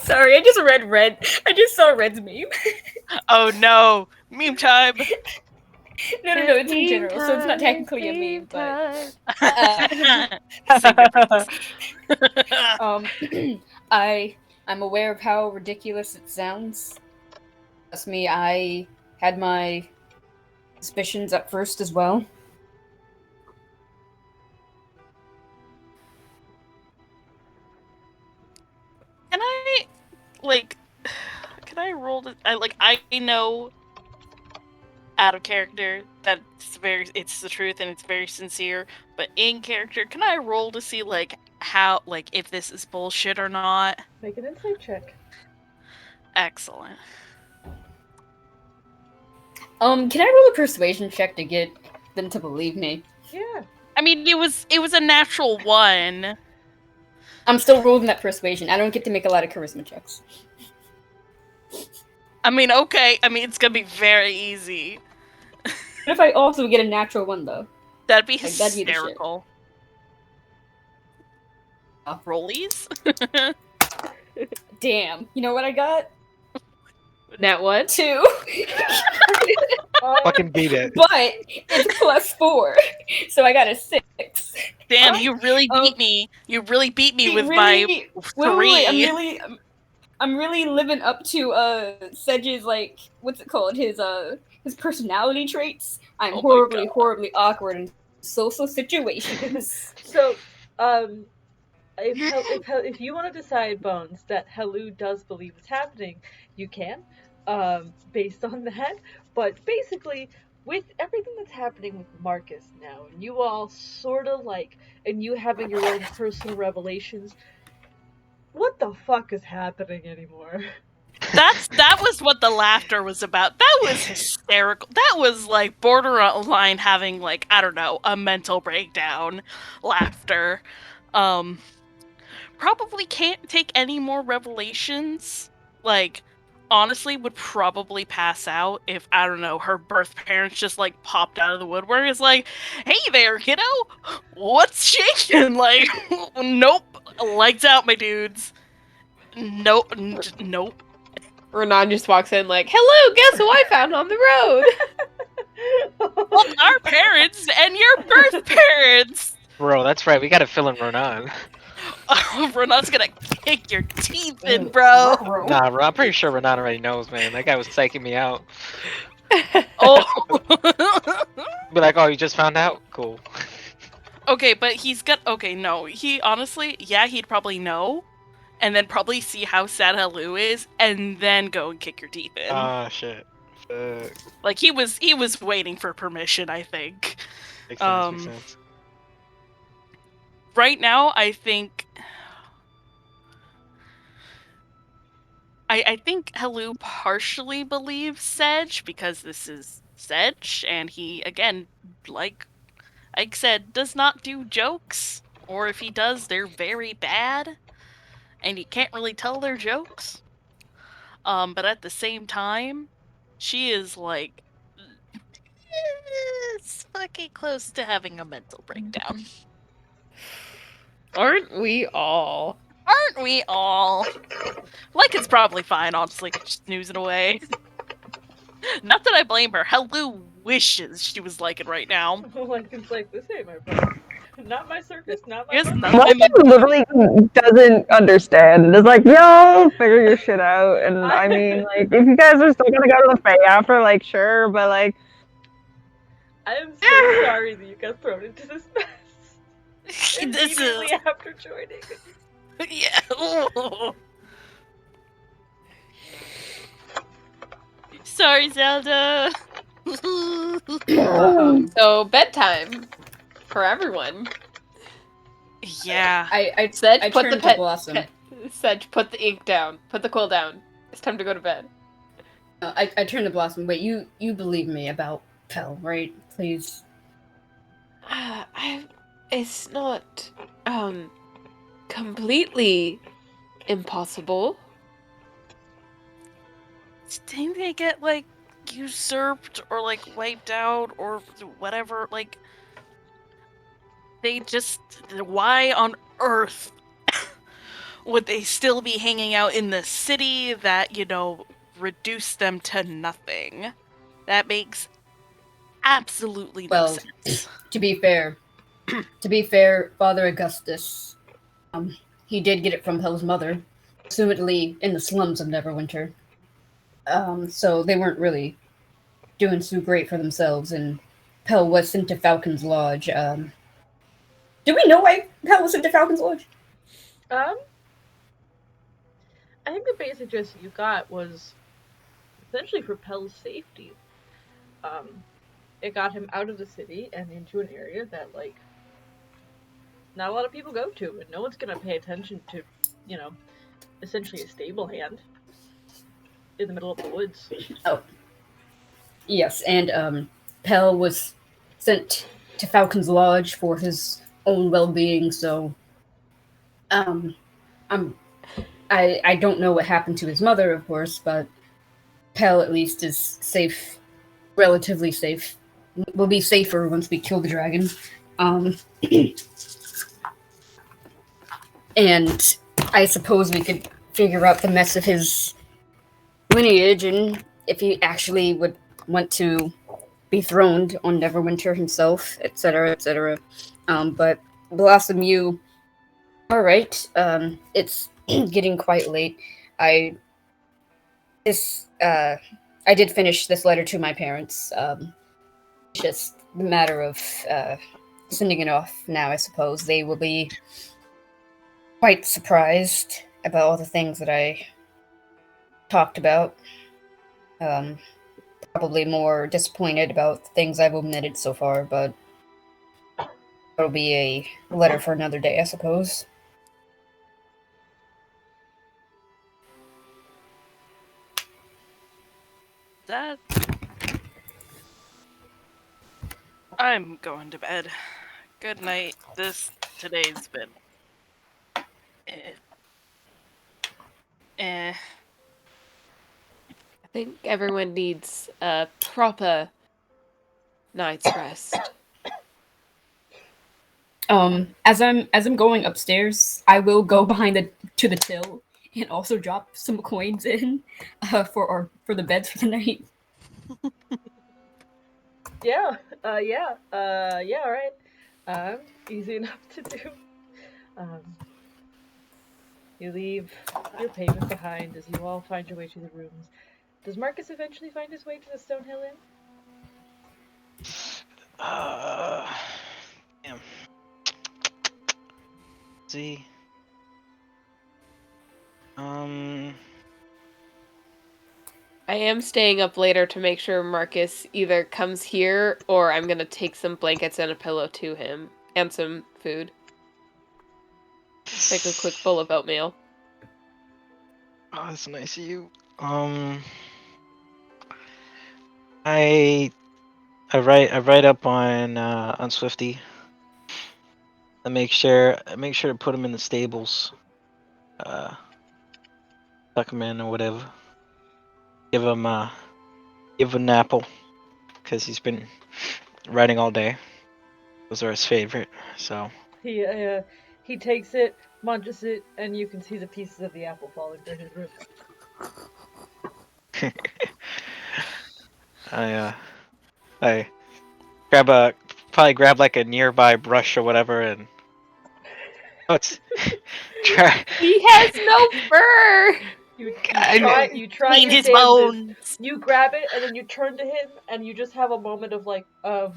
Sorry, I just read Red. I just saw Red's meme. Oh no, meme time. No, it's in general, so it's not technically a meme, but I'm aware of how ridiculous it sounds. Trust me, I had my suspicions at first as well. Can I roll to, I know out of character that it's the truth and it's very sincere, but in character, can I roll to see how if this is bullshit or not? Make an insight check. Excellent. Can I roll a persuasion check to get them to believe me? Yeah. I mean, it was a natural 1. I'm still rolling that persuasion. I don't get to make a lot of charisma checks. I mean, okay. I mean, it's gonna be very easy. What if I also get a natural 1, though? That'd be That'd be the hysterical. Rollies? Damn. You know what I got? Nat what? 2. Fucking beat it. But it's +4, so I got a 6. Damn, you really beat me. You really beat me with my 3. Wait, I'm really living up to Sedge's like what's it called? His personality traits. I'm Oh my God. horribly awkward in social situations. So, if you want to decide, Bones, that Helu does believe it's happening, you can, based on that. But basically, with everything that's happening with Marcus now, and you all sort of like, and you having your own personal revelations, what the fuck is happening anymore? That was what the laughter was about. That was hysterical. That was like borderline having like, I don't know, a mental breakdown laughter. Probably can't take any more revelations. Like, honestly, would probably pass out if, I don't know, her birth parents just like popped out of the woodwork. It's like, hey there, kiddo, what's shaking? Like, nope, lights out, my dudes. Nope, nope. Renan just walks in like, hello, guess who I found on the road? Well, our parents and your birth parents. Bro, that's right. We gotta fill in Ronan. Renan's gonna kick your teeth in, bro. Nah, I'm pretty sure Ronan already knows, man. That guy was psyching me out. Oh. Be like, oh, you just found out? Cool. Okay, but he's got. Okay, no. He honestly, yeah, he'd probably know, and then probably see how sad Helu is, and then go and kick your teeth in. Ah, shit. Like he was waiting for permission, I think. Makes sense, makes sense. Right now, I think. I think Helu partially believes Sedge because this is Sedge, and he again, like Ike said, does not do jokes, or if he does, they're very bad, and you can't really tell they're jokes. But at the same time, she is like, it's fucking close to having a mental breakdown. Aren't we all? Aren't we all? Like, it's probably fine, honestly, just snoozing away. Not that I blame her. Helu wishes she was like it right now. Lincoln's like, this ain't my problem. Not my circus, not my Yes, monkey. nothing. Mike literally doesn't understand. And is like, yo, figure your shit out. And I mean, like, if you guys are still gonna go to the Fae after, like, sure, but like, I am so sorry that you got thrown into this mess. This Immediately is... after joining. Yeah. Sorry, Zelda. So bedtime for everyone. Yeah. I Sedge, I put turned the to pet. Blossom. Sedge, put the ink down. Put the quill down. It's time to go to bed. I turned to Blossom. Wait, you believe me about Pell, right? Please. It's not completely impossible. Didn't they get, like, usurped or, like, wiped out or whatever? Like, they just... Why on earth would they still be hanging out in the city that, you know, reduced them to nothing? That makes absolutely no Well, sense. to be fair, Father Augustus, he did get it from Pell's mother, assumedly in the slums of Neverwinter. So they weren't really doing so great for themselves, and Pell was sent to Falcon's Lodge. Do we know why Pell was sent to Falcon's Lodge? I think the basic gist you got was essentially for Pell's safety. It got him out of the city and into an area that, like, not a lot of people go to, and no one's gonna pay attention to, you know, essentially a stable hand in the middle of the woods. Oh. Yes, and Pell was sent to Falcon's Lodge for his own well-being, so I don't know what happened to his mother, of course, but Pell at least is safe, relatively safe. We'll be safer once we kill the dragon. And I suppose we could figure out the mess of his lineage and if he actually would want to be throned on Neverwinter himself, etc., etc. But Blossom, you... Alright, it's getting quite late. I this I did finish this letter to my parents. It's just a matter of sending it off now. I suppose they will be quite surprised about all the things that I talked about. Um, Probably more disappointed about the things I've omitted so far, but it'll be a letter for another day, I suppose. That. I'm going to bed. Good night. Today's been. Eh. Eh. I think everyone needs a proper night's rest. As I'm going upstairs, I will go behind to the till and also drop some coins in for the beds for the night. Yeah, yeah, all right. Easy enough to do. Um, you leave your payment behind as you all find your way to the rooms. Does Marcus eventually find his way to the Stonehill Inn? Damn. See. I am staying up later to make sure Marcus either comes here or I'm gonna take some blankets and a pillow to him and some food. Make a quick bowl of oatmeal. Oh, that's nice of you. I write up on Swifty. I make sure to put him in the stables. Tuck him in or whatever. Give him an apple because he's been riding all day. Those are his favorite. So He takes it, munches it, and you can see the pieces of the apple falling to his ribs. I probably grab like a nearby brush or whatever and try. He has no fur. You I try Clean your his damnedest. bones. You grab it and then you turn to him and you just have a moment of like, No,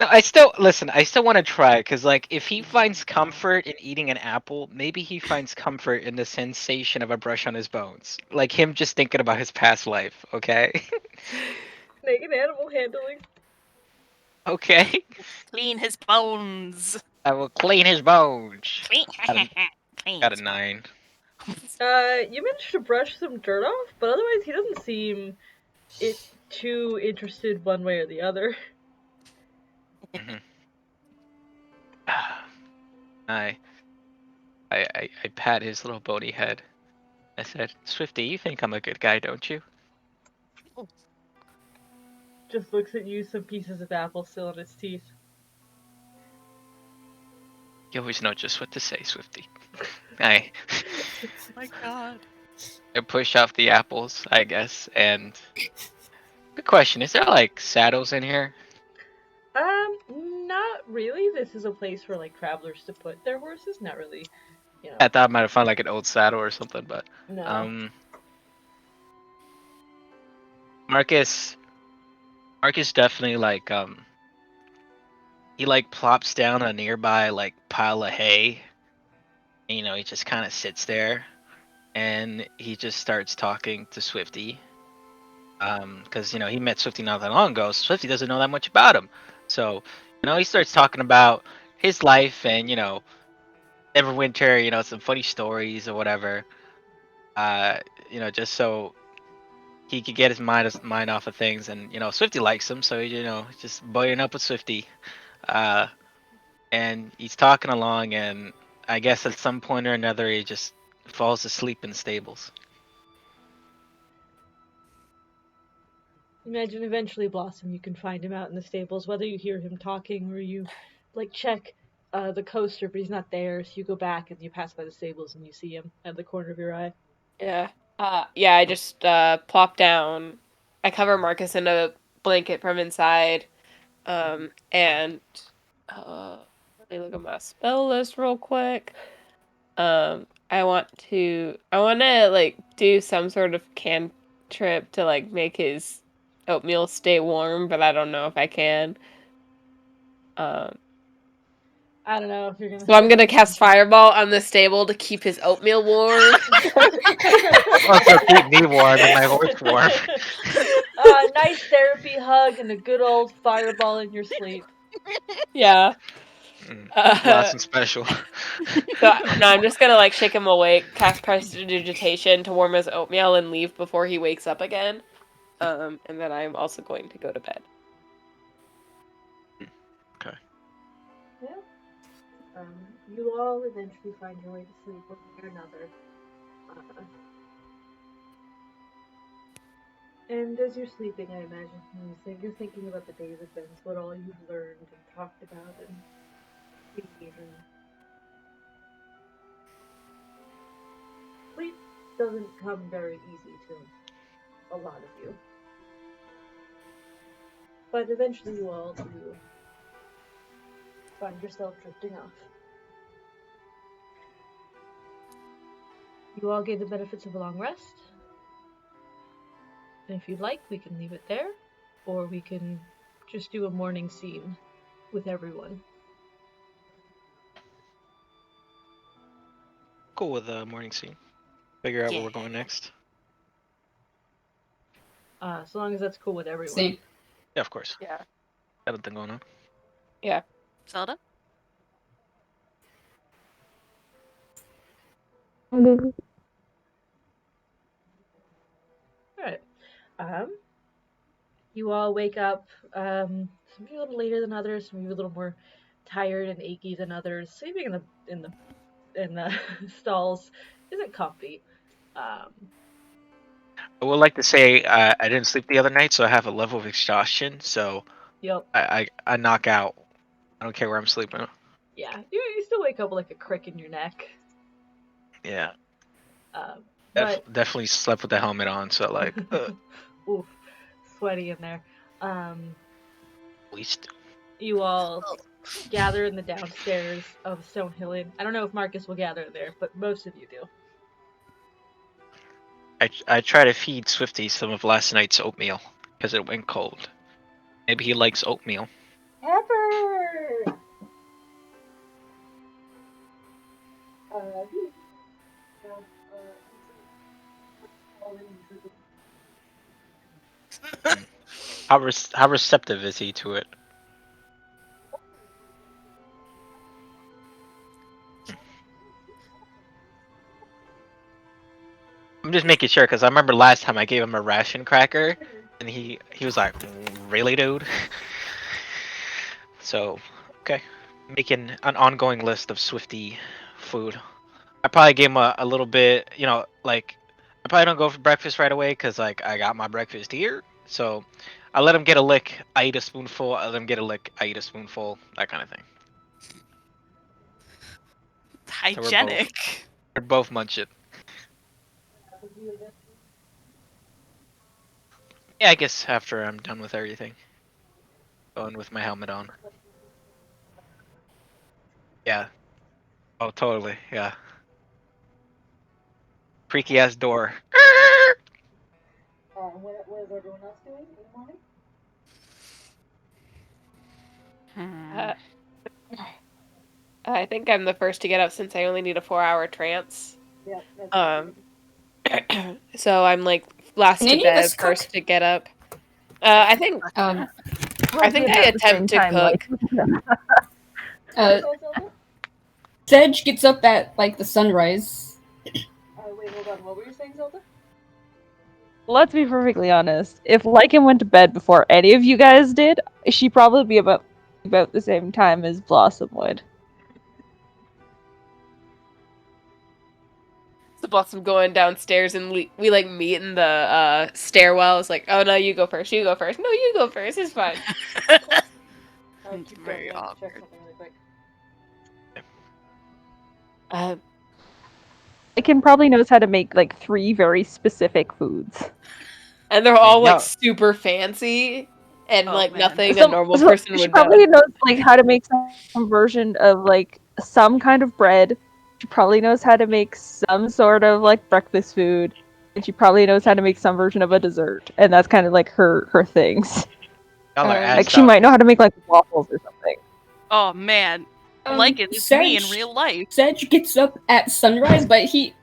I still want to try because, like, if he finds comfort in eating an apple, maybe he finds comfort in the sensation of a brush on his bones, like him just thinking about his past life. Okay. naked animal handling. Okay. Clean his bones. I will clean his bones. Clean. Clean. Got a 9. You managed to brush some dirt off, but otherwise he doesn't seem too interested one way or the other. Mm-hmm. I pat his little bony head. I said, "Swifty, you think I'm a good guy, don't you?" Just looks at you, some pieces of apple still in his teeth. You always know just what to say, Swifty. Oh my god. I push off the apples, I guess, and good question. Is there like saddles in here? Not really. This is a place for like travelers to put their horses. Not really, you know. I thought I might have found like an old saddle or something, but No. Marcus definitely like he like plops down a nearby like pile of hay. And, you know, he just kind of sits there and he just starts talking to Swifty. Because, you know, he met Swifty not that long ago. So Swifty doesn't know that much about him. So, you know, he starts talking about his life and, you know, Everwinter, you know, some funny stories or whatever. You know, just so he could get his mind off of things. And, you know, Swifty likes him, so, you know, just boying up with Swifty. And he's talking along, and I guess at some point or another, he just falls asleep in the stables. Imagine eventually, Blossom, you can find him out in the stables, whether you hear him talking or you, like, check the coaster, but he's not there, so you go back and you pass by the stables and you see him at the corner of your eye. Yeah. Yeah, I just plop down. I cover Marcus in a blanket from inside. And let me look at my spell list real quick. I want to like do some sort of cantrip to like make his oatmeal stay warm, but I don't know if I can. Um, I don't know if you're gonna. so I'm gonna cast Fireball on the stable to keep his oatmeal warm. Also keep me warm and my horse warm. Nice therapy hug and a good old fireball in your sleep. Yeah. Last and special. So no, I'm just gonna like shake him awake, cast Prestidigitation to warm his oatmeal, and leave before he wakes up again. And then I'm also going to go to bed. Okay. Yeah. You all eventually find your way to sleep one way or another. And as you're sleeping, I imagine you're thinking about the day's events, what all you've learned and talked about and seen. And sleep doesn't come very easy to a lot of you. But eventually you all do find yourself drifting off. You all gain the benefits of a long rest. And if you'd like, we can leave it there, or we can just do a morning scene with everyone. Cool with the morning scene. Figure out where we're going next. So long as that's cool with everyone. Same. Yeah, of course. Yeah. Got nothing going on. Yeah. Zelda? Alright. You all wake up, some of you a little later than others, some of you a little more tired and achy than others. Sleeping in the stalls isn't comfy. I would like to say I didn't sleep the other night, so I have a level of exhaustion. So Yep. I knock out. I don't care where I'm sleeping. Yeah, you still wake up with like a crick in your neck. Yeah. But Definitely slept with the helmet on, so like. oof, sweaty in there. At least. You all gather in the downstairs of Stone Hill Inn. I don't know if Marcus will gather there, but most of you do. I try to feed Swifty some of last night's oatmeal because it went cold. Maybe he likes oatmeal. Pepper! How receptive is he to it? I'm just making sure because I remember last time I gave him a ration cracker, and he was like, "Really, dude?" So, okay, making an ongoing list of Swifty food. I probably gave him a little bit, like I probably don't go for breakfast right away because like I got my breakfast here. So I let him get a lick. I eat a spoonful. I let him get a lick. I eat a spoonful. That kind of thing. Hygienic. We're both munching. Yeah, I guess after I'm done with everything. Going with my helmet on. Yeah. Oh, totally. Yeah. Freaky ass door. What is everyone else doing in the morning? I think I'm the first to get up since I only need a 4-hour trance. Yeah. So I'm like last to bed, first to get up. I think I attempt to cook. Sedge gets up at like the sunrise. Wait, hold on. What were you saying, Zelda? Let's be perfectly honest. If Lycan went to bed before any of you guys did, she'd probably be about the same time as Blossom would. The Blossom going downstairs and we like meet in the stairwell. It's like, oh no, you go first. You go first. No, you go first. It's fine. It's very awkward. Lycan probably knows how to make like 3 very specific foods. And they're all like super fancy and like nothing a normal person would know. She probably knows like how to make some version of like some kind of bread, She probably knows how to make some sort of like breakfast food, and she probably knows how to make some version of a dessert, and that's kind of like her things. Y'all are Um, Like assed she out. might know how to make like waffles or something. Oh man, like it is me in real life. Sedge gets up at sunrise, but he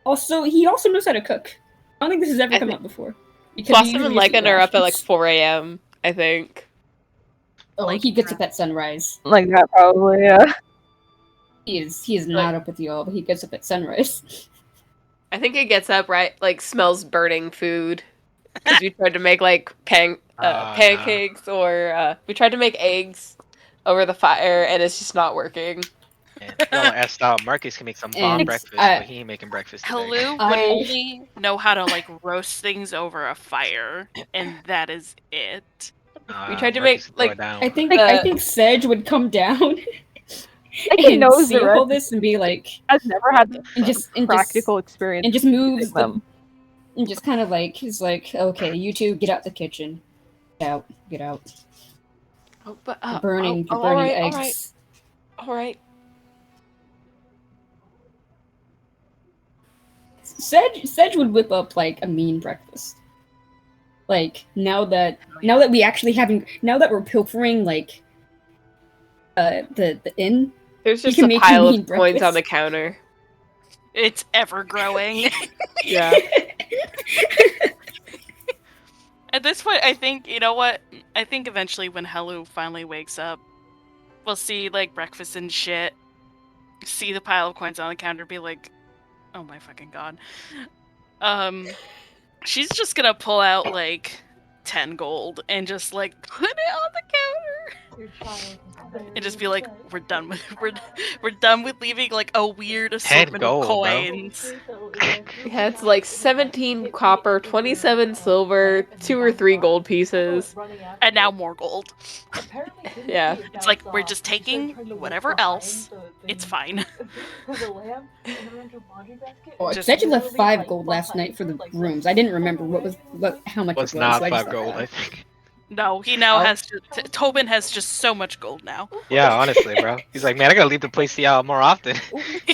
also knows how to cook. I don't think this has ever come up before. Because he Blossom and usually Lycan are up at like rations. 4 a.m., I think. Oh, Like, he gets up at sunrise. Like that probably, yeah. He is not up with y'all, but he gets up at sunrise. I think it gets up, right? Like, smells burning food. Because we tried to make, like, pancakes, or we tried to make eggs over the fire, and it's just not working. Man, y'all are assed out. Marcus can make some bomb And breakfast, but he ain't making breakfast today. Hello would only know how to like roast things over a fire, and that is it. We tried to Marcus make, throw like, it down. I think Sedge would come down He and knows see the all recipe. this and be like, I've never had the and just practical experience and just moves using them. and just kind of like he's like, okay, you two get out the kitchen, get out. Oh, but, You're burning alright, eggs. alright. Sedge would whip up like a mean breakfast. Like now that we actually now that we're pilfering like the inn. There's You just can a make pile me of coins breakfast. on the counter. It's ever growing. Yeah. At this point, I think, you know what? I think eventually when Helu finally wakes up, we'll see, like, breakfast and shit. See the pile of coins on the counter, be like, oh my fucking god. She's just gonna pull out, like, 10 gold and just, like, put it on the counter. And just be like, we're done with leaving, like, a weird assortment of gold, bro. coins. Yeah, it's like 17 copper, 27 silver, 2 or 3 gold pieces. And now more gold. Yeah. It's like, we're just taking whatever else. It's fine. Oh, Just- Sedge left 5 gold last night for the rooms. I didn't remember how much Was it was. not so I just 5 gold, left I 5. think. No, he now Oh. has Tobin has just so much gold now. Yeah, honestly, bro. He's like, man, I gotta leave the place more often.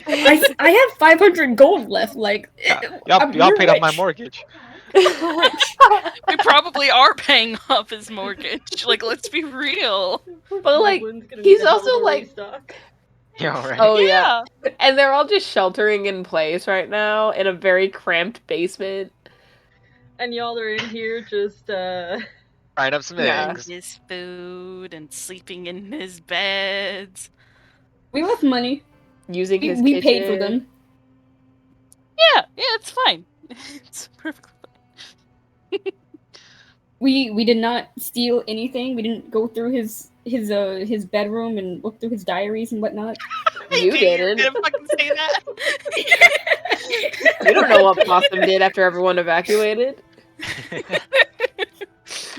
I have 500 gold left. Like Y'all we're paid off my rich. mortgage. We're rich. We probably are paying off his mortgage. Like, let's be real. But, like, he's also, like... Yeah, right. Oh, yeah. And they're all just sheltering in place right now in a very cramped basement. And y'all are in here just, Frying up some Yeah. eggs. His food and sleeping in his beds. We left money. Using his We kitchen. paid for them. Yeah, it's fine. It's perfectly fine. We did not steal anything. We didn't go through his bedroom and look through his diaries and whatnot. You didn't. You're gonna fucking say that? You don't know what Blossom did after everyone evacuated.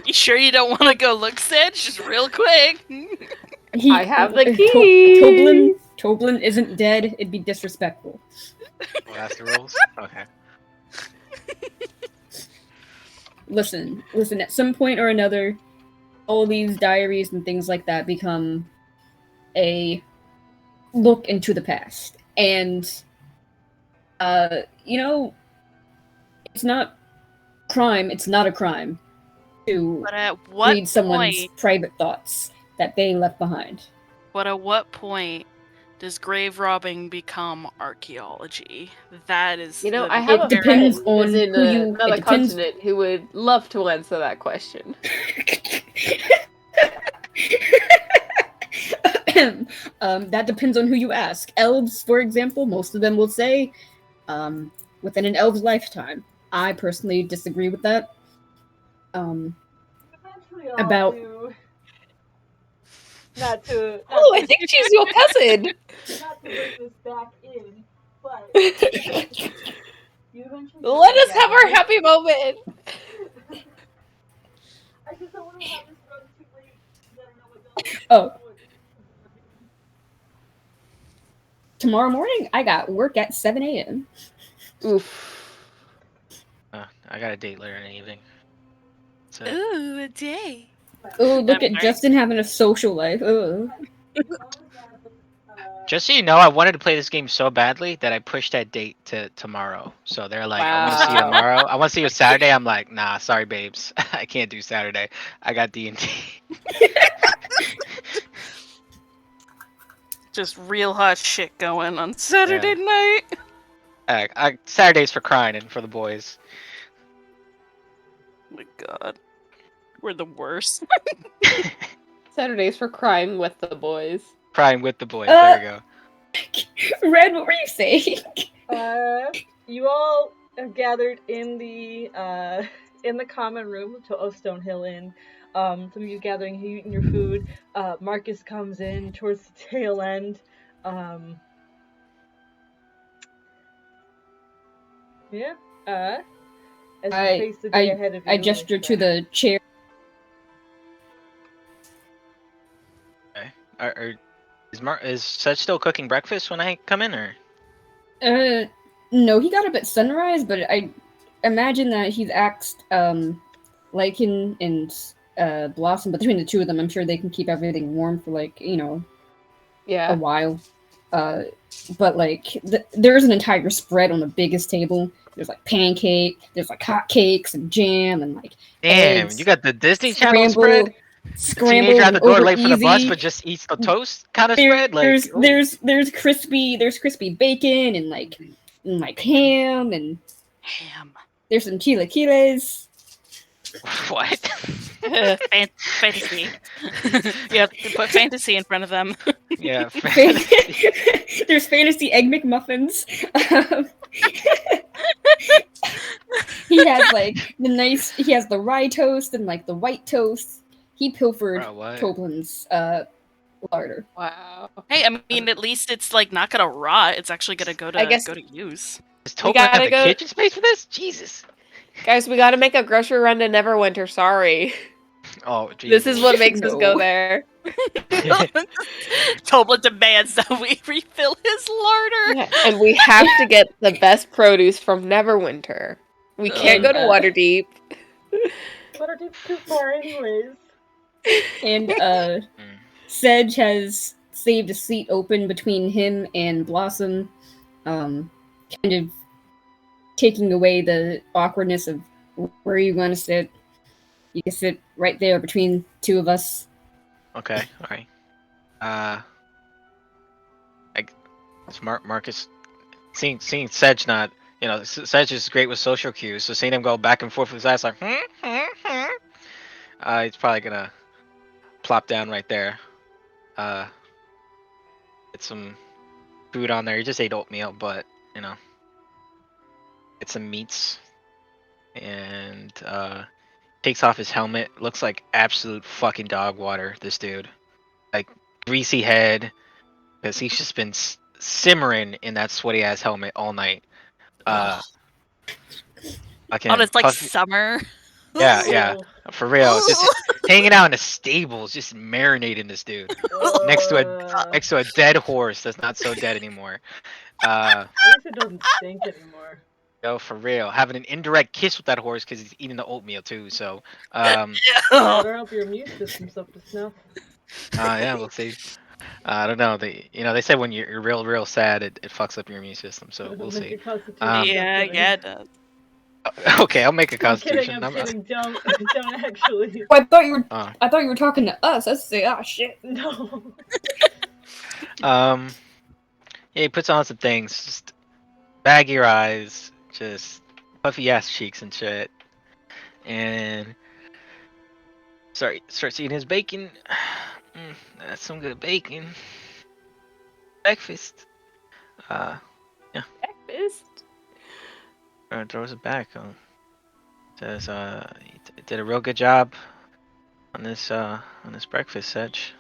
You sure you don't want to go look, Sedge? Just real quick. I have the key. Toblin isn't dead. It'd be disrespectful. Well, that's the rules? Okay. Listen. At some point or another, all these diaries and things like that become a look into the past. And, it's not crime. It's not a crime to But at what read someone's point? private thoughts that they left behind. But at what point does grave robbing become archaeology? That is. You know, the I have a It depends friend who's on in who you- another it depends- continent who would love to answer that question. That depends on who you ask. Elves, for example, most of them will say, within an elf's lifetime. I personally disagree with that. About Not to Oh, I think she's your cousin. not to bring this back in, but you eventually Let us have our happy moment. I just don't want to have this run too late. I don't know what else. Oh. Tomorrow morning, I got work at 7 a.m. Oof. I got a date later in the evening. So, Ooh, a day. Oh, look I'm at sorry. Justin having a social life. Oh. Just so you know, I wanted to play this game so badly that I pushed that date to tomorrow. So they're like, I want to see you Wow. tomorrow. I want to see you Saturday. I'm like, nah, sorry, babes. I can't do Saturday. I got D&D. Just real hot shit going on Saturday night. Saturday's for crying and for the boys. Oh my god. We're the worst. Saturdays for crying with the boys. Crying with the boys. There we go. Red, what were you saying? You all have gathered in the common room to Stonehill Inn. Some of you gathering, eating your food. Marcus comes in towards the tail end. Yeah. As you face the day ahead of you. I gesture to the chair. Okay. Is Sedge still cooking breakfast when I come in, or? No, he got up at sunrise, but I imagine that he's asked Lycan and Blossom, but between the two of them, I'm sure they can keep everything warm for a while. But there's an entire spread on the biggest table. There's pancake, there's hot cakes and jam and Damn, eggs, you got the Disney Channel spread. Scrambled Teenager at the door over late for the bus, easy. but just eats the toast kind of spread. There's crispy bacon and ham and there's some chilaquiles. What? Fantasy. You have to put fantasy in front of them. Yeah. There's fantasy egg McMuffins. He has he has the rye toast and the white toast. He pilfered Toblin's larder. Wow. Hey, I mean, at least it's not gonna rot. It's actually gonna go to use. Does Toblin have the kitchen space for this? Jesus. Guys, we gotta make a grocery run to Neverwinter. Sorry. Oh, Jesus. This is what makes us go there. Toblin demands that we refill his larder. Yeah, and we have to get the best produce from Neverwinter. We can't go to Waterdeep. Waterdeep's too far anyways. And Sedge has saved a seat open between him and Blossom, kind of taking away the awkwardness of where you want to sit. You can sit right there between two of us. Okay, alright. Marcus, seeing Sedge not, Sedge is great with social cues, so seeing him go back and forth with his eyes he's probably gonna plop down right there. Get some food on there. He just ate oatmeal, but, get some meats. And, takes off his helmet. Looks like absolute fucking dog water, this dude. Greasy head. Because he's just been simmering in that sweaty ass helmet all night. It's like summer. Yeah, for real. Just hanging out in the stables, just marinating this dude next to a dead horse that's not so dead anymore. At least it doesn't stink anymore. No, for real. Having an indirect kiss with that horse because he's eating the oatmeal too. So, Better help your immune system's up to snuff. Yeah, we'll see. I don't know. They said when you're real sad, it fucks up your immune system. So we'll see. Yeah, it does. Okay, I'll make a constitution. I'm kidding. Don't actually. I thought you were talking to us. Let's say, shit. No. Yeah, he puts on some things. Just bag your eyes, just puffy ass cheeks and shit, and starts eating his bacon. That's some good bacon. Breakfast. Yeah. Breakfast. Throws it back. Says, you did a real good job on this breakfast, Sedge.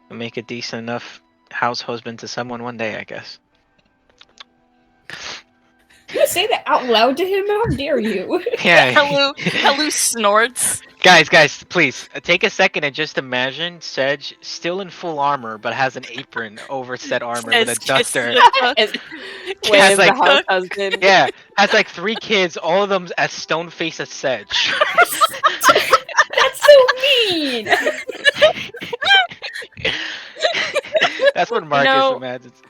You'll make a decent enough house husband to someone one day, I guess. You say that out loud to him? How dare you? Yeah. Hello snorts. Guys, please take a second and just imagine Sedge still in full armor, but has an apron over said armor with a duster. Has the house husband. Yeah, has 3 kids, all of them as stone face as Sedge. That's mean. That's what Marcus know- imagines.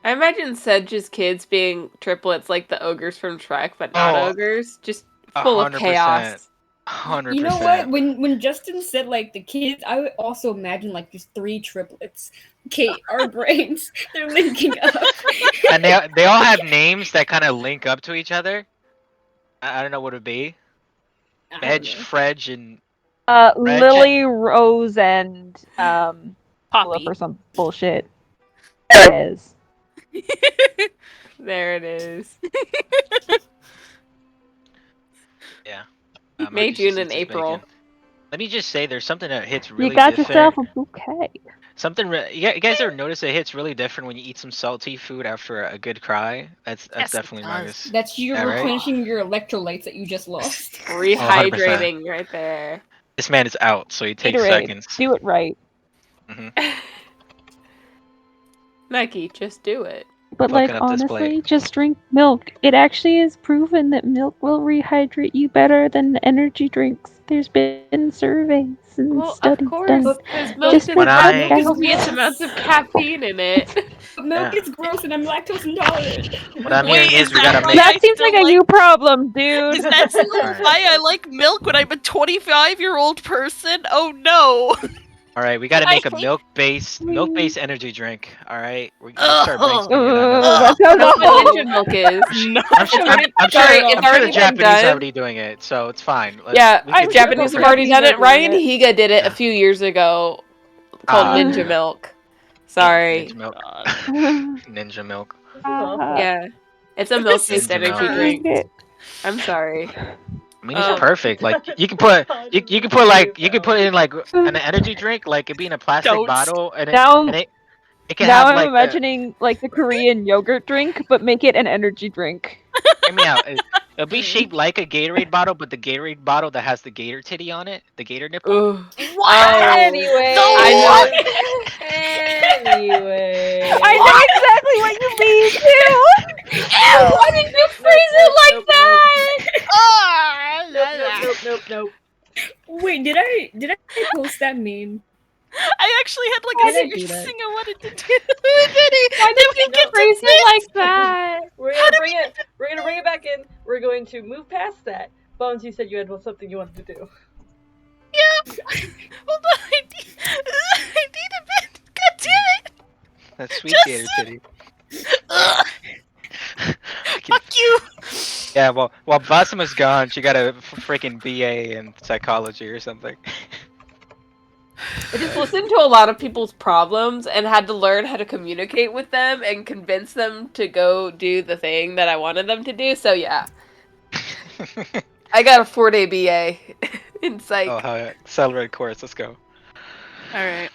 I imagine Sedge's kids being triplets like the ogres from Shrek, but not Oh, ogres. Just full of 100%. chaos. 100%. You know what? When Justin said like the kids, I would also imagine like just 3 triplets. Kate, our brains, they're linking up. And they all have names that kind of link up to each other. I don't know what it would be. I don't Edge, know. Fredge, and Lily, Rose, and Philip Poppy. or some bullshit. There it is. There it is. yeah. May, Marcus June, just and eats his April. bacon. Let me just say, there's something that hits really You got different. yourself a bouquet. You guys ever notice it hits really different when you eat some salty food after a good cry? That's Yes, it definitely does. Marcus. That's you Yeah, right? replenishing your electrolytes that you just lost. Rehydrating right there. This man is out, so he takes Gatorade. seconds. Do it right. Nike, just do it. But Fucking like up this honestly, plate. just drink milk. It actually is proven that milk will rehydrate you better than energy drinks. There's been surveys and Well, of studies course, done. because milk Just doesn't When have I- copious amounts of caffeine in it. But milk Yeah. is gross and I'm lactose intolerant. What I'm Wait, hearing is is we that gotta why make. I That seems still like a you problem, dude. Is that still Alright. why I like milk when I'm a 25-year-old person? Oh no! All right, we gotta I make a hate- milk-based energy drink. All right, we gotta start brainstorming it. I know. That sounds That's what awful. Ninja milk is. No. I'm sure, I'm Sorry, sure, it's I'm sure already the been Japanese done. are already doing it, so it's fine. Yeah, we can- I'm sure Japanese have those already done it. Japanese are Ryan doing Higa did it Yeah. a few years ago, called Ah. Ninja Milk. Sorry. Ninja milk. God. Ninja milk. Yeah, it's a This milk-based is energy milk. drink. I'm sorry. I mean, it's Um, perfect. Like you can put you can put in like an energy drink, like it being a plastic Don't. bottle, and Now, it can now have I'm like imagining like the Korean yogurt drink, but make it an energy drink. hear me out. It'll be shaped like a Gatorade bottle, but the Gatorade bottle that has the gator titty on it, the gator nipple. ooh. What? Anyway, I know. Anyway, I I know exactly what you mean too. Why did you phrase it like that? Nope. Wait, did I post that meme? I actually had like Why a did I do serious that? thing I wanted to do. Why did you get phrase it like that? We're gonna bring it. We're gonna bring it back in. We're going to move past that. Bones, you said you had something you wanted to do. Yeah. Hold on. I need a bit. God damn it. That sweet Just- gator titty. Ugh, fuck you. Yeah, well, while Basima's gone, she got a freaking BA in psychology or something. I just listened to a lot of people's problems and had to learn how to communicate with them and convince them to go do the thing that I wanted them to do. So yeah, I got a 4-day BA in psych. Oh, hell yeah. Accelerate course, let's go. All right.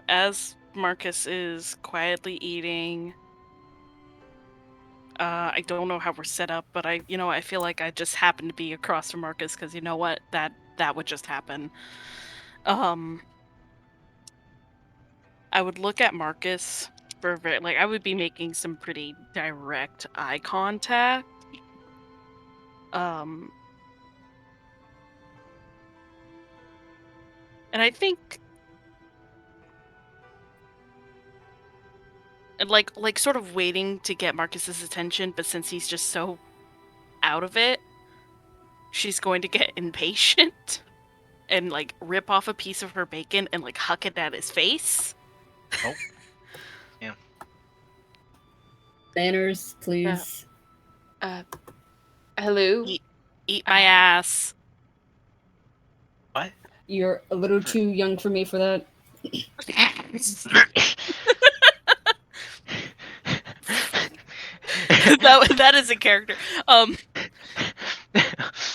As Marcus is quietly eating, I don't know how we're set up, but I feel like I just happened to be across from Marcus because you know what, that would just happen. I would look at Marcus for I would be making some pretty direct eye contact. And I think and like sort of waiting to get Marcus's attention, but since he's just so out of it, she's going to get impatient and like rip off a piece of her bacon and like huck it at his face. Oh. Yeah. Manners, please. Hello? Eat my ass. What? You're a little too young for me for that. that is a character.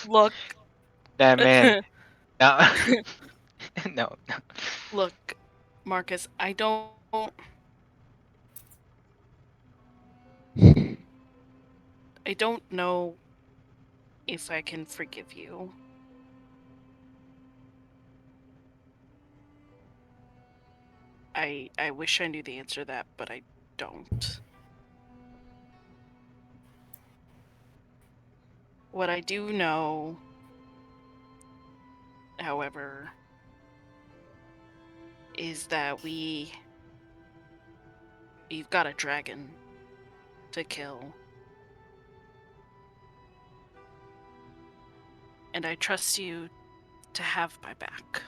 Look. That man. No. No. Look, Marcus, I don't know if I can forgive you. I wish I knew the answer to that, but I don't. What I do know however, is that we've got a dragon to kill. And I trust you to have my back.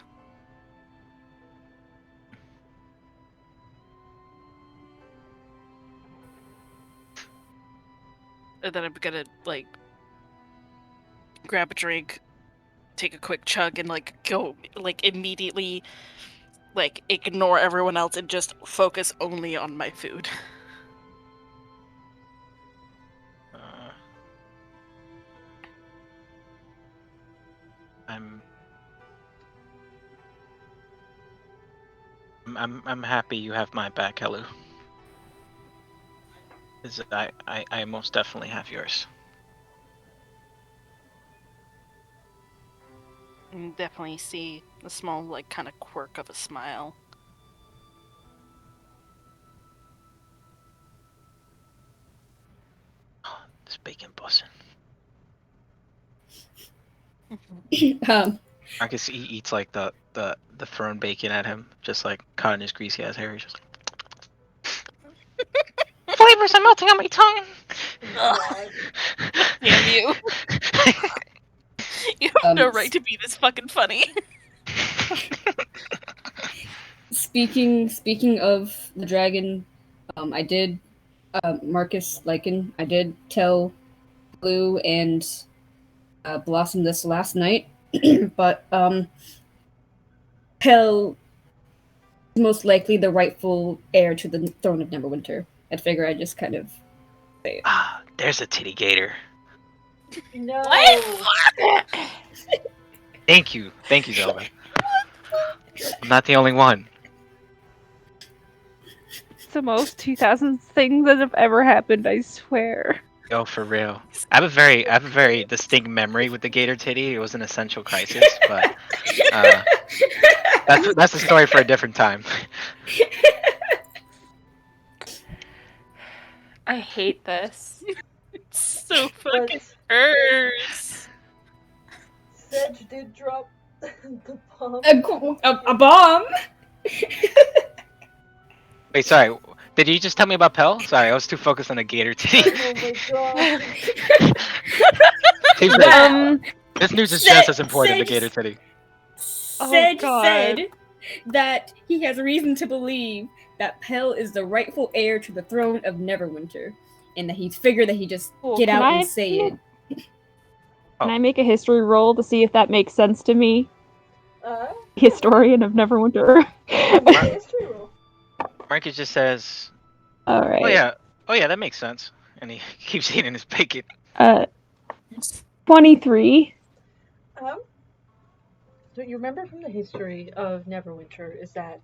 And then I'm gonna, like, grab a drink, take a quick chug, and, like, go, like, immediately, like, ignore everyone else and just focus only on my food. I'm happy you have my back, Helu. 'Cause I most definitely have yours. And definitely see a small, like, kind of quirk of a smile. This bacon bussin'. Marcus eats like the thrown bacon at him, just like caught in his greasy ass hair. He's just like, flavors are melting on my tongue. God. Damn you. You have no right to be this fucking funny. Speaking of the dragon, I did Marcus Lycan. I did tell Blue and Blossom this last night, but Pell is most likely the rightful heir to the throne of Neverwinter. I'd figure I'd just kind of say it. Ah, there's a titty gator. No. What? Thank you, Zelda. I'm not the only one. It's the most 2000s thing that have ever happened, I swear. Oh, for real. I have a very distinct memory with the gator titty. It was an essential crisis, but that's a story for a different time. I hate this. It's so fucking But hurts. Sedge did drop the bomb. A bomb. Wait, sorry. Did you just tell me about Pell? Sorry, I was too focused on the gator titty. Oh my god. Too bad. This news is just as important as the gator titty. Sedge God. said that he has reason to believe that Pell is the rightful heir to the throne of Neverwinter, and that he's figured that he just get Can out I- and say it. Can I make a history roll to see if that makes sense to me? Uh, Historian of Neverwinter. history roll. Marcus just says, Alright. oh yeah, that makes sense. And he keeps eating his bacon. 23. So you remember from the history of Neverwinter is that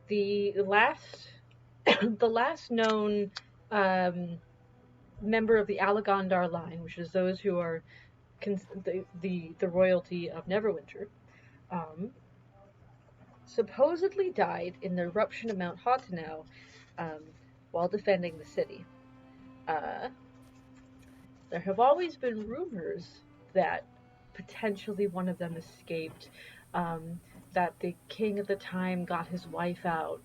the last the last known member of the Alagondar line, which is those who are the royalty of Neverwinter, supposedly died in the eruption of Mount Hotanau while defending the city. There have always been rumors that potentially one of them escaped, that the king at the time got his wife out,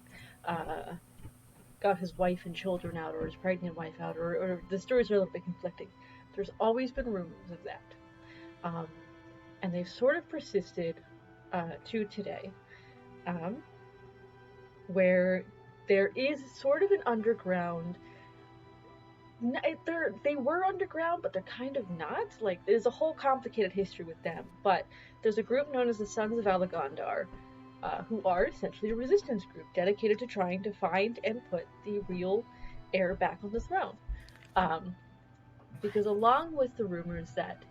got his wife and children out, or his pregnant wife out, or the stories are a little bit conflicting. There's always been rumors of that. And they've sort of persisted to today, where there is sort of an underground. They were underground, but they're kind of not. Like, there's a whole complicated history with them. But there's a group known as the Sons of Alagondar, who are essentially a resistance group dedicated to trying to find and put the real heir back on the throne. Because along with the rumors that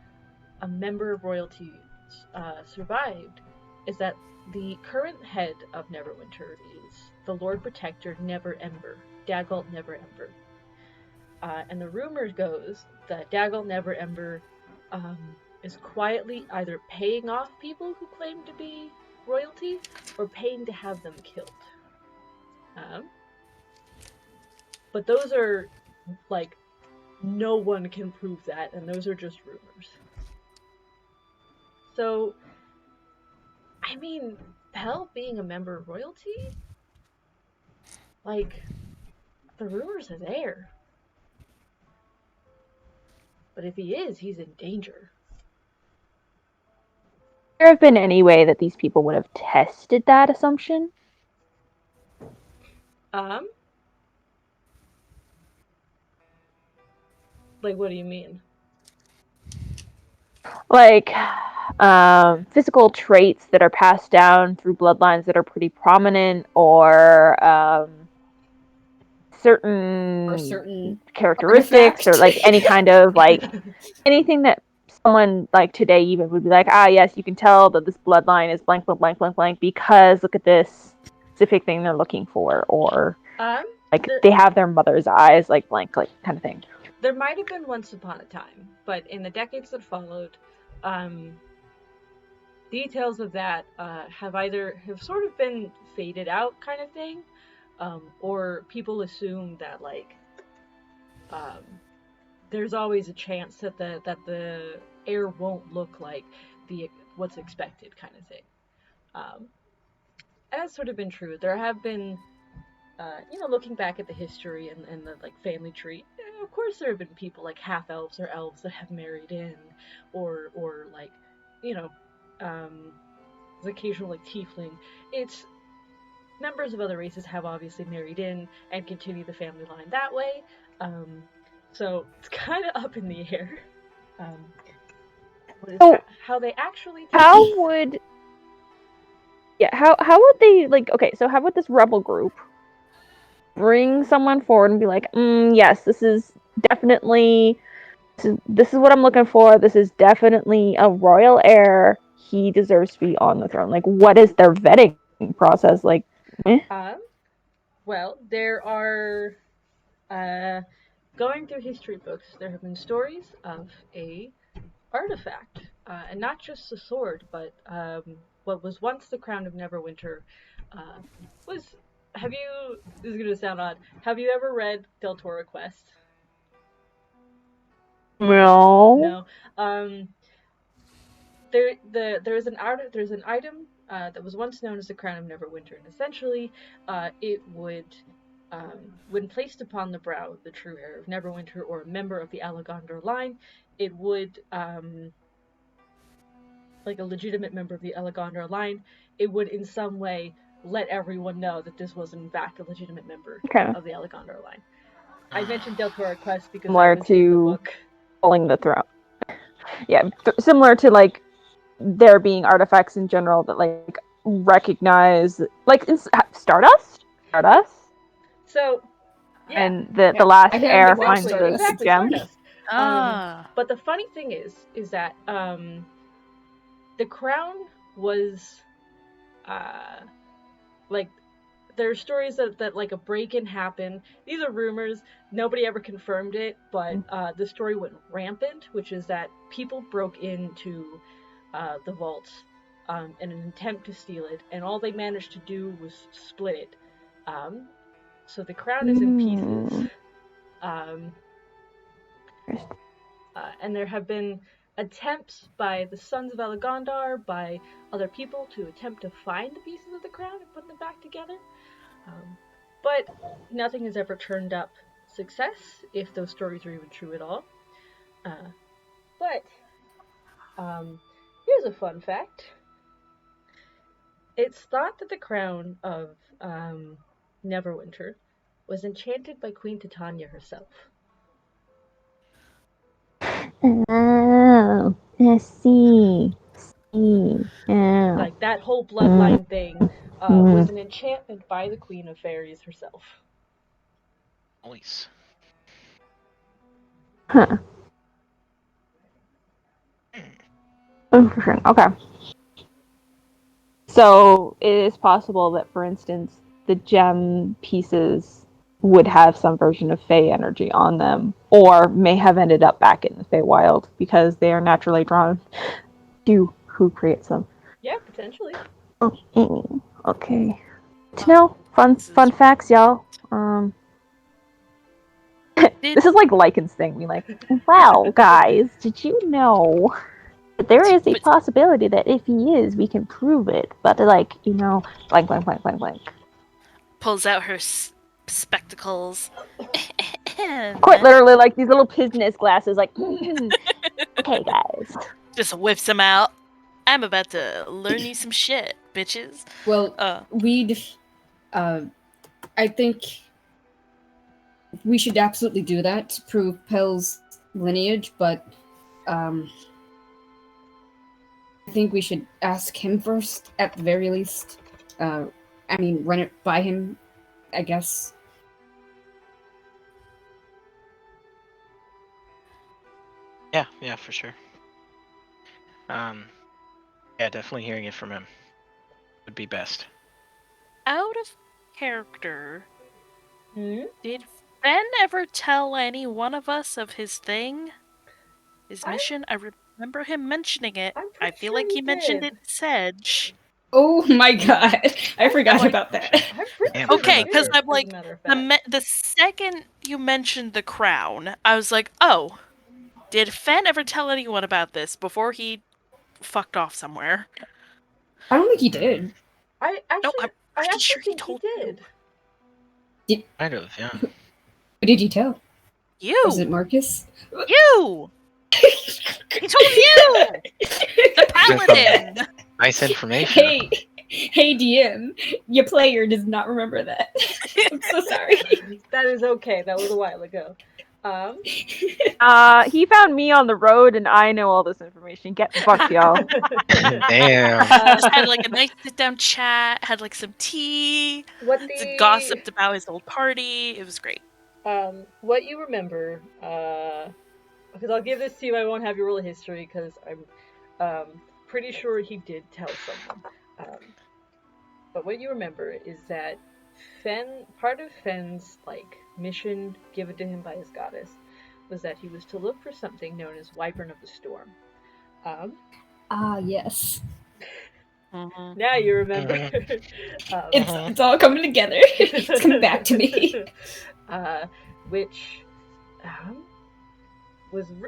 a member of royalty survived, is that the current head of Neverwinter is the Lord Protector Never Ember, Dagult Never Ember. And the rumor goes that Dagult Never Ember is quietly either paying off people who claim to be royalty or paying to have them killed. But those are, like, no one can prove that, and those are just rumors. So, I mean, hell, being a member of royalty, like, the rumors are there. But if he is, he's in danger. There have been any way that these people would have tested that assumption? Um, like, what do you mean? Like, physical traits that are passed down through bloodlines that are pretty prominent, or Or certain certain characteristics, or artifact. like any kind of like anything that someone like today even would be like, ah, yes, you can tell that this bloodline is blank, blank, blank, blank, blank because look at this specific thing they're looking for, or like there, they have their mother's eyes, like blank, like kind of thing. there might have been once upon a time, but in the decades that followed, details of that have sort of been faded out, kind of thing, or people assume that like um, there's always a chance that the air won't look like the what's expected, kind of thing. Um, and that's sort of been true. There have been, looking back at the history and the like family tree, of course there have been people like half elves or elves that have married in, or like, you know, um, the occasional like tiefling. It's members of other races have obviously married in and continue the family line that way. Um, so it's kind of up in the air. Um, So how they actually how would how would they like okay, so how would this rebel group bring someone forward and be like, yes, this is definitely this is what I'm looking for. This is definitely a royal heir. He deserves to be on the throne. Like, what is their vetting process? Like, well, there are going through history books. There have been stories of a artifact, and not just the sword, but what was once the crown of Neverwinter. Was have you? This is gonna sound odd. Have you ever read Del Toro Quest? no. No. There's an item that was once known as the Crown of Neverwinter, and essentially, it would, when placed upon the brow of the true heir of Neverwinter or a member of the Allegandr line, it would, like a legitimate member of the Allegandr line, it would in some way let everyone know that this was in fact a legitimate member of the Allegandr line. I mentioned Del Toro Quest because Similar that was in the to book. pulling the throne. Yeah, similar to like there being artifacts in general that like recognize like Stardust. So, yeah. And the last I haven't heir watched finds Stardust. the Exactly, gem. Stardust. Ah. But the funny thing is that the crown was like there are stories that like a break-in happened. These are rumors. Nobody ever confirmed it, but the story went rampant, which is that people broke into the vaults in an attempt to steal it, and all they managed to do was split it. So the crown is in pieces. And there have been attempts by the Sons of Allegandar, by other people, to attempt to find the pieces of the crown and put them back together. But nothing has ever turned up success, if those stories are even true at all. But here's a fun fact. It's thought that the crown of Neverwinter was enchanted by Queen Titania herself. Oh, I see. Yeah. Like that whole bloodline thing was an enchantment by the Queen of Fairies herself. Nice. Huh. Interesting. Okay. So it is possible that, for instance, the gem pieces would have some version of Fey energy on them, or may have ended up back in the Feywild because they are naturally drawn to who creates them. Yeah, potentially. Okay. To know fun facts, y'all. This is like Lycan's thing. We like, wow, guys, did you know? But there is a But- possibility that if he is, we can prove it. But blank, blank, blank, blank, blank. Pulls out her spectacles. Quite literally, like these little business glasses. Like, okay, guys. Just whips them out. I'm about to learn you some shit, bitches. Well, I think we should absolutely do that to prove Pell's lineage, but I think we should ask him first, at the very least. Run it by him, I guess. Yeah, for sure. Yeah, definitely hearing it from him would be best. Out of character, Hmm? did Ben ever tell any one of us of his thing? His mission? I remember him mentioning it. I'm I pretty feel sure like he mentioned did. it in Sedge. Oh my god, I forgot like- about that. I'm pretty Yeah, sure Okay, he because did, I'm as like, a matter of fact. the second you mentioned the crown, I was like, oh, did Fen ever tell anyone about this before he fucked off somewhere? I don't think he did. I No, actually, I'm I pretty actually sure he think he told did. Might have, yeah. Who did you tell? you. Was it Marcus? You! He told you! The paladin! Nice information. Hey, DM, your player does not remember that. I'm so sorry. That is okay. That was a while ago. He found me on the road, and I know all this information. Get fucked, y'all. Damn. Just had like a nice sit down chat, had like some tea, What gossiped about his old party. It was great. what you remember, because I'll give this to you, I won't have your roll of history, because I'm pretty sure he did tell someone. But what you remember is that part of Fen's, like, mission given to him by his goddess was that he was to look for something known as Wyvern of the Storm. Yes. Now you remember. It's all coming together. It's coming back to me. Which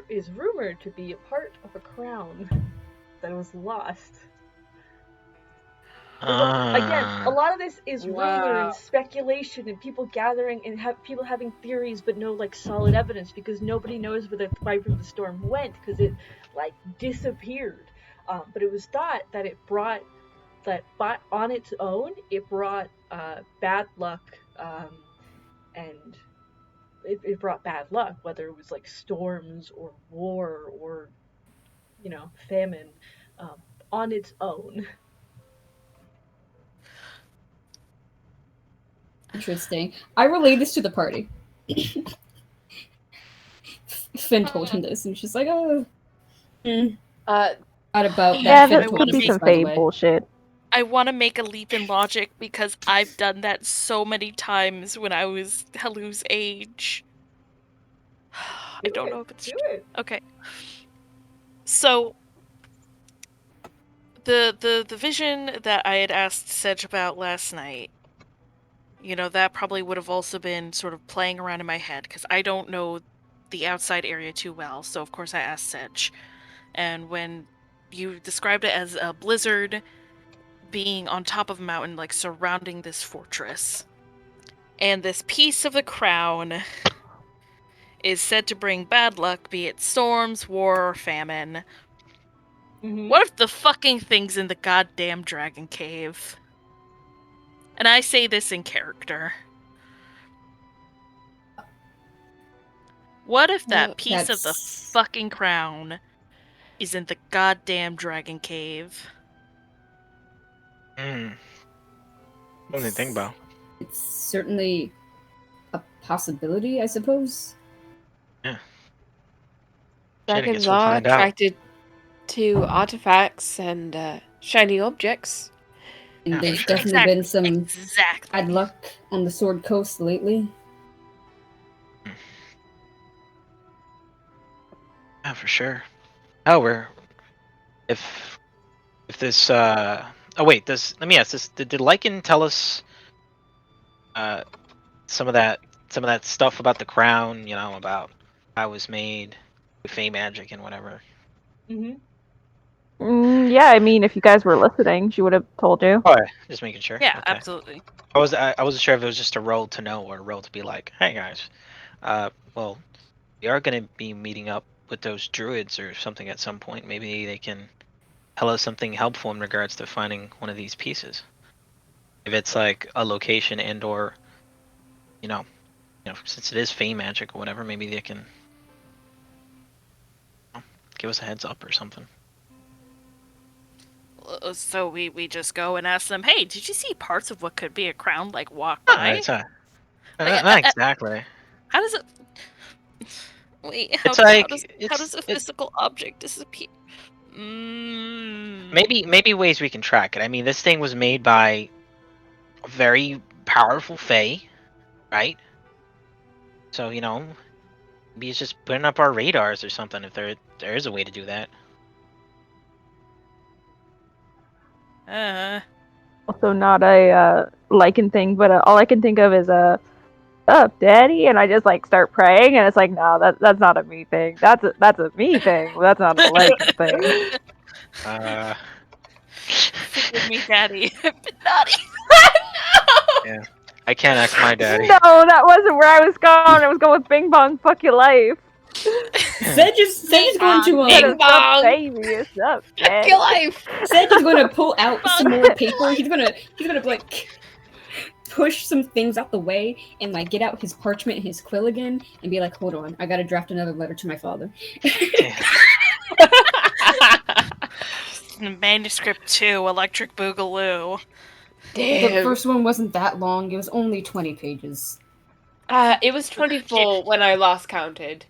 is rumored to be a part of a crown that was lost. Again, a lot of this is rumor and speculation and people gathering and people having theories but no like solid evidence because nobody knows where the Wyvern of the Storm went because it like disappeared. But it was thought that it brought on its own it brought bad luck and it brought bad luck, whether it was like storms or war or famine on its own. Interesting. I relayed this to the party. Finn told him this, and she's like, "Oh, not about that." Yeah, Finn that told could him be this, some by the fake way. bullshit. I want to make a leap in logic because I've done that so many times when I was Helu's age. I don't know if it's do it. Okay. So the vision that I had asked Sedge about last night, that probably would have also been sort of playing around in my head because I don't know the outside area too well. So of course I asked Sedge. And when you described it as a blizzard being on top of a mountain, like surrounding this fortress, and this piece of the crown is said to bring bad luck, be it storms, war, or famine. Mm-hmm. What if the fucking thing's in the goddamn dragon cave? And I say this in character. What if that piece of the fucking crown is in the goddamn dragon cave? Something to think about. It's certainly a possibility, I suppose. Yeah. Dragons are attracted to artifacts and shiny objects. And Yeah, there's for sure. definitely been some Exactly. bad luck on the Sword Coast lately. Yeah, for sure. However, if this oh wait, let me ask this: Did Lycan tell us some of that stuff about the crown? About how it was made, with Fey magic and whatever. Mm-hmm. Yeah, I mean, if you guys were listening, she would have told you. Oh, just making sure. Yeah, Okay. absolutely. I wasn't sure if it was just a roll to know or a roll to be like, hey guys, well, we are gonna be meeting up with those druids or something at some point. Maybe they can tell us something helpful in regards to finding one of these pieces. If it's like a location and or, you know, since it is fey magic or whatever, maybe they can give us a heads up or something. So we just go and ask them, hey, did you see parts of what could be a crown like walk by? Not exactly. How does it? Wait, It's like how does a it's physical object disappear? maybe ways we can track it. I mean, this thing was made by a very powerful fae, right? So maybe it's just putting up our radars or something. If there is a way to do that. Also, not a lichen thing, but all I can think of is up, daddy, and I just like start praying, and it's like, no, that's not a me thing. That's a me thing. That's not a lichen thing. Forgive me, Daddy. I've been naughty. Yeah, I can't ask my daddy. No, that wasn't where I was going. I was going with Bing Bong, fuck your life. Sedge is going to Bing Bong. Baby, it's up, Fuck your life. Sedge is going to pull out some more paper. He's gonna like push some things out the way and like get out his parchment and his quill again and be like, hold on, I gotta draft another letter to my father. Manuscript 2, Electric Boogaloo. Damn. The first one wasn't that long. It was only 20 pages. It was 24 when I last counted.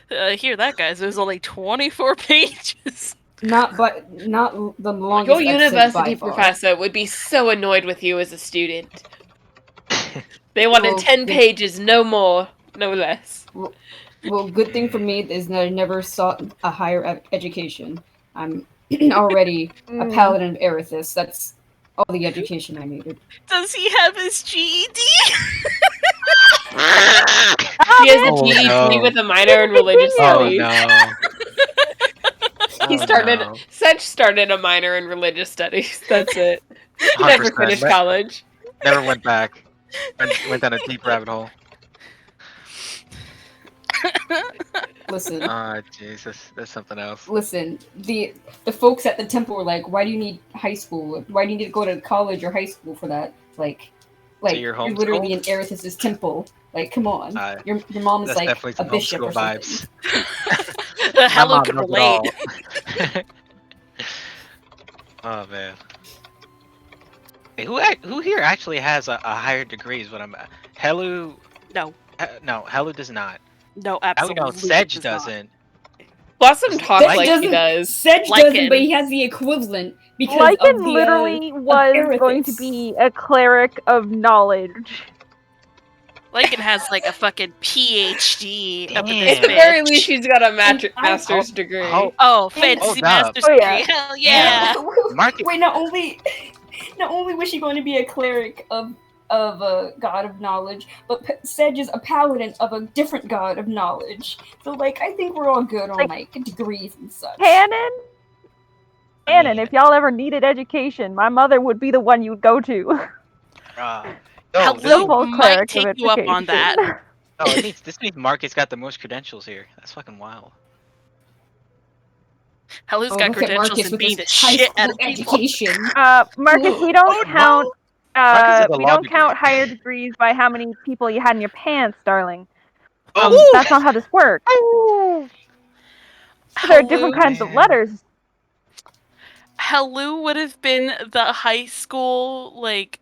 Hear that, guys? It was only 24 pages. Not the longest. Your I've said university by far. professor would be so annoyed with you as a student. They wanted 10 pages, no more, no less. Well, good thing for me is that I never sought a higher education. I'm already a paladin of Erithus. That's all the education I needed. Does he have his GED? He has a GED with a minor in religious studies. No. Sedge started a minor in religious studies. That's it. Never finished college. Never went back. Went down a deep rabbit hole. Listen. Jesus, that's something else. Listen, the folks at the temple were like, "Why do you need high school? Why do you need to go to college or high school for that? Like so you're literally in Erithus' temple. Like, come on, your mom is like a bishop or vibes. The Hello can relate. Oh man. Hey, who here actually has a higher degree? Is what I'm. Helu. No. No, Helu does not. No, absolutely. No, Sedge doesn't. Blossom talks like he does. Sedge doesn't, but he has the equivalent because Lycan of the, literally was going to be a cleric of knowledge. Lycan has like a fucking PhD up in this At the bitch. very least, she's got a master's degree. Fancy master's degree. Hell yeah. Wait, not only was she going to be a cleric of a god of knowledge, but Sedge is a paladin of a different god of knowledge. So, like, I think we're all good on, like degrees and such. Canon, if y'all ever needed education, my mother would be the one you'd go to. Hello might take you up on that. No, this means Marcus got the most credentials here. That's fucking wild. Helu's got credentials in being the shit out of education. Marcus, we don't count. We don't count higher degrees by how many people you had in your pants, darling. That's not how this works. There are different kinds of letters. Helu would have been the high school, like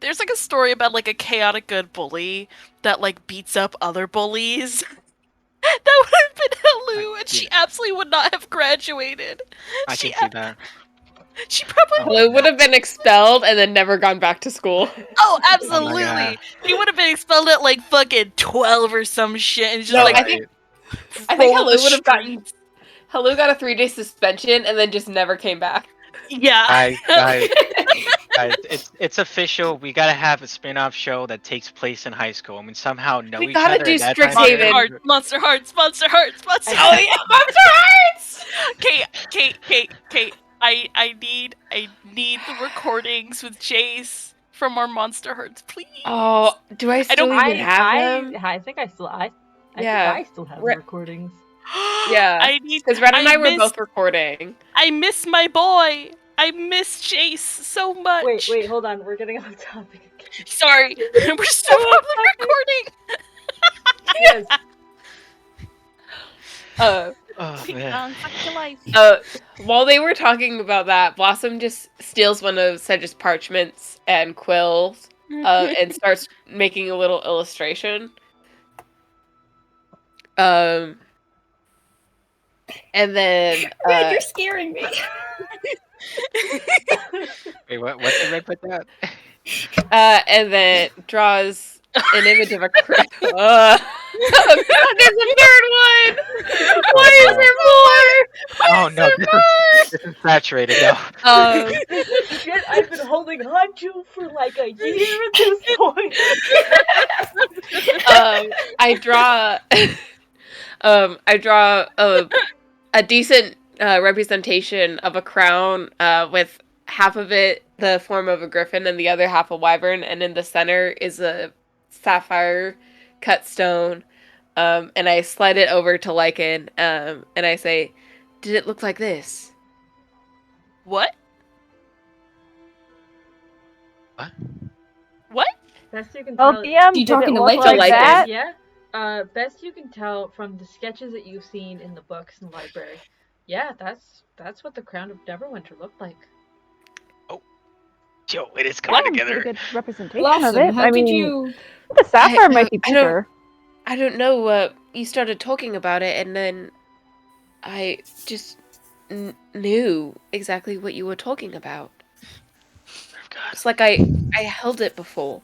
there's like a story about like a chaotic good bully that like beats up other bullies. That would have been Helu, and she absolutely would not have graduated. I can see that. She probably Helu would have been expelled and then never gone back to school. Oh, absolutely. She would have been expelled at like fucking 12 or some shit. And just I think Helu would have gotten. Helu got a 3-day suspension and then just never came back. Yeah. Guys, it's official. We gotta have a spin-off show that takes place in high school. I mean, somehow know We each gotta other do at that Strixhaven. time Monster period. Hearts, Monster Hearts, Monster Hearts, Monster I- Hearts. Oh yeah, Monster Hearts! Kate. I need the recordings with Jace from our Monster Hearts, please. Oh, do I still don't- even have them? I think I still I Yeah. think I still have Re- the recordings. Yeah, I need. because Red and I were miss- both recording. I miss my boy. I miss Jace so much. Wait, hold on. We're getting off topic again. Sorry, we're still public recording. Yes. Oh man. Fuck your life. While they were talking about that, Blossom just steals one of Sedge's parchments and quills, and starts making a little illustration. And then Red, you're scaring me. Wait, what did Red put down? and then draws an image of a crab. Oh God, there's a third one. Why is there more? Oh no, this is saturated now. Shit, I've been holding on to for like a year at this point. I draw a decent representation of a crown with half of it the form of a griffin and the other half a wyvern, and in the center is a sapphire cut stone. And I slide it over to Lycan, and I say, "Did it look like this?" What? Best you can Well, tell. DM, You did it talking to look Lycan? like that? Yeah. Best you can tell from the sketches that you've seen in the books in the library. Yeah, that's what the Crown of Neverwinter looked like. Yo, it is coming Pretty together. good representation Blossom, of it. how I did mean, you? the sapphire might be I don't- bigger. I don't know. You started talking about it, and then I just knew exactly what you were talking about. It's like I held it before.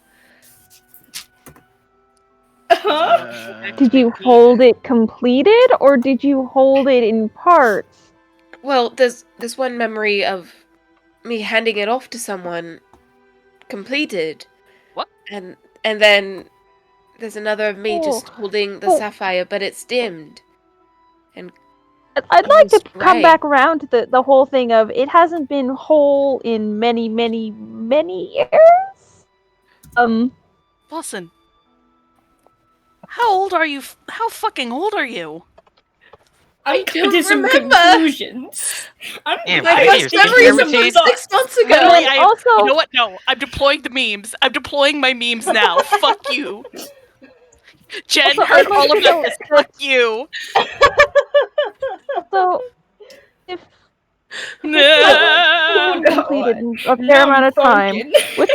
Did you hold it completed, or did you hold it in parts? Well, there's one memory of me handing it off to someone completed. What? And then there's another of me just Oh. holding the Oh. sapphire, but it's dimmed. I'd like to almost come gray. back around to the whole thing of it hasn't been whole in many, many, many years. Listen. How old are you? How fucking old are you? I'm don't coming to some remember. conclusions. I'm Damn, My I first used memory to is hear from routine. 6 months ago. Literally, also- you know what? No, I'm deploying the memes. I'm deploying my memes now. Fuck you. Jen Also, heard I'd like all to of know this. that- Fuck you. So, if No. completed in a fair amount of time, with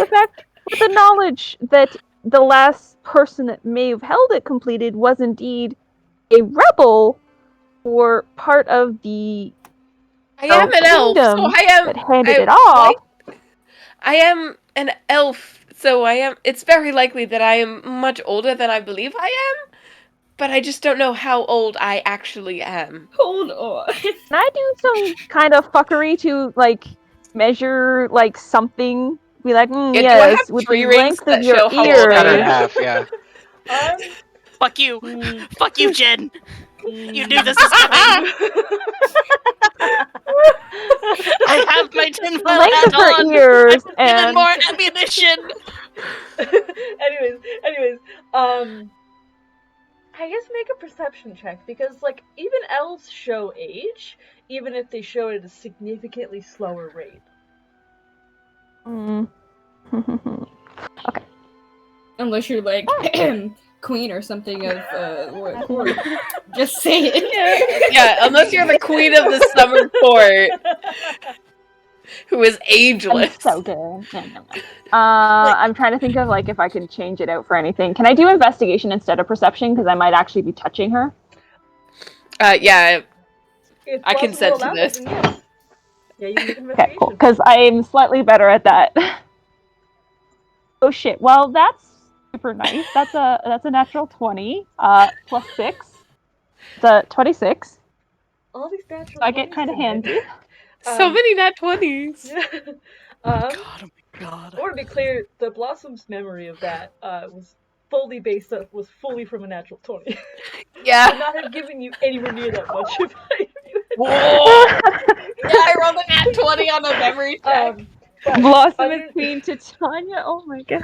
the knowledge that the last person that may have held it completed was indeed a rebel or part of the I am an elf, so kingdom I am. that handed I- it off. I am an elf, so I am. It's very likely that I am much older than I believe I am, but I just don't know how old I actually am. Hold on. Can I do some kind of fuckery to like measure like something? Be like, Yeah, do I yes, have with 3 the rings length that of your show how old ears. I Cut her in am? half, yeah. Fuck you. Mm, Fuck you, Jen. You knew this was coming. I have my tinfoil The length hat of her on. ears Even and more ammunition. anyways, I guess make a perception check because like even elves show age, even if they show it at a significantly slower rate. Mm. Unless you're like queen or something of what court. Just say it. Yeah, unless you're the queen of the summer court, who is I'm ageless. so good. No. I'm trying to think of like if I can change it out for anything. Can I do investigation instead of perception? Because I might actually be touching her. Yeah, If I Blossom consent rolled to out, this. then yes. Yeah, you can make an Okay, cool. investigation. Because I'm slightly better at that. Oh shit. Well, that's super nice. That's a natural 20. Plus 6. It's a 26. All these natural. I get 20s kind of tonight. handy. So many nat 20s. Yeah. God, oh my God. I want to be clear, the Blossom's memory of that was fully from a natural 20. Yeah. Would not have given you anywhere near that much if you Whoa! Yeah, I rolled a nat 20 on a memory check. But Blossom on and your, Queen Titania. Oh my god.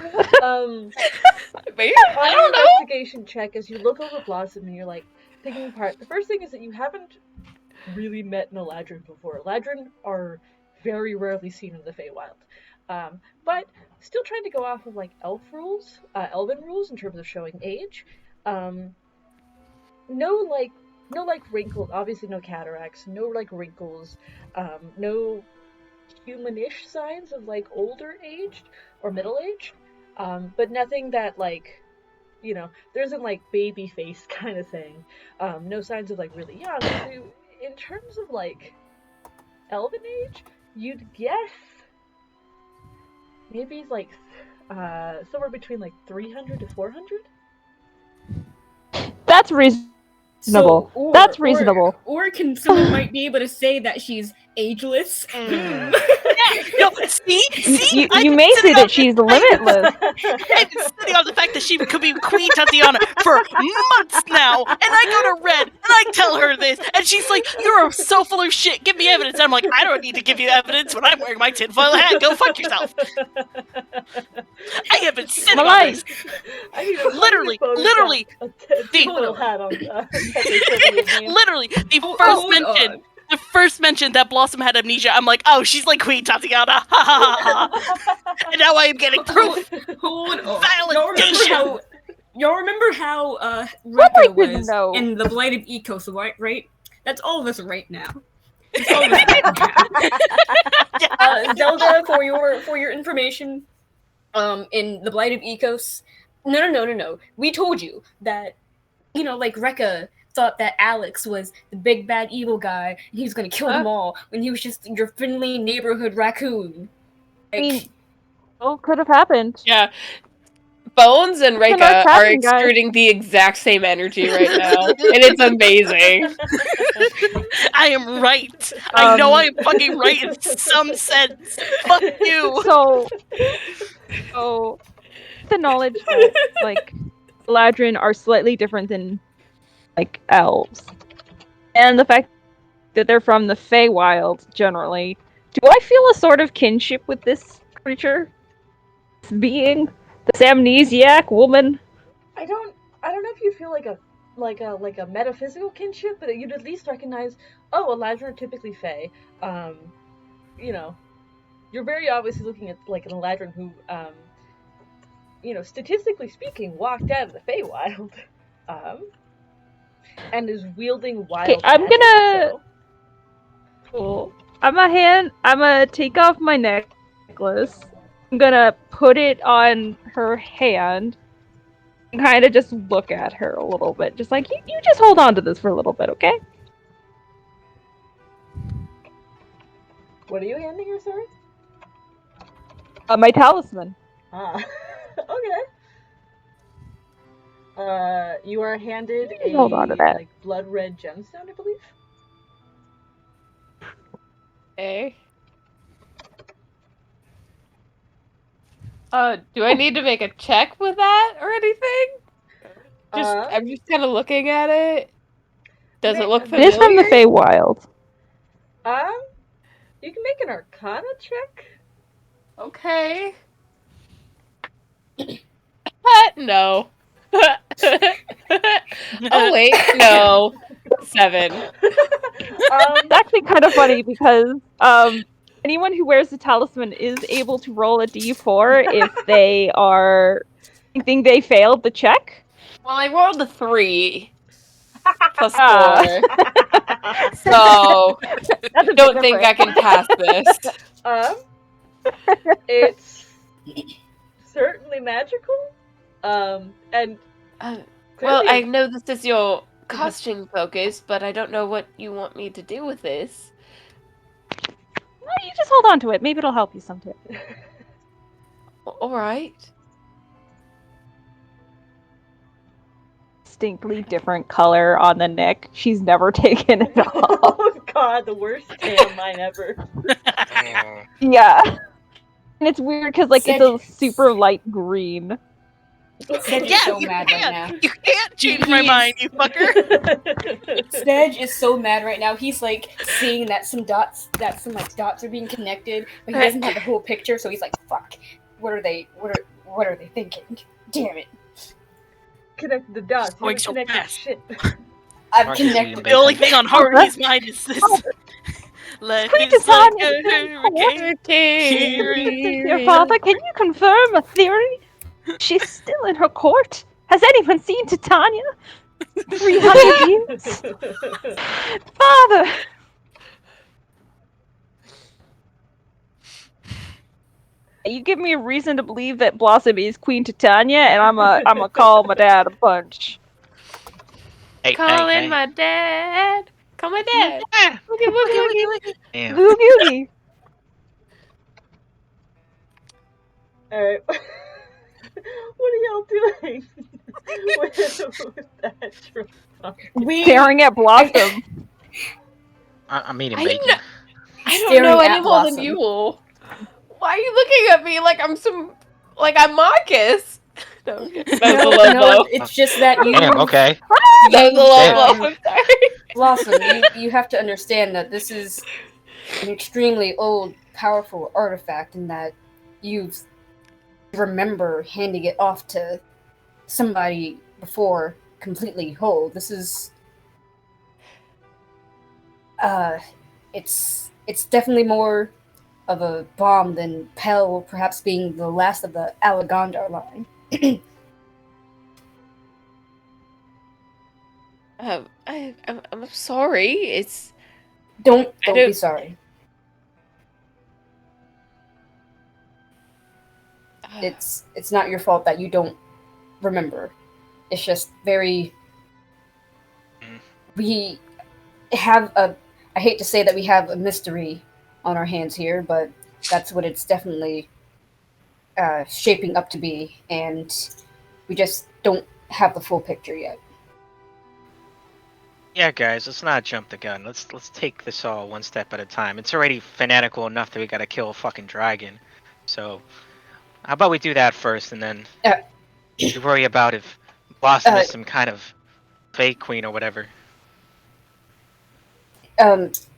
Maybe? on I your don't know. investigation check, as you look over Blossom and you're like picking apart, the first thing is that you haven't really met an Eladrin before. Eladrin are very rarely seen in the Feywild. But still trying to go off of like elven rules in terms of showing age. Um, no like wrinkles, obviously no cataracts, no like wrinkles, no humanish signs of like older aged or middle aged. But nothing that like there isn't like baby face kind of thing. No signs of like really young. So in terms of like elven age, you'd guess maybe like somewhere between like 300 to 400. That's reasonable. So, That's reasonable. Or can someone might be able to say that she's ageless? Yeah, no, see? You I've been may say sitting that on- she's limitless. I've been sitting on the fact that she could be Queen Tatiana for months now, and I go to Red, and I tell her this, and she's like, "You're so full of shit, give me evidence." And I'm like, "I don't need to give you evidence when I'm wearing my tinfoil hat, go fuck yourself." I have been sitting on this. I need to Literally, a Hold tinfoil on. hat on Pepe Sylvia's name. Literally, the Hold first mention that Blossom had amnesia, I'm like, "Oh, she's like Queen Tatiana." Ha ha ha ha. And now I am getting proof. Hold on. Validation. Y'all remember how What, Rekka like, didn't was know? in the Blighted Ecos, right? That's all of us right now. It's all of us right now. Zelda, for your information, in the Blighted Ecos, no. We told you that, like Rekka thought that Alex was the big bad evil guy and he was gonna kill them all when he was just your friendly neighborhood raccoon. I mean, could have happened. Yeah. Bones and Cannot Reika are happen, guys. exerting the exact same energy right now, and it's amazing. I am right. I know I am fucking right in some sense. Fuck you. So the knowledge that like Eladrin are slightly different than like elves, and the fact that they're from the Feywild generally, do I feel a sort of kinship with this creature? This being, this amnesiac woman? I don't know if you feel like a metaphysical kinship, but you'd at least recognize, oh, Eladrin are typically Fey. You're very obviously looking at like an Eladrin who, statistically speaking, walked out of the Feywild, and is wielding wild. Okay, I'm magic, gonna. so. Cool. I'm gonna take off my necklace. I'm gonna put it on her hand and kind of just look at her a little bit. Just like, you just hold on to this for a little bit, okay? What are you handing her, sorry? My talisman. Ah, okay. You are handed a Hold on to that. like blood red gemstone, I believe. Okay. Do I need to make a check with that or anything? I'm just kind of looking at it. Does it look It familiar? is from the Feywild. You can make an Arcana check. Okay. No. Oh wait, no. 7. It's actually kind of funny because anyone who wears the talisman is able to roll a d4 if they are thinking they failed the check. Well, I rolled a 3 plus 4, That's so a bit don't think I different. can pass this. It's certainly magical. And Well, clearly I know this is your costume focus, but I don't know what you want me to do with this. Well, you just hold on to it. Maybe it'll help you someday. All right. Distinctly different color on the neck. She's never taken it off. Oh god, the worst tan line ever. Yeah. And it's weird because like it's a super light green. Sedge Yeah, is so you mad right now. You can't change my He is- mind, you fucker. Sedge is so mad right now. He's like seeing that some dots are being connected, but he doesn't have the whole picture, so he's like, "Fuck, what are they thinking? Damn it! Connect the dots. You Going haven't so connected fast. shit. I've Marcus eating connected." The only bacon. thing on Harmony's mind is this. Life Queen is like Titania a hurricane. Your father, can you confirm a theory? She's still in her court. Has anyone seen Titania? 300 years? Father! You give me a reason to believe that Blossom is Queen Titania, and I'm a call my dad a bunch. Hey, Calling my dad. Call my dad. Ah, Woogie woogie woogie. damn. Oogie oogie. Alright. What are y'all doing with that drop? Staring at Blossom. I'm eating I bacon. know- I don't Staring know at any more than Blossom. you all. Why are you looking at me like I'm Marcus? No, okay. That was a low blow. It's just that you. Damn, okay. That was a low Um, blow. I'm sorry. Blossom, you have to understand that this is an extremely old, powerful artifact, and that you remember handing it off to somebody before completely whole. This is, it's definitely more of a bomb than Pell perhaps being the last of the Alagondar line. I'm sorry. It's Don't don't- be sorry. It's not your fault that you don't remember. It's just very. We have a. I hate to say that we have a mystery on our hands here, but that's what it's definitely shaping up to be, and we just don't have the full picture yet. Yeah, guys, let's not jump the gun. Let's take this all one step at a time. It's already fanatical enough that we gotta kill a fucking dragon. So, how about we do that first, and then we worry about if Blossom is some kind of fake queen or whatever.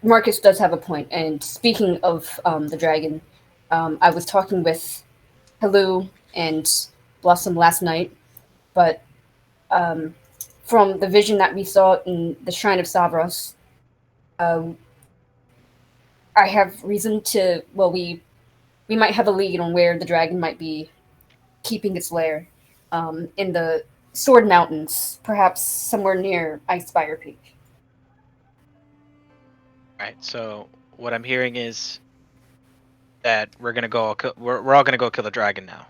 Marcus does have a point, and speaking of the dragon, I was talking with Hello and Blossom last night, but from the vision that we saw in the Shrine of Savros, I have reason to. Well, we might have a lead on where the dragon might be keeping its lair, in the Sword Mountains, perhaps somewhere near Icespire Peak. Right. So what I'm hearing is that we're gonna go. We're all gonna go kill the dragon now.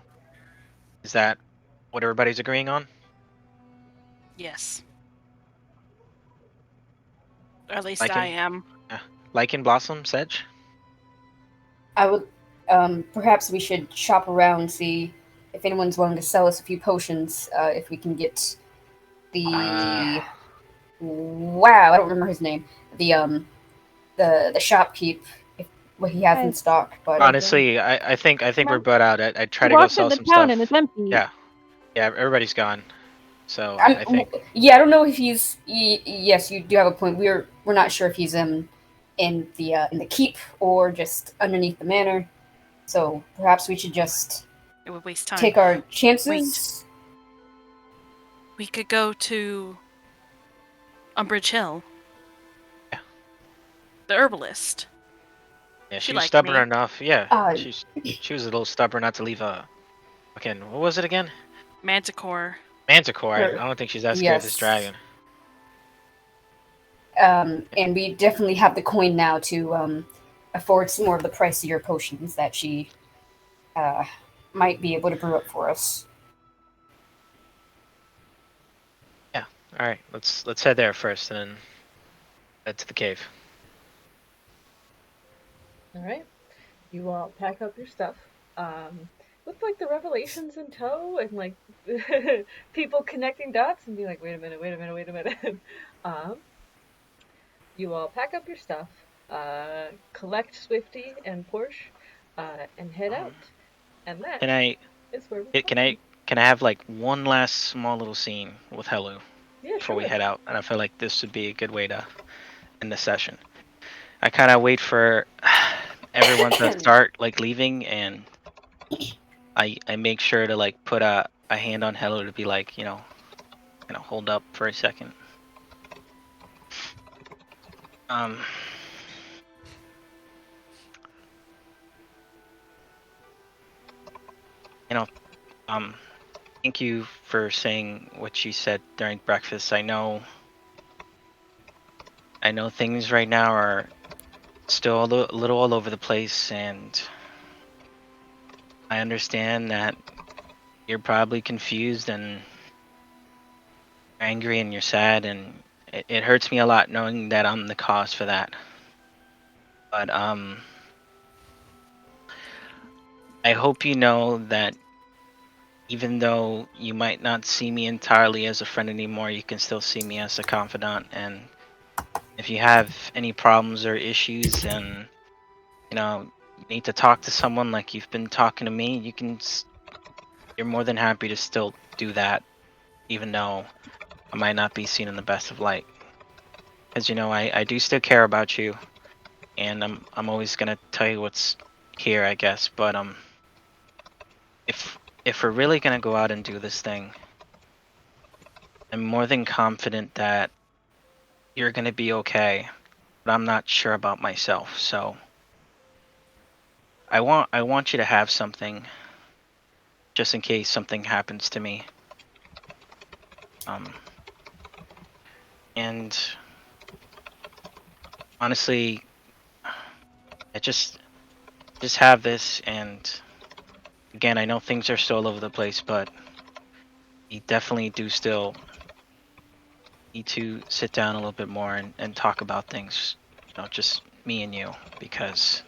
Is that what everybody's agreeing on? Yes. Or at least Like I in- am. Like in Blossom, Sedge? I would. Perhaps we should shop around, see if anyone's willing to sell us a few potions. If we can get the wow, I don't remember his name. The shopkeep, if what he has in stock. But Honestly, I think we're butt out. I try to You go walked in sell the some town stuff. and it's empty. Yeah, everybody's gone. So I think yeah, I don't know if he's. Yes, you do have a point. We're not sure if he's in the keep or just underneath the manor. So perhaps we should just It would waste time. take our chances. We could go to Umbridge Hill. Yeah. The herbalist. yeah, She she was liked stubborn me. enough. Yeah, Uh, she was a little stubborn not to leave a fucking what was it again? Manticore. Manticore. Her- I don't think she's that scared of this yes. dragon. And we definitely have the coin now to afford some more of the pricier potions that she might be able to brew up for us. Yeah. All right. Let's head there first, and then head to the cave. Alright. You all pack up your stuff. With like the revelations in tow and like people connecting dots and being like, wait a minute. You all pack up your stuff, collect Swifty and Porsche, and head out. And that Can I is where we can I have like one last small little scene with Helu Yeah, before we sure. head out? And I feel like this would be a good way to end the session. I kind of wait for everyone to start like leaving, and I make sure to like put a hand on Helu to be like, hold up for a second. Um, you know, thank you for saying what you said during breakfast. I know things right now are still a little all over the place, and I understand that you're probably confused and angry and you're sad, and it hurts me a lot knowing that I'm the cause for that. But I hope you know that even though you might not see me entirely as a friend anymore, you can still see me as a confidant. And if you have any problems or issues, and you need to talk to someone like you've been talking to me, you're more than happy to still do that, even though I might not be seen in the best of light. Because I do still care about you, and I'm always gonna tell you what's here, I guess. But if we're really gonna go out and do this thing, I'm more than confident that you're gonna be okay. But I'm not sure about myself, so I want you to have something just in case something happens to me. And honestly, I just have this, and again, I know things are still all over the place, but we definitely do still need to sit down a little bit more and talk about things, just me and you, because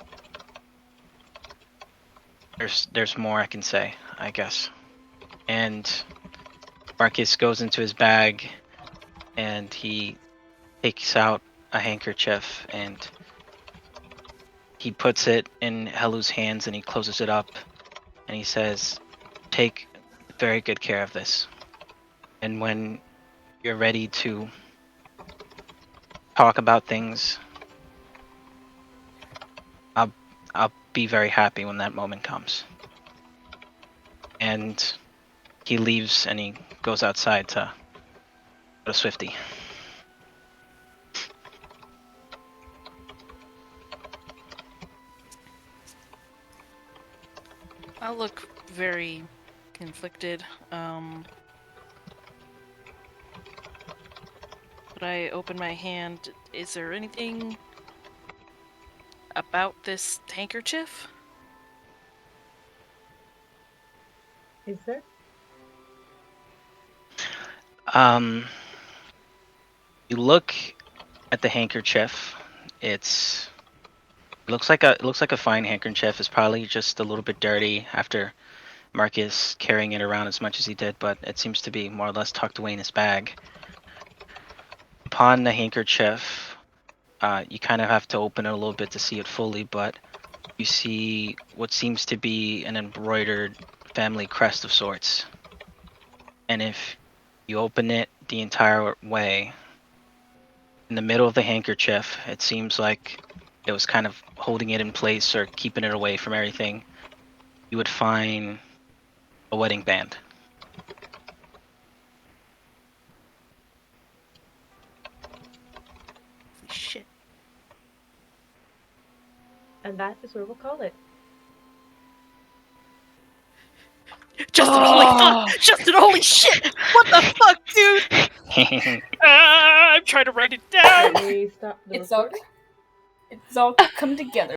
there's more I can say, I guess. And Marcus goes into his bag and he takes out a handkerchief and he puts it in Helu's hands and he closes it up and he says, "Take very good care of this. And when you're ready to talk about things, I'll be very happy when that moment comes." And he leaves and he goes outside to go to Swifty. I look very conflicted. But I open my hand. Is there anything about this handkerchief? Is there? You look at the handkerchief. It looks like a fine handkerchief. It's probably just a little bit dirty after Marcus carrying it around as much as he did, but it seems to be more or less tucked away in his bag. Upon the handkerchief, you kind of have to open it a little bit to see it fully, but you see what seems to be an embroidered family crest of sorts. And if you open it the entire way, in the middle of the handkerchief, it seems like it was kind of holding it in place or keeping it away from everything. You would find a wedding band. Holy shit. And that is where we'll call it. Justin, holy fuck! Justin, holy shit! What the fuck, dude? I'm trying to write it down! Let me stop the It's all recording. it's all come together.